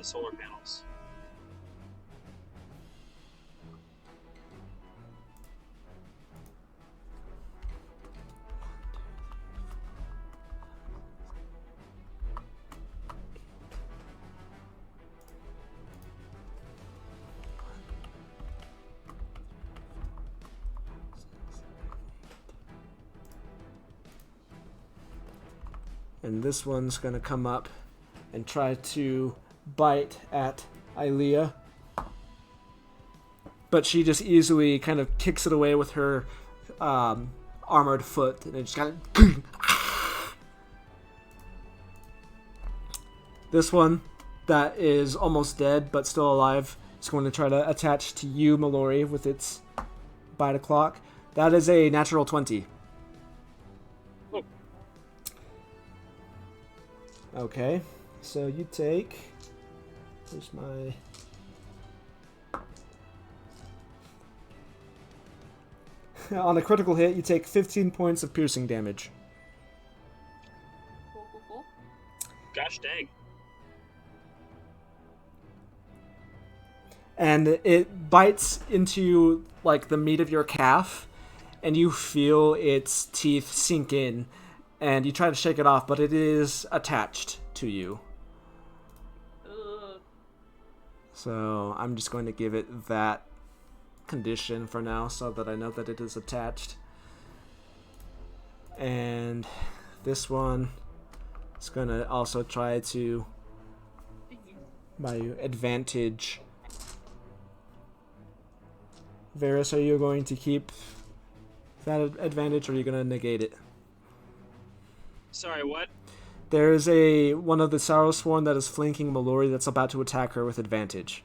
the solar panels. And this one's going to come up and try to bite at Ilea. But she just easily kind of kicks it away with her armored foot. And it just kind of... This one, that is almost dead but still alive, is going to try to attach to you, Mallory, with its bite o'clock. That is a natural 20. Okay, so you take... Where's my... On a critical hit, you take 15 points of piercing damage. Cool. Gosh dang. And it bites into, like, the meat of your calf, and you feel its teeth sink in. And you try to shake it off, but it is attached to you. Ugh. So I'm just going to give it that condition for now so that I know that it is attached. And this one is going to also try to, by advantage. Varys, are you going to keep that advantage or are you going to negate it? Sorry, what? There's one of the Sorrowswarm that is flanking Mallory that's about to attack her with advantage.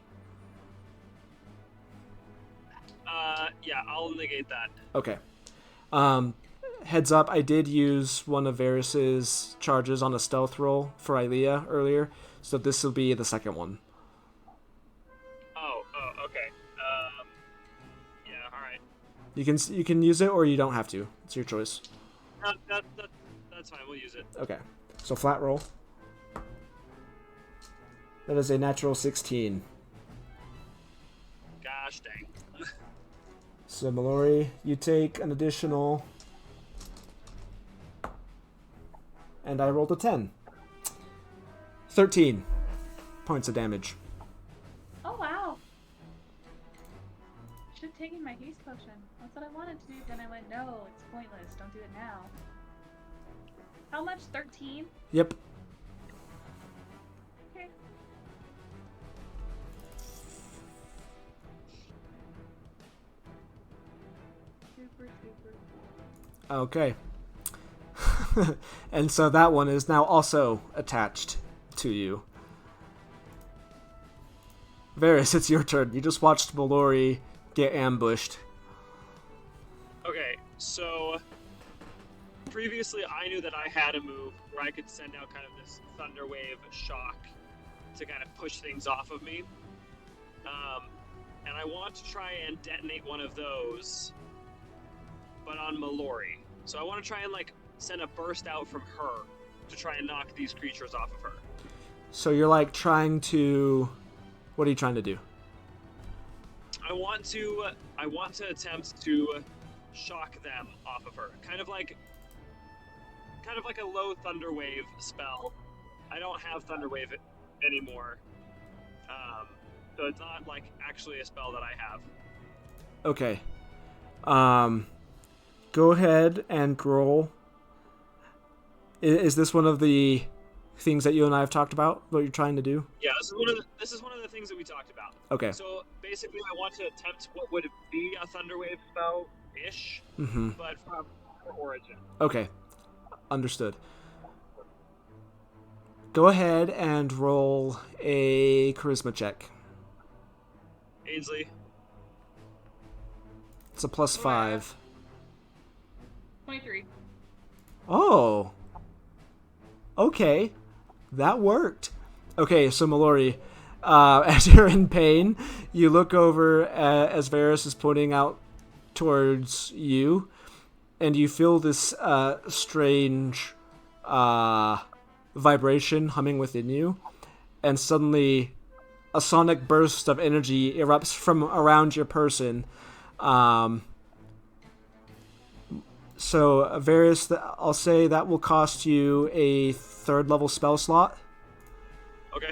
Yeah, I'll negate that. Okay. Heads up, I did use one of Varys's charges on a stealth roll for Ilea earlier, so this will be the second one. Oh, okay. Yeah, alright. You can use it or you don't have to. It's your choice. That's fine, we'll use it. Okay. So flat roll. That is a natural 16. Gosh dang. So Mallory, you take an additional... And I rolled a 10. 13 points of damage. Oh wow. Should have taken my haste potion. That's what I wanted to do, then I went, no, it's pointless. Don't do it now. How much? 13? Yep. Okay. Super cool. Okay. And so that one is now also attached to you. Varys, it's your turn. You just watched Mallory get ambushed. Okay, so previously I knew that I had a move where I could send out kind of this thunder wave shock to kind of push things off of me. And I want to try and detonate one of those, but on Mallory. So I want to try and like send a burst out from her to try and knock these creatures off of her. So you're like trying to... What are you trying to do? I want to attempt to shock them off of her. Kind of like a low thunder wave spell. I don't have thunder wave anymore. So it's not like actually a spell that I have. Okay. Go ahead and roll. Is this one of the things that you and I have talked about? What you're trying to do? Yeah, this is one of the things that we talked about. Okay. So basically, I want to attempt what would be a thunder wave spell-ish, but from her origin. Okay. Understood. Go ahead and roll a charisma check. Ainsley. It's a +5. 23. Oh. Okay. That worked. Okay, so Mallory, as you're in pain, you look over as Varys is pointing out towards you, and you feel this strange vibration humming within you, and suddenly a sonic burst of energy erupts from around your person. So, Varys, I'll say that will cost you a 3rd level spell slot. Okay.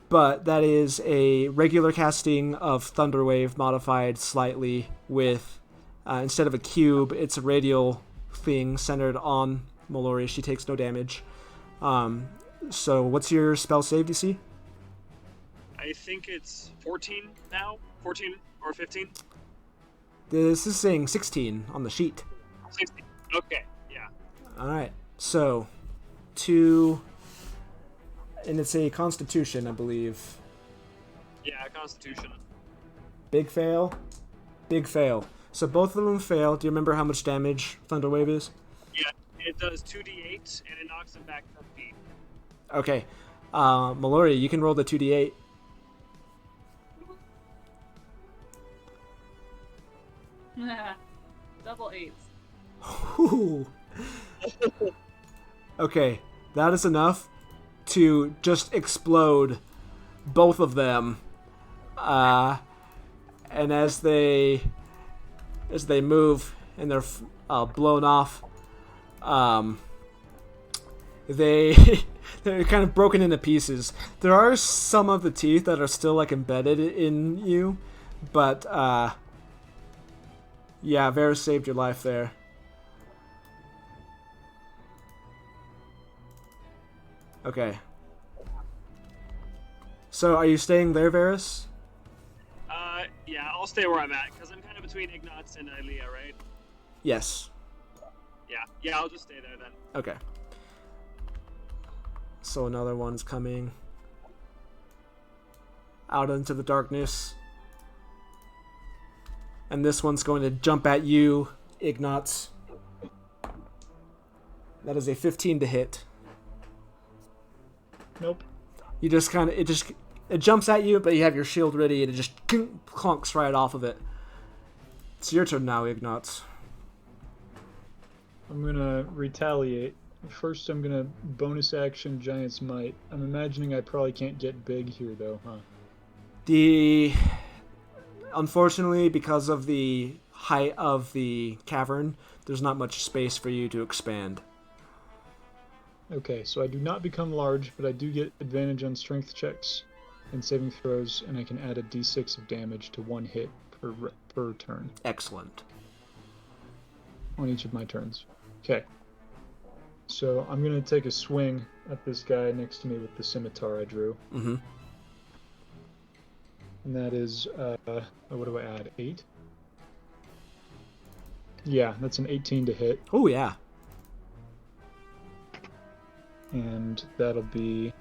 But that is a regular casting of Thunderwave modified slightly with, instead of a cube, it's a radial thing centered on Mallory. She takes no damage. So what's your spell save DC? I think it's 14 now? 14 or 15? This is saying 16 on the sheet. 16. Okay, yeah. Alright, so 2... And it's a Constitution, I believe. Yeah, Constitution. Big fail. Big fail. So both of them fail. Do you remember how much damage Thunderwave is? Yeah, it does 2d8, and it knocks him back 10 feet. Okay. Mallory, you can roll the 2d8. Double 8s. Ooh. Okay, that is enough to just explode both of them. And as they move and they're blown off, they're kind of broken into pieces. There are some of the teeth that are still like embedded in you, but yeah, Varys saved your life there. Okay. So, are you staying there, Varys? Yeah, I'll stay where I'm at, because I'm kind of between Ignatz and Ilea, right? Yes. Yeah, I'll just stay there then. Okay. So another one's coming out into the darkness. And this one's going to jump at you, Ignatz. That is a 15 to hit. Nope. You just kind of, it jumps at you, but you have your shield ready, and it just clunks right off of it. It's your turn now, Ignatz. I'm gonna retaliate. First, I'm gonna bonus action Giant's Might. I'm imagining I probably can't get big here, though, huh? Unfortunately, because of the height of the cavern, there's not much space for you to expand. Okay, so I do not become large, but I do get advantage on strength checks and saving throws, and I can add a d6 of damage to one hit per turn. Excellent. On each of my turns. Okay. So I'm going to take a swing at this guy next to me with the scimitar I drew. Mm-hmm. And that is, what do I add? 8? Yeah, that's an 18 to hit. Oh, yeah. And that'll be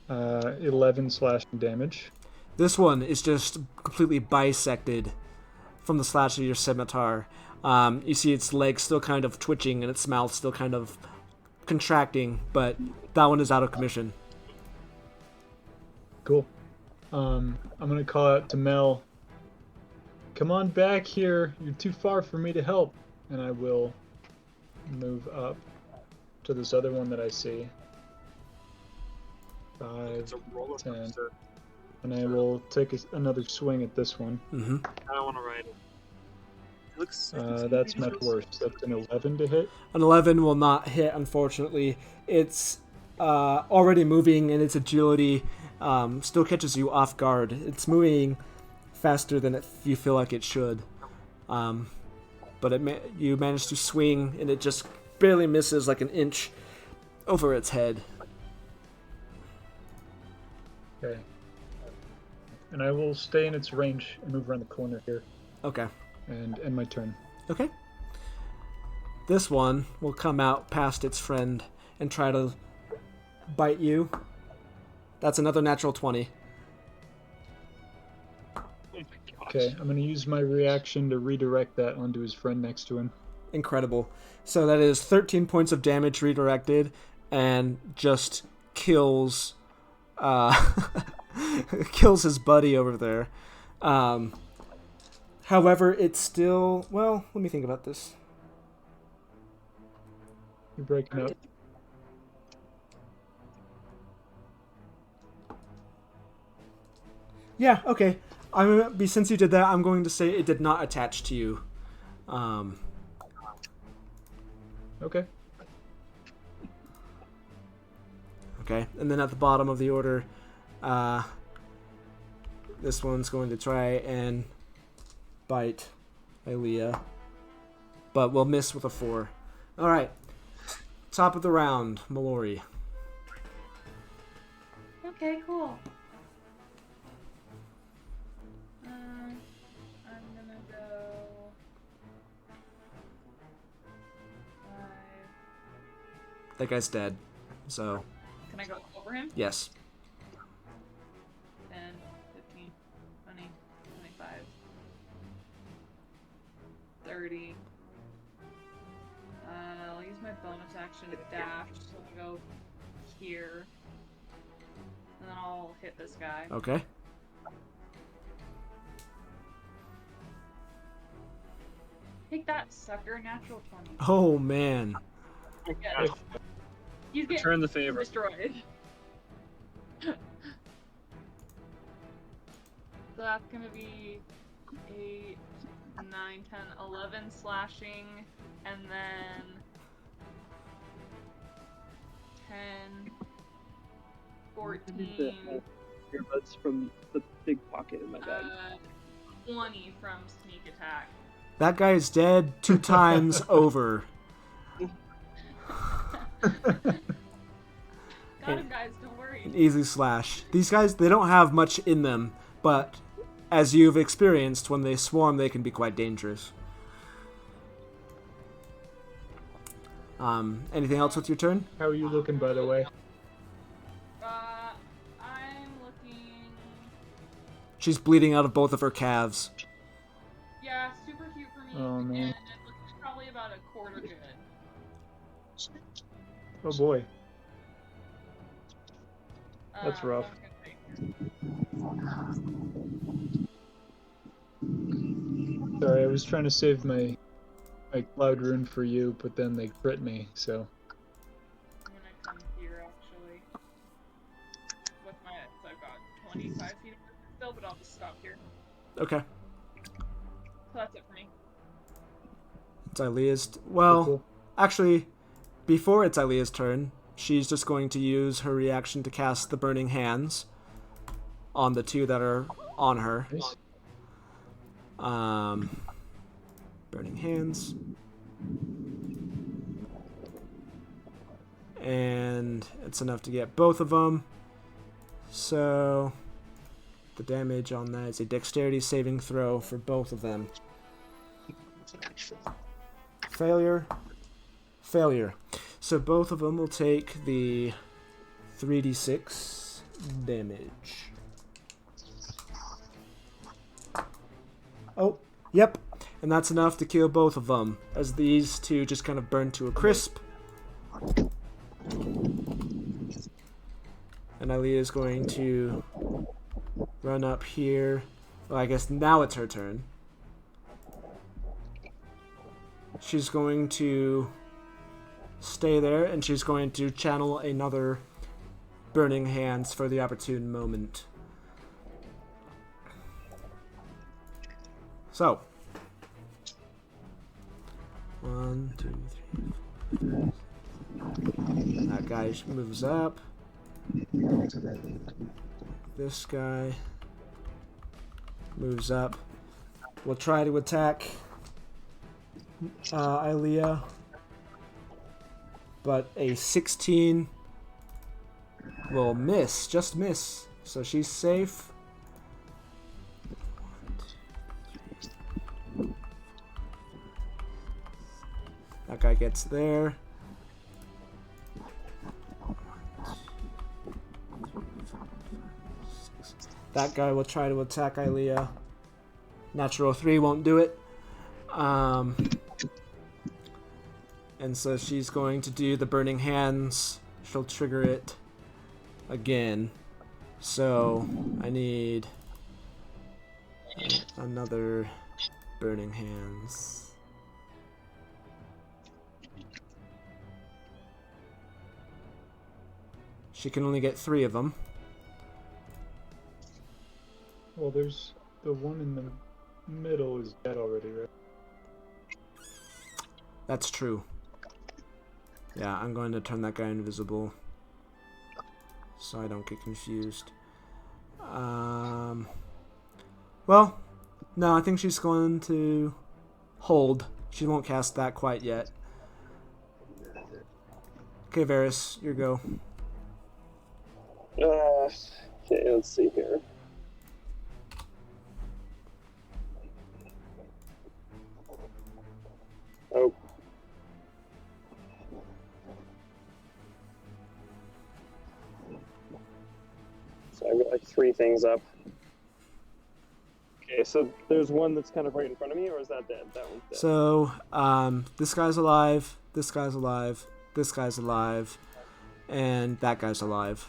11 slashing damage. This one is just completely bisected from the slash of your scimitar. You see its legs still kind of twitching and its mouth still kind of contracting, but that one is out of commission. Cool. I'm going to call out to Mel. Come on back here. You're too far for me to help. And I will move up to this other one that I see. 5, 10. And I will take another swing at this one. Mm-hmm. I don't want to ride it. That's much worse. That's an 11 to hit. An 11 will not hit, unfortunately. It's already moving, and its agility still catches you off guard. It's moving faster than you feel like it should. But you manage to swing, and it just barely misses like an inch over its head. Okay. And I will stay in its range and move around the corner here. Okay. And end my turn. Okay. This one will come out past its friend and try to bite you. That's another natural 20. Oh my gosh. Okay, I'm going to use my reaction to redirect that onto his friend next to him. Incredible. So that is 13 points of damage redirected and just kills kills his buddy over there. However, it's still... Well, let me think about this. You're breaking up. Yeah, okay. Since you did that, I'm going to say it did not attach to you. Okay. Okay, and then at the bottom of the order, this one's going to try and bite Aelia, but will miss with a 4. All right, top of the round, Mallory. Okay, cool. I'm gonna go 5. That guy's dead, so Can I go over him? yes. 10, 15, 20, 25, 30. I'll use my bonus action to dash, so I'll go here. And then I'll hit this guy. Okay. Take that, sucker. Natural 20. Oh man. Yeah. He's getting Return the favor. destroyed. So that's gonna be 8, 9, 10, 11 slashing, and then 10, 14, Earbuds from the big pocket in my bag. 20 from sneak attack. That guy is dead 2 times over. Got him, guys. Don't worry. An easy slash. These guys, they don't have much in them, but as you've experienced, when they swarm, they can be quite dangerous. Anything else with your turn? How are you looking, by the way? I'm looking. She's bleeding out of both of her calves. Yeah, super cute for me. Oh, man. And it looks probably about a quarter good. Oh boy. Uh, That's rough. so I was gonna say- Sorry, I was trying to save my cloud rune for you, but then they crit me, so. I'm gonna come here actually. With my, so I've got 25 feet of movement still, but I'll just stop here. Okay. So that's it for me. It's Ilea's... Well, Cool. actually, before it's Ilea's turn, she's just going to use her reaction to cast the Burning Hands on the 2 that are on her. Nice. Burning Hands. And it's enough to get both of them. So the damage on that is a dexterity saving throw for both of them. Failure. Failure. So both of them will take the 3d6 damage. Oh, yep. And that's enough to kill both of them, as these 2 just kind of burn to a crisp. And Aelia is going to run up here. Well, I guess now it's her turn. She's going to stay there, and she's going to channel another Burning Hands for the opportune moment. So, 1, 2, 3, 4. That guy moves up. This guy moves up. We'll try to attack Aelia, but a 16 will miss, just miss. So she's safe. That guy gets there. That guy will try to attack Aelia. Natural 3 won't do it. And so she's going to do the Burning Hands. She'll trigger it again. So I need another Burning Hands. She can only get 3 of them. Well, there's the one in the middle is dead already, right? That's true. Yeah, I'm going to turn that guy invisible so I don't get confused. Well, no, I think she's going to hold. She won't cast that quite yet. Okay, Varys, your go. Okay, let's see here. Oh. So I've got like 3 things up. Okay, so there's one that's kind of right in front of me, or is that dead? That one's dead. So, this guy's alive, this guy's alive, this guy's alive, and that guy's alive.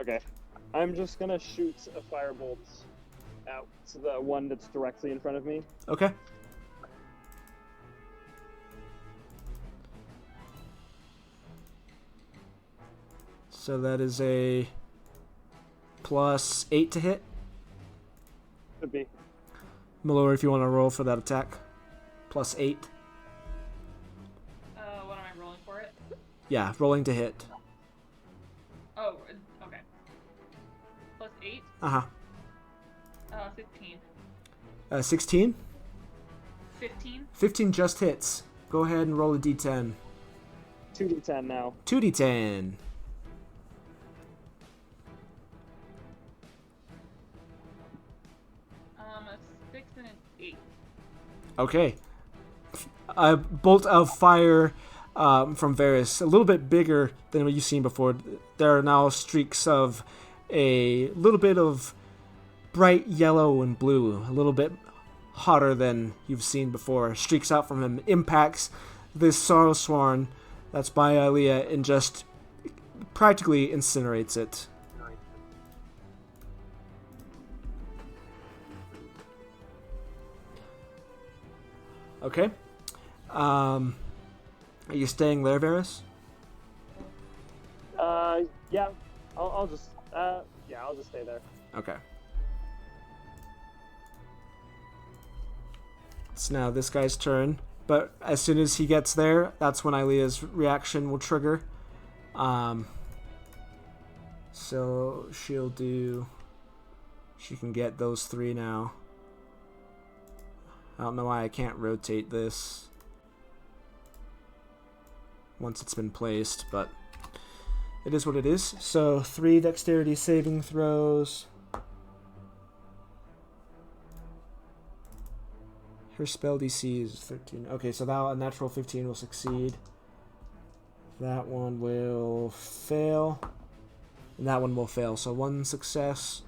Okay. I'm just gonna shoot a firebolt out to the one that's directly in front of me. Okay. So that is a +8 to hit. Could be. Mallory, if you want to roll for that attack. +8. What am I rolling for it? Yeah, rolling to hit. Oh, okay. +8? Uh-huh. 15. 16? 15? 15 just hits. Go ahead and roll a d10. 2d10 now. 2d10. A 6 and an 8. Okay. A bolt of fire from Varys, a little bit bigger than what you've seen before. There are now streaks of a little bit of bright yellow and blue, a little bit hotter than you've seen before. Streaks out from him, impacts this Sorrowswarm that's by Aaliyah, and just practically incinerates it. Okay. Are you staying there, Varys? Yeah. I'll just stay there. Okay. It's now this guy's turn, but as soon as he gets there, that's when Aaliyah's reaction will trigger. So she can get those 3 now. I don't know why I can't rotate this once it's been placed, but it is what it is. So 3 dexterity saving throws. Her spell DC is 13. Okay, so that a natural 15 will succeed. That one will fail. And that one will fail. So 1 success,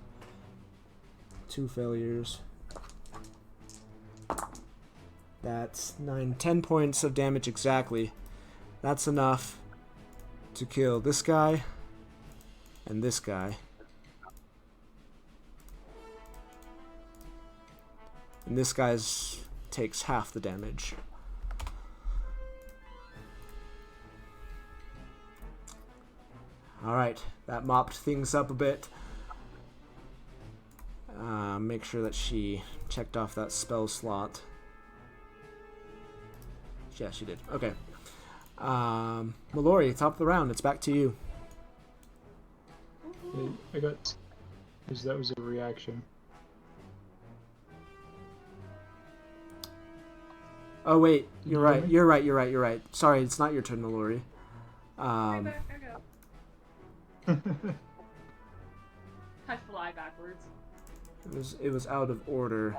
2 failures. That's 9, 10 points of damage exactly. That's enough to kill this guy and this guy. And this guy's takes half the damage. Alright, that mopped things up a bit. Make sure that she checked off that spell slot. Yeah, she did. Okay. Mallory, top of the round. It's back to you. I got... Because that was a reaction. Oh, wait. You're right. me? You're right. Sorry, it's not your turn, Mallory. I fly backwards. It was out of order.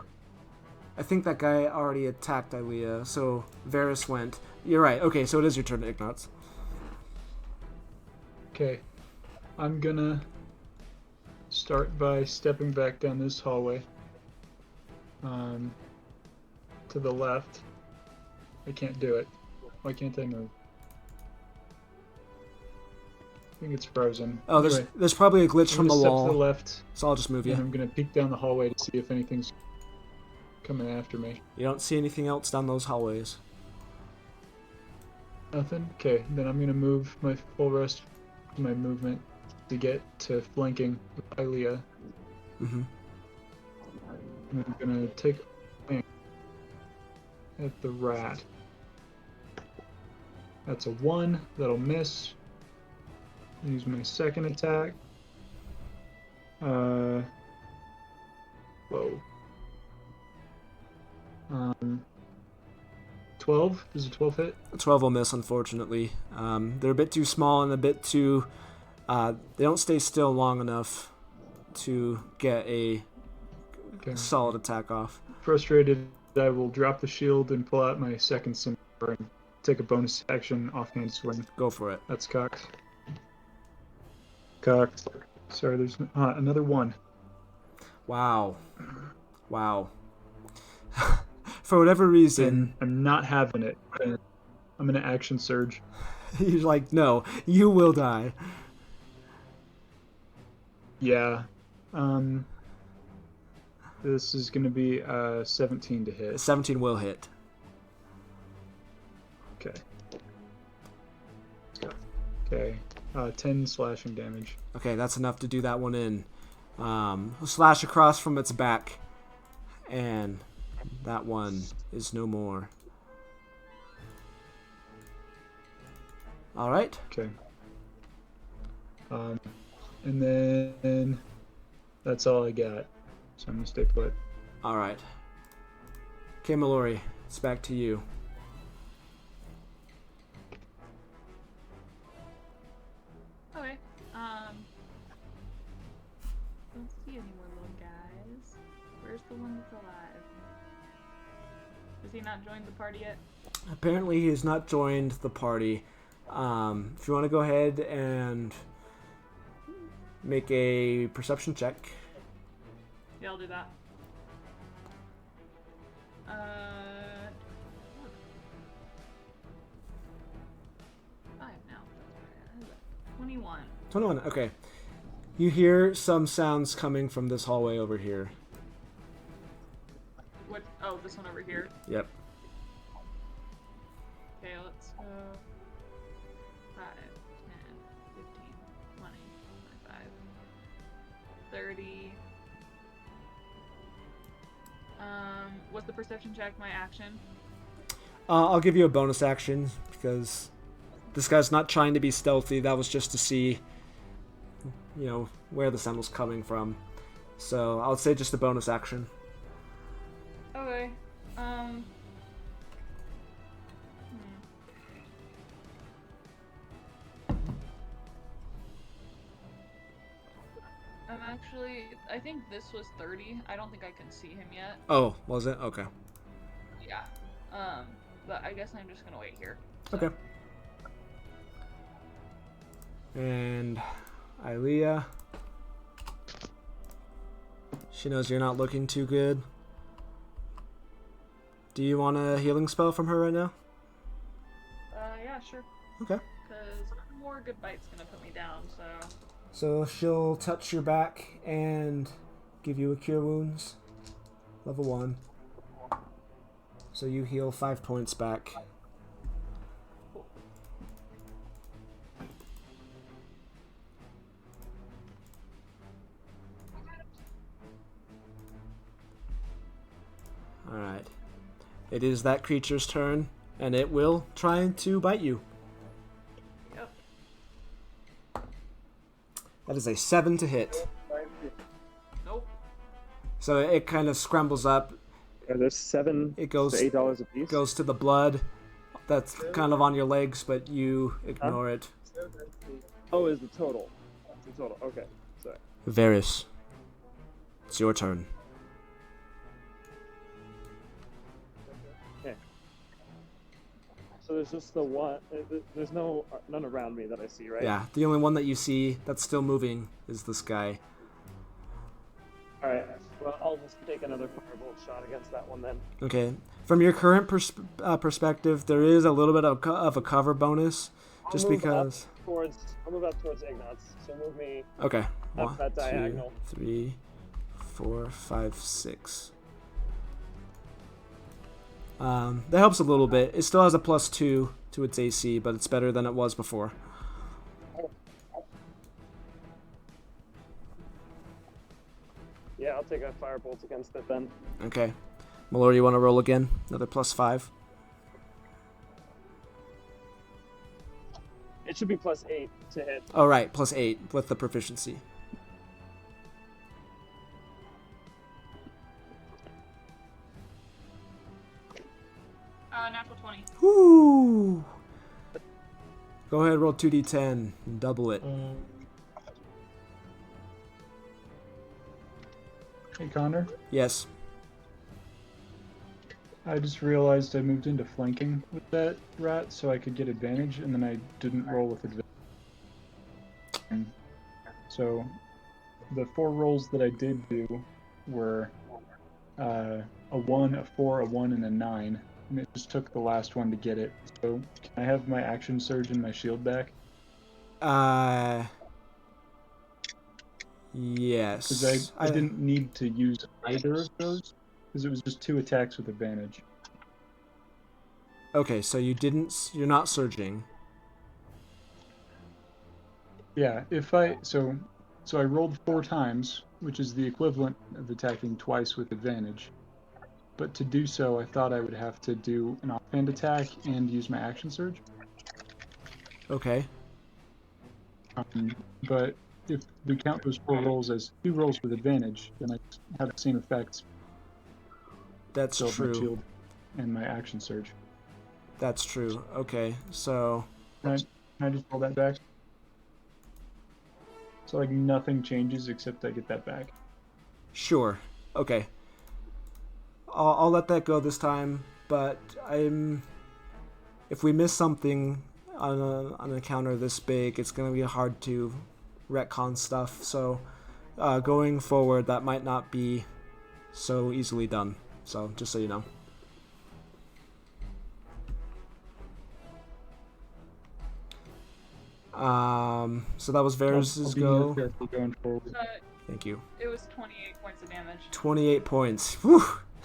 I think that guy already attacked Aaliyah, so Varys went. You're right. Okay, so it is your turn, Ignatz. Okay. I'm gonna start by stepping back down this hallway. To the left. I can't do it. Why can't I move? I think it's frozen. Oh, Anyway, there's probably a glitch I'm from the gonna step wall. to the left, So I'll just move you. and I'm gonna peek down the hallway to see if anything's coming after me. You don't see anything else down those hallways. Nothing? Okay, then I'm gonna move my full rest of my movement to get to flanking with Ilea. Mm-hmm. I'm gonna take a swing at the rat. That's a 1. That'll miss. Use my second attack. Whoa. 12? Does a 12 hit? 12 will miss, unfortunately. They're a bit too small and a bit too... they don't stay still long enough to get a solid attack off. Frustrated, I will drop the shield and pull out my second scimitar and take a bonus action offhand swing. Go for it. That's cocked. Cocked. Sorry, there's another 1. Wow. For whatever reason... I'm not having it. I'm gonna action surge. You're like, no, you will die. Yeah. This is gonna be 17 to hit. 17 will hit. Okay. Okay. 10 slashing damage. Okay, that's enough to do that one in. Slash across from its back. And that one is no more. Alright. Okay. And then that's all I got. So I'm gonna stay put. Alright. Okay, Mallory, it's back to you. Okay. Don't see any more little guys. Where's the one that's alive? Has he not joined the party yet? Apparently he has not joined the party. If you want to go ahead and make a perception check. Yeah, I'll do that. 5 now. 21. 21, okay. You hear some sounds coming from this hallway over here. What? Oh, this one over here. Yep. Okay, let's go. 5, 10, 15, 20, 25, 30. What's the perception check? My action? I'll give you a bonus action because this guy's not trying to be stealthy. That was just to see, you know, where the sound was coming from. So I'll say just a bonus action. Okay. Actually, I think this was 30. I don't think I can see him yet. Oh, was it? Okay. Yeah. But I guess I'm just gonna wait here. So. Okay. And Ilea. She knows you're not looking too good. Do you want a healing spell from her right now? Yeah, sure. Okay. Because more good bite's gonna put me down, so... So she'll touch your back and give you a cure wounds. Level 1. So you heal 5 points back. Alright. It is that creature's turn, and it will try to bite you. Yep. That is a 7 to hit. Nope. So it kind of scrambles up. Are there 7 It goes to $8 a piece? Goes to the blood. That's kind of on your legs, but you ignore it. Oh, is the total. The total. Okay. Sorry. Varys, it's your turn. Okay. So there's just the one. There's none around me that I see, right? Yeah, the only one that you see that's still moving is this guy. All right. Well, I'll just take another firebolt shot against that one then. Okay. From your current perspective, there is a little bit of a cover bonus, just I'll move because. I'll move up towards Ignatz. So move me Okay. up that diagonal. 2, 3, 4, 5, 6. That helps a little bit. It still has a +2 to its AC, but it's better than it was before. Yeah, take a firebolt against it then. Okay. Mallory, you want to roll again? Another +5? It should be +8 to hit. Oh, right. +8 with the proficiency. Natural 20. Woo! Go ahead, roll 2d10 and double it. Hey, Connor. Yes. I just realized I moved into flanking with that rat so I could get advantage, and then I didn't roll with advantage. So the 4 rolls that I did do were a 1, a 4, a 1, and a 9. And it just took the last one to get it. So can I have my action surge and my shield back? Yes. Because I didn't need to use either of those, because it was just 2 attacks with advantage. Okay, so you're not surging. Yeah, so I rolled 4 times, which is the equivalent of attacking twice with advantage. But to do so, I thought I would have to do an offhand attack and use my action surge. Okay. But if we count those 4 rolls as 2 rolls with advantage, then I have the same effects. That's So true. my shield and my action surge. That's true. Okay, so... Can I just roll that back? So like nothing changes except I get that back. Sure. Okay. I'll let that go this time, but if we miss something on an encounter this big, it's going to be hard to retcon stuff. So going forward, that might not be so easily done. So just so you know. So that was Varus's go. Going forward. Thank you. It was 28 points of damage. 28 points. Whew.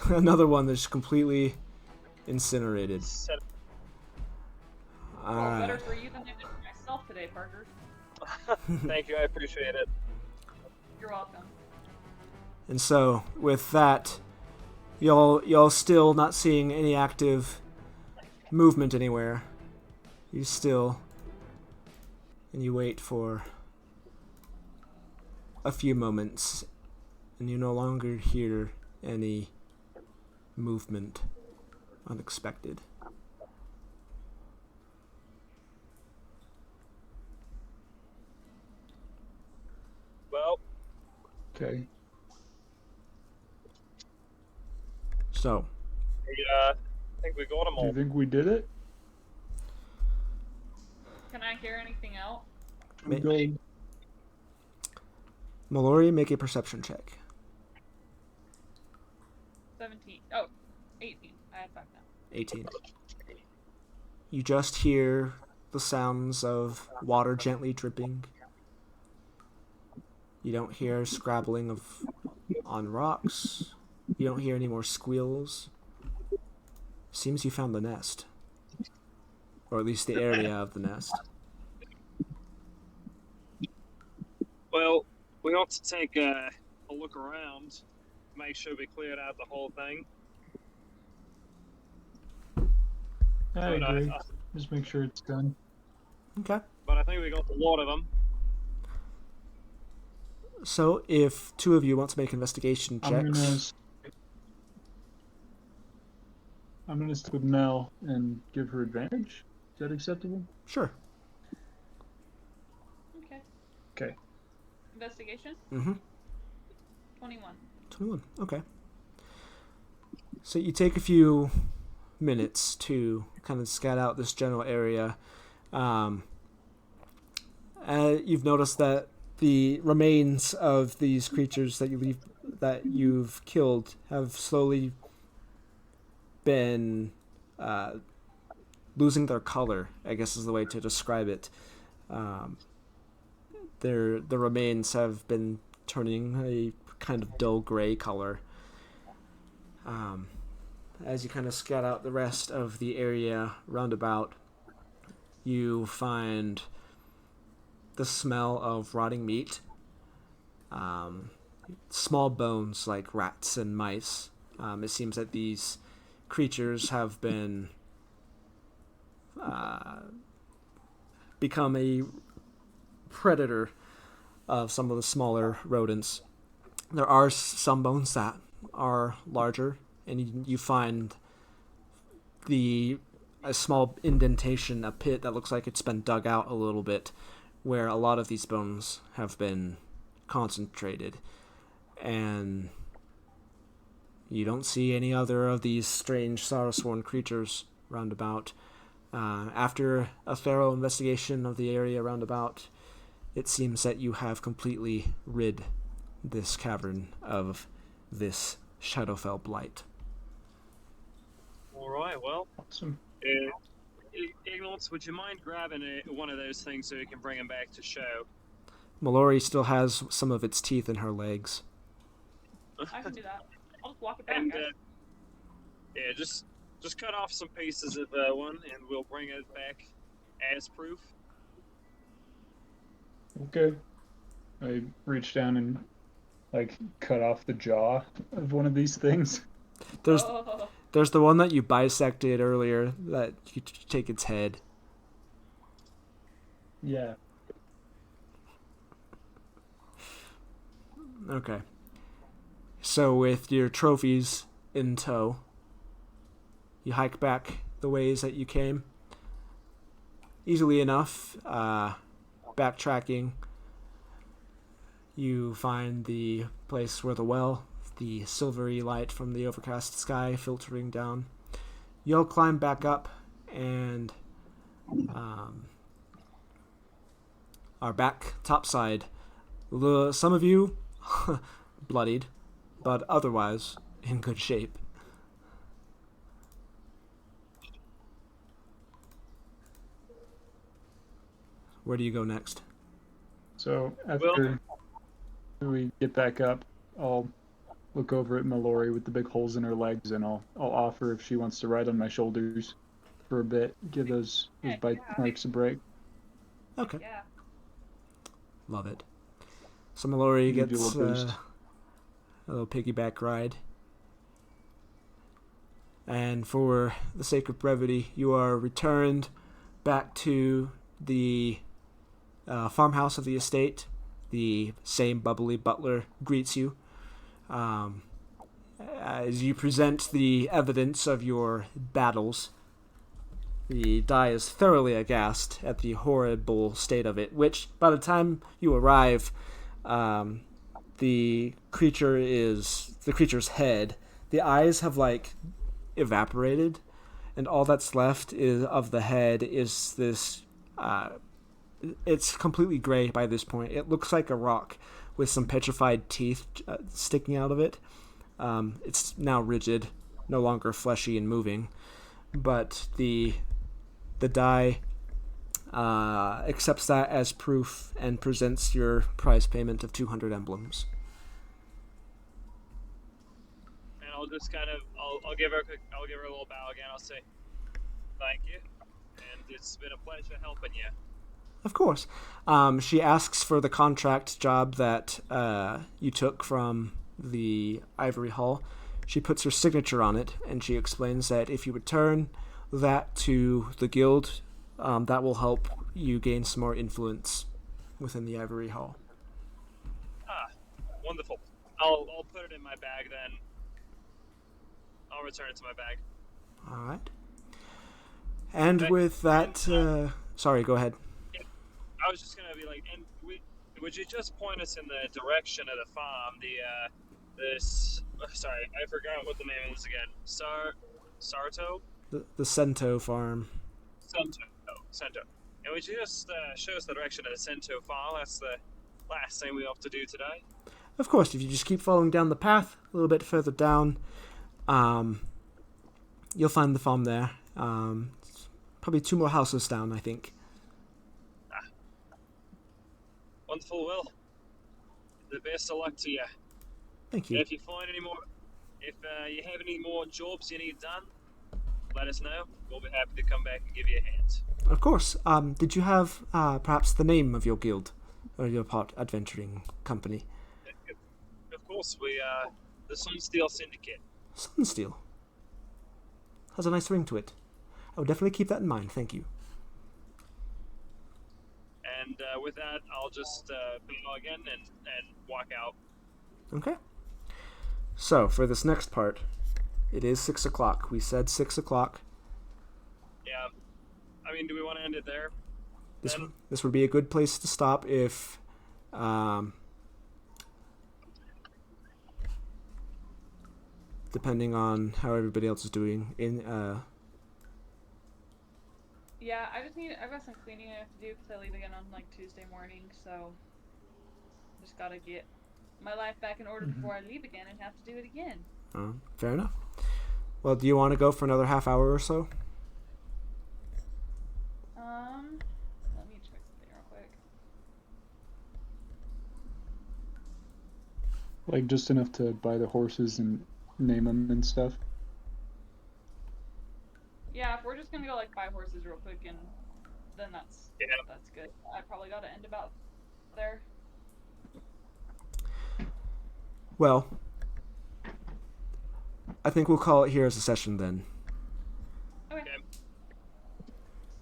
Another one that's completely incinerated. Well, better for you than it did for myself today, Parker. Thank you, I appreciate it. You're welcome. And so, with that, y'all still not seeing any active movement anywhere. You still, and you wait for a few moments, and you no longer hear any movement unexpected. Well, Okay. So, I think we got them Do all. you think we did it? Can I hear anything else? Ma- Go. Mallory, make a perception check. 17. Oh, 18. I had 5 now. 18. You just hear the sounds of water gently dripping. You don't hear scrabbling on rocks. You don't hear any more squeals. Seems you found the nest. Or at least the area of the nest. Well, we ought to take a look around, make sure we cleared out the whole thing. I agree. Just make sure it's done. Okay. But I think we got a lot of them. So, if 2 of you want to make investigation checks... I'm gonna stick with Mel and give her advantage. Is that acceptable? Sure. Okay. Okay. Investigation? Mm-hmm. 21. 21. Okay. So you take a few minutes to kind of scout out this general area. You've noticed that the remains of these creatures that you've killed have slowly been losing their color, I guess is the way to describe it. The remains have been turning a kind of dull gray color. As you kind of scout out the rest of the area roundabout, you find the smell of rotting meat, small bones like rats and mice. It seems that these creatures have been become a predator of some of the smaller rodents. There are some bones that are larger, and you find a small indentation, a pit that looks like it's been dug out a little bit, where a lot of these bones have been concentrated. And you don't see any other of these strange Sorrowswarm creatures roundabout. After a thorough investigation of the area roundabout, it seems that you have completely rid this cavern of this Shadowfell blight. All right, well, Awesome. Ignorance, would you mind grabbing one of those things so you can bring them back to show? Mallory still has some of its teeth in her legs. I can do that. I'll just walk it back, And guys. yeah, just cut off some pieces of one, and we'll bring it back as proof. Okay. I reach down and cut off the jaw of one of these things. Oh. There's the one that you bisected earlier that you take its head. Yeah. Okay. So with your trophies in tow, you hike back the ways that you came. Easily enough, backtracking, you find the place where the silvery light from the overcast sky filtering down. You'll climb back up and are back topside. Some of you bloodied, but otherwise in good shape. Where do you go next? So after we get back up, I'll look over at Mallory with the big holes in her legs, and I'll offer if she wants to ride on my shoulders for a bit, give those bite marks a break. Okay. Yeah. Love it. So Mallory Give you a gets little boost. a little piggyback ride. And for the sake of brevity, you are returned back to the farmhouse of the estate. The same bubbly butler greets you. As you present the evidence of your battles, the die is thoroughly aghast at the horrible state of it, which, by the time you arrive, the creature's head, the eyes have, evaporated, and all that's left of the head is this, it's completely gray by this point. It looks like a rock with some petrified teeth sticking out of it. It's now rigid, no longer fleshy and moving, but the die accepts that as proof and presents your prize payment of 200 emblems. And I'll just I'll give her a little bow again. I'll say thank you, and it's been a pleasure helping you. Of course. She asks for the contract job that you took from the Ivory Hall. She puts her signature on it, and she explains that if you return that to the guild, that will help you gain some more influence within the Ivory Hall. Ah, wonderful. I'll put it in my bag then. I'll return it to my bag. All right. And with that, sorry, go ahead. I was just gonna be like, and would you just point us in the direction of the farm? Sorry, I forgot what the name is again. Sarto? The Cento farm. Cento. And would you just show us the direction of the Cento farm? That's the last thing we have to do today. Of course, if you just keep following down the path a little bit further down, you'll find the farm there. It's probably 2 more houses down, I think. Wonderful, Will. The best of luck to you. Thank you. If you find any more, if you have any more jobs you need done, let us know. We'll be happy to come back and give you a hand. Of course. Did you have perhaps the name of your guild or your adventuring company? Of course, the Sunsteel Syndicate. Sunsteel. Has a nice ring to it. I will definitely keep that in mind, thank you. And with that, I'll just bow again and walk out. Okay. So, for this next part, it is 6 o'clock. We said 6 o'clock. Yeah. I mean, do we want to end it there? This would be a good place to stop if... depending on how everybody else is doing. Yeah, I've got some cleaning I have to do because I leave again on like Tuesday morning, so just gotta get my life back in order before I leave again and have to do it again. Fair enough. Well, do you want to go for another half hour or so? Let me check something real quick. Like just enough to buy the horses and name them and stuff. Yeah, if we're just gonna go like buy horses real quick, and then that's good. I probably gotta end about there. Well, I think we'll call it here as a session then.